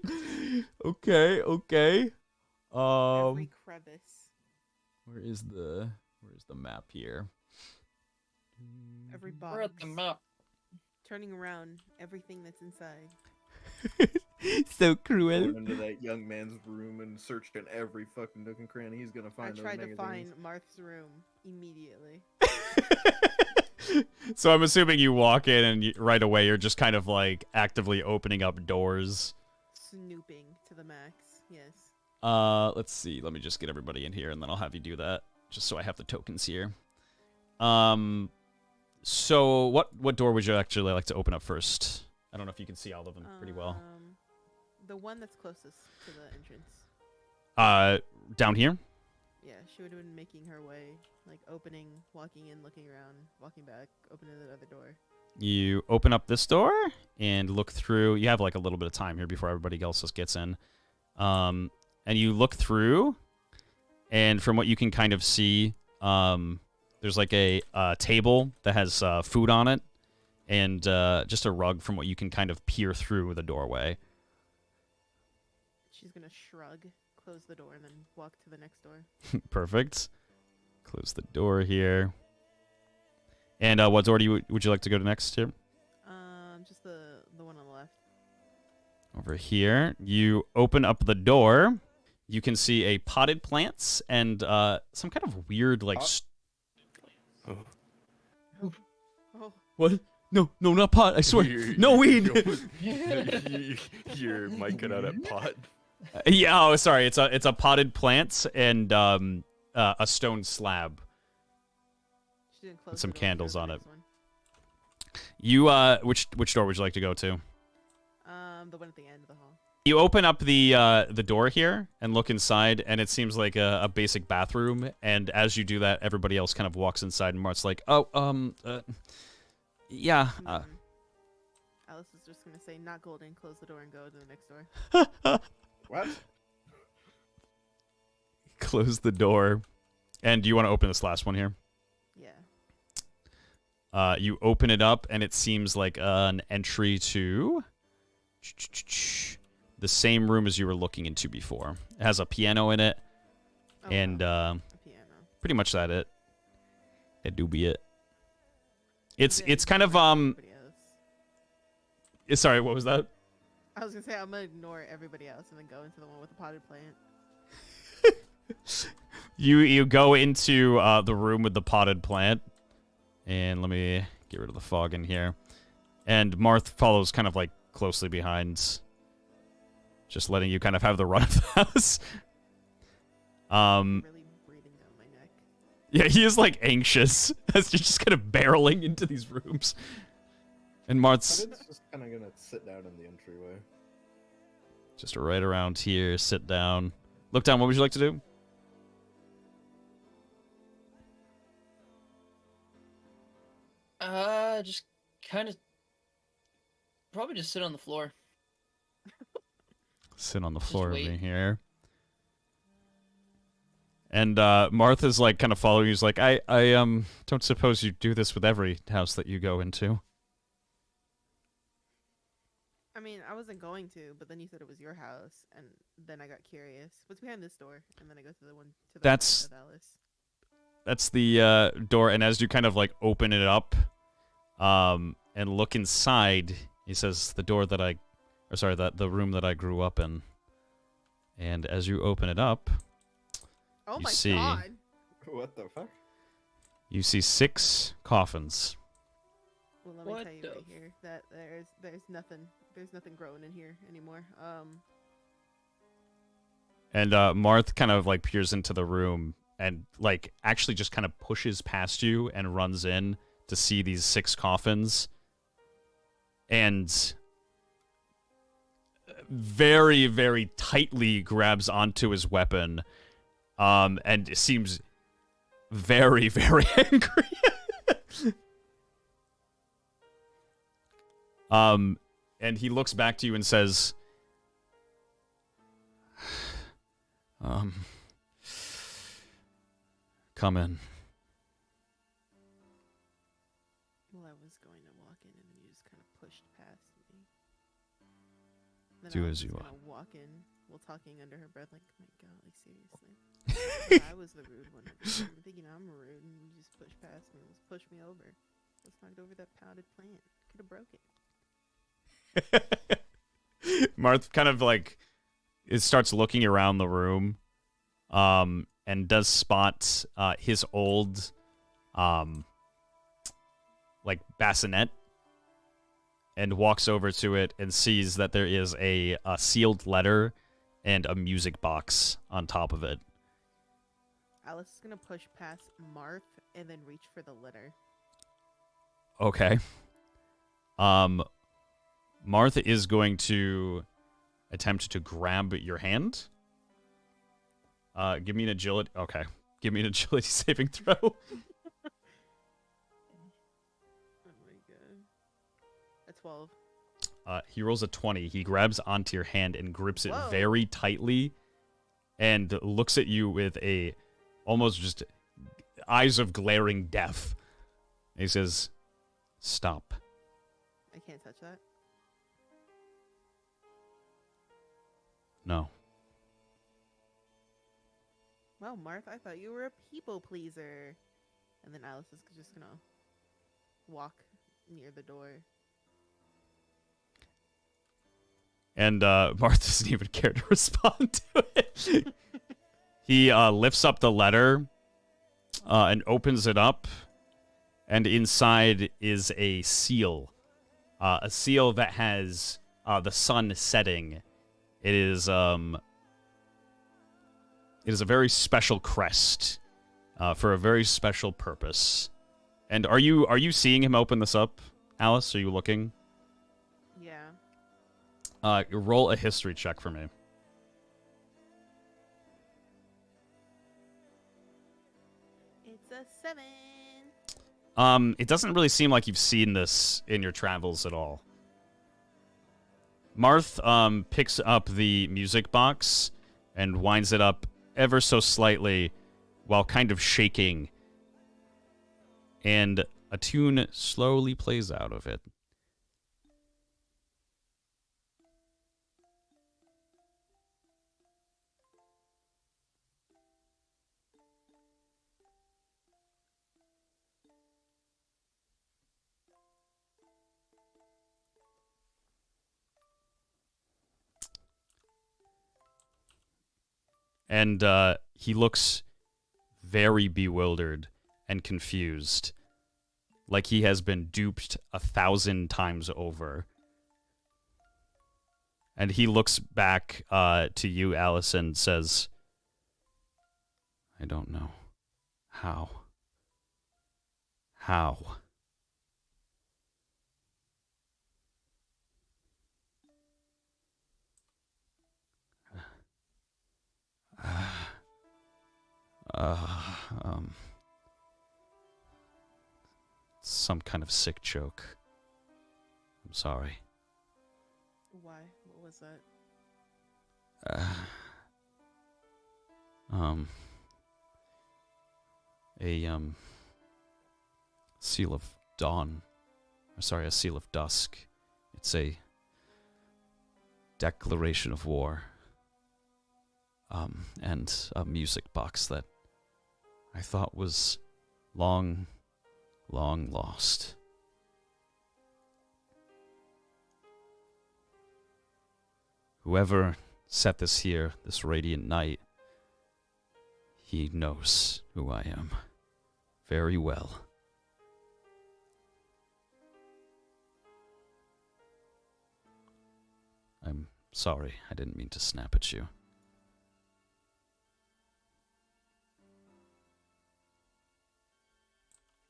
Okay. Every crevice. Where is the map here? Every box. We're at the map. Turning around everything that's inside. So cruel. Going into that young man's room and searching every fucking nook and cranny he's gonna I find. tried to find Marth's room immediately. So I'm assuming you walk in and right away you're just kind of like actively opening up doors. Snooping to the max, yes. Let's see. Let me just get everybody in here and then I'll have you do that just so I have the tokens here. So what door would you actually like to open up first? I don't know if you can see all of them pretty well. The one that's closest to the entrance. Down here? Yeah, she would have been making her way, like opening, walking in, looking around, walking back, opening the other door. You open up this door and look through. You have like a little bit of time here before everybody else just gets in. And you look through, and from what you can kind of see, there's like a table that has food on it, and just a rug from what you can kind of peer through the doorway. She's gonna shrug, close the door, and then walk to the next door. Perfect. Close the door here. And what door would you like to go to next here? Just the one on the left. Over here. You open up the door. You can see a potted plants and some kind of weird like. Oh, What? No, not pot. I swear. No weed. Your mic got out at pot. Yeah. Oh, sorry. It's a potted plants and a stone slab. she didn't close With some the door, candles go to on the it. next one. You which door would you like to go to? The one at the end of the hall. You open up the door here and look inside, and it seems like a basic bathroom. And as you do that, everybody else kind of walks inside, and Mart's like, yeah. Alice is just gonna say, "Not golden." Close the door and go to the next door. What? Close the door. And do you want to open this last one here? Yeah. You open it up, and it seems like an entry to the same room as you were looking into before. It has a piano in it, Oh, and wow. A piano. pretty much that it. That do be it. Is It's it kind of everybody else? Sorry, what was that? I was gonna say I'm gonna ignore everybody else and then go into the one with the potted plant. You go into the room with the potted plant, and let me get rid of the fog in here. And Marth follows kind of like closely behind, just letting you kind of have the run of the house. Really breathing down my neck. Yeah, he is like anxious as you're just kind of barreling into these rooms. And Marth's It's just kind of gonna sit down in the entryway. just right around here. Sit down. Look down. What would you like to do? Just kind of probably just sit on the floor. Sit on the Just floor of wait. me here. And Martha's like kind of following you. He's like, I don't suppose you do this with every house that you go into. I mean, I wasn't going to, but then you said it was your house, and then I got curious. What's behind this door? And then I go to the one to the That's- right of Alice. That's the door, and as you kind of like open it up, and look inside, he says, the room that I grew up in. And as you open it up, Oh You my see. god! What the fuck? you see 6 coffins. Well, let me What tell you the right here that there's nothing growing in here anymore. And Marth kind of like peers into the room and like actually just kind of pushes past you and runs in to see these 6 coffins. And very, very tightly grabs onto his weapon. And seems very, very angry. And he looks back to you and says, come in. Well, I was going to walk in, and then you just kind of pushed past me. Then Do I as was you gonna want. walk in, while talking under her breath, like, "My God, like seriously." Like, I was the rude one. I'm thinking I'm rude, and you just pushed past me. Let's push me over. Let's knock over that pounded plant. Could have broke it. Marth kind of like it starts looking around the room, and does spot his old, like bassinet, and walks over to it and sees that there is a sealed letter and a music box on top of it. Alice is gonna push past Marth and then reach for the litter. Okay. Martha is going to attempt to grab your hand. Give me an agility. Okay. Give me an agility saving throw. Oh my God. A 12. He rolls a 20. He grabs onto your hand and grips it Whoa. very tightly and looks at you with a almost just eyes of glaring death. He says, stop. I can't touch that. No. Well, Marth, I thought you were a people pleaser. And then Alice is just gonna walk near the door. And Martha doesn't even care to respond to it. He lifts up the letter and opens it up. And inside is a seal. A seal that has the sun setting. It is a very special crest for a very special purpose. And are you seeing him open this up, Alice? Are you looking? Yeah. Roll a history check for me. It's a 7. It doesn't really seem like you've seen this in your travels at all. Marth picks up the music box and winds it up ever so slightly while kind of shaking. And a tune slowly plays out of it. And he looks very bewildered and confused, like he has been duped 1,000 times over. And he looks back to you, Alice, and says, I don't know. How? How? Some kind of sick joke. I'm sorry. Why? What was that? A seal of dawn. Or sorry, a seal of dusk. It's a declaration of war. And a music box that I thought was long, long lost. Whoever set this here, this radiant night, he knows who I am very well. I'm sorry, I didn't mean to snap at you.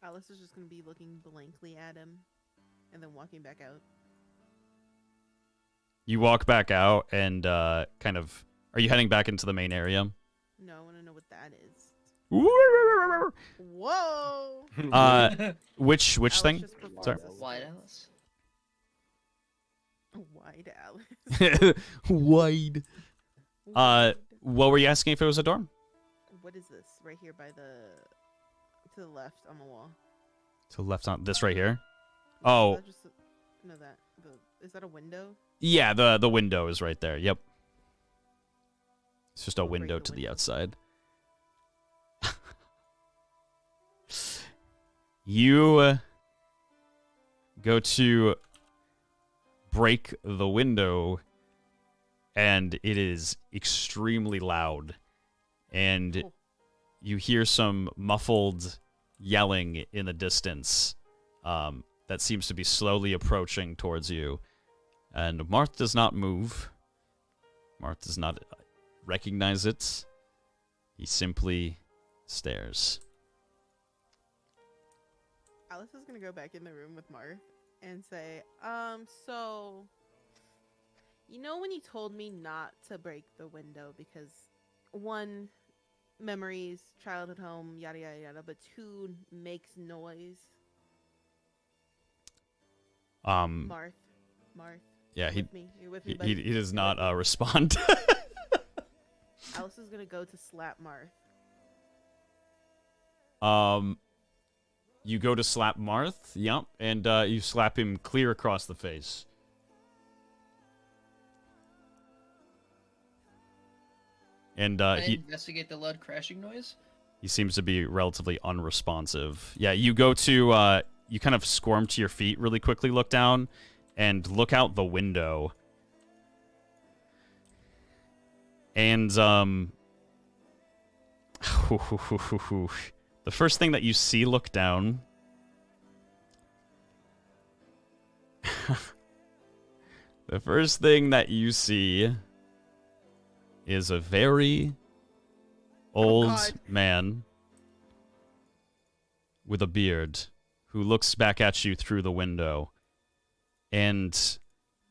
Alice is just gonna be looking blankly at him, and then walking back out. You walk back out and kind of... Are you heading back into the main area? No, I want to know what that is. Whoa! Which Alice thing? just performed Sorry. this. Wide Alice. Wide Alice. Wide. Wide. What were you asking if it was a dorm? What is this right here by the to the left on the wall? To the left on this right here? No, Oh. is that just no, is that a window? Yeah, the window is right there. Yep. It's just a We'll break window the to the window. outside. You go to break the window, and it is extremely loud. And Cool. you hear some muffled yelling in the distance that seems to be slowly approaching towards you. And Marth does not move. Marth does not recognize it. He simply stares. Alice is gonna go back in the room with Marth and say, so you know when you told me not to break the window because one, memories, childhood home, yada yada yada, but two, makes noise. Marth. Yeah, You're with me. You're with me, he buddy? does not respond. Alice is gonna go to slap Marth. You go to slap Marth, yep, and you slap him clear across the face. And Can I he investigate the loud crashing noise? seems to be relatively unresponsive. Yeah, you go to you kind of squirm to your feet really quickly, look down, and look out the window. And the first thing that you see, look down. The first thing that you see is a very old God. man with a beard who looks back at you through the window. And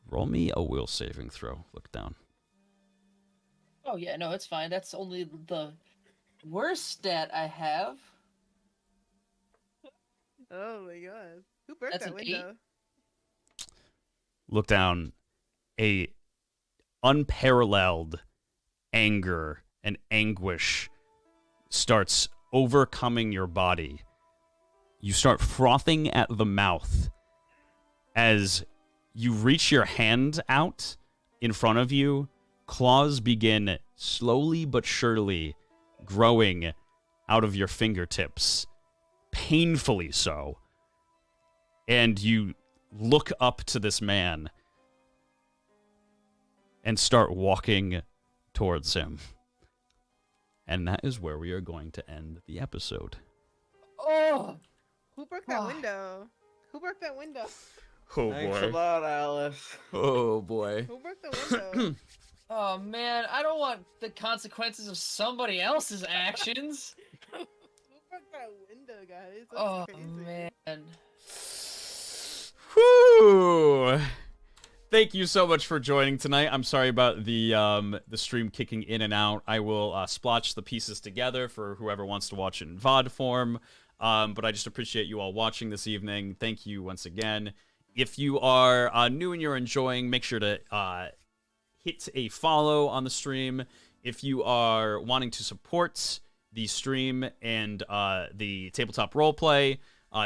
roll me a will saving throw. Look down. Oh yeah, no, it's fine. That's only the worst stat I have. Oh my god. Who broke That's that an window? Look down. A unparalleled anger and anguish starts overcoming your body. You start frothing at the mouth as you reach your hand out in front of you. Claws begin slowly but surely growing out of your fingertips, painfully so. And you look up to this man and start walking towards him. And that is where we are going to end the episode. Oh, Who broke that window? Who broke that window? Oh Thanks a boy. lot, Alice. Oh boy. Who broke the window? Oh man, I don't want the consequences of somebody else's actions. Who broke that window, guys? That's Oh crazy. man. Whew. Thank you so much for joining tonight. I'm sorry about the stream kicking in and out. I will splotch the pieces together for whoever wants to watch it in VOD form. But I just appreciate you all watching this evening. Thank you once again. If you are new and you're enjoying, make sure to hit a follow on the stream. If you are wanting to support the stream and the tabletop roleplay,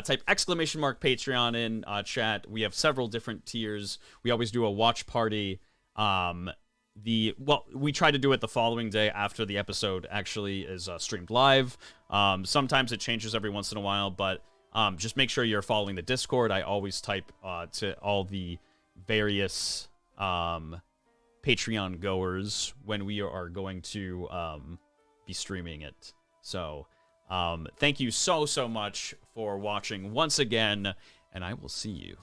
type !Patreon in chat. We have several different tiers. We always do a watch party. We try to do it the following day after the episode actually is streamed live. Sometimes it changes every once in a while, but just make sure you're following the Discord. I always type to all the various Patreon goers when we are going to be streaming it. So thank you so much for watching once again, and I will see you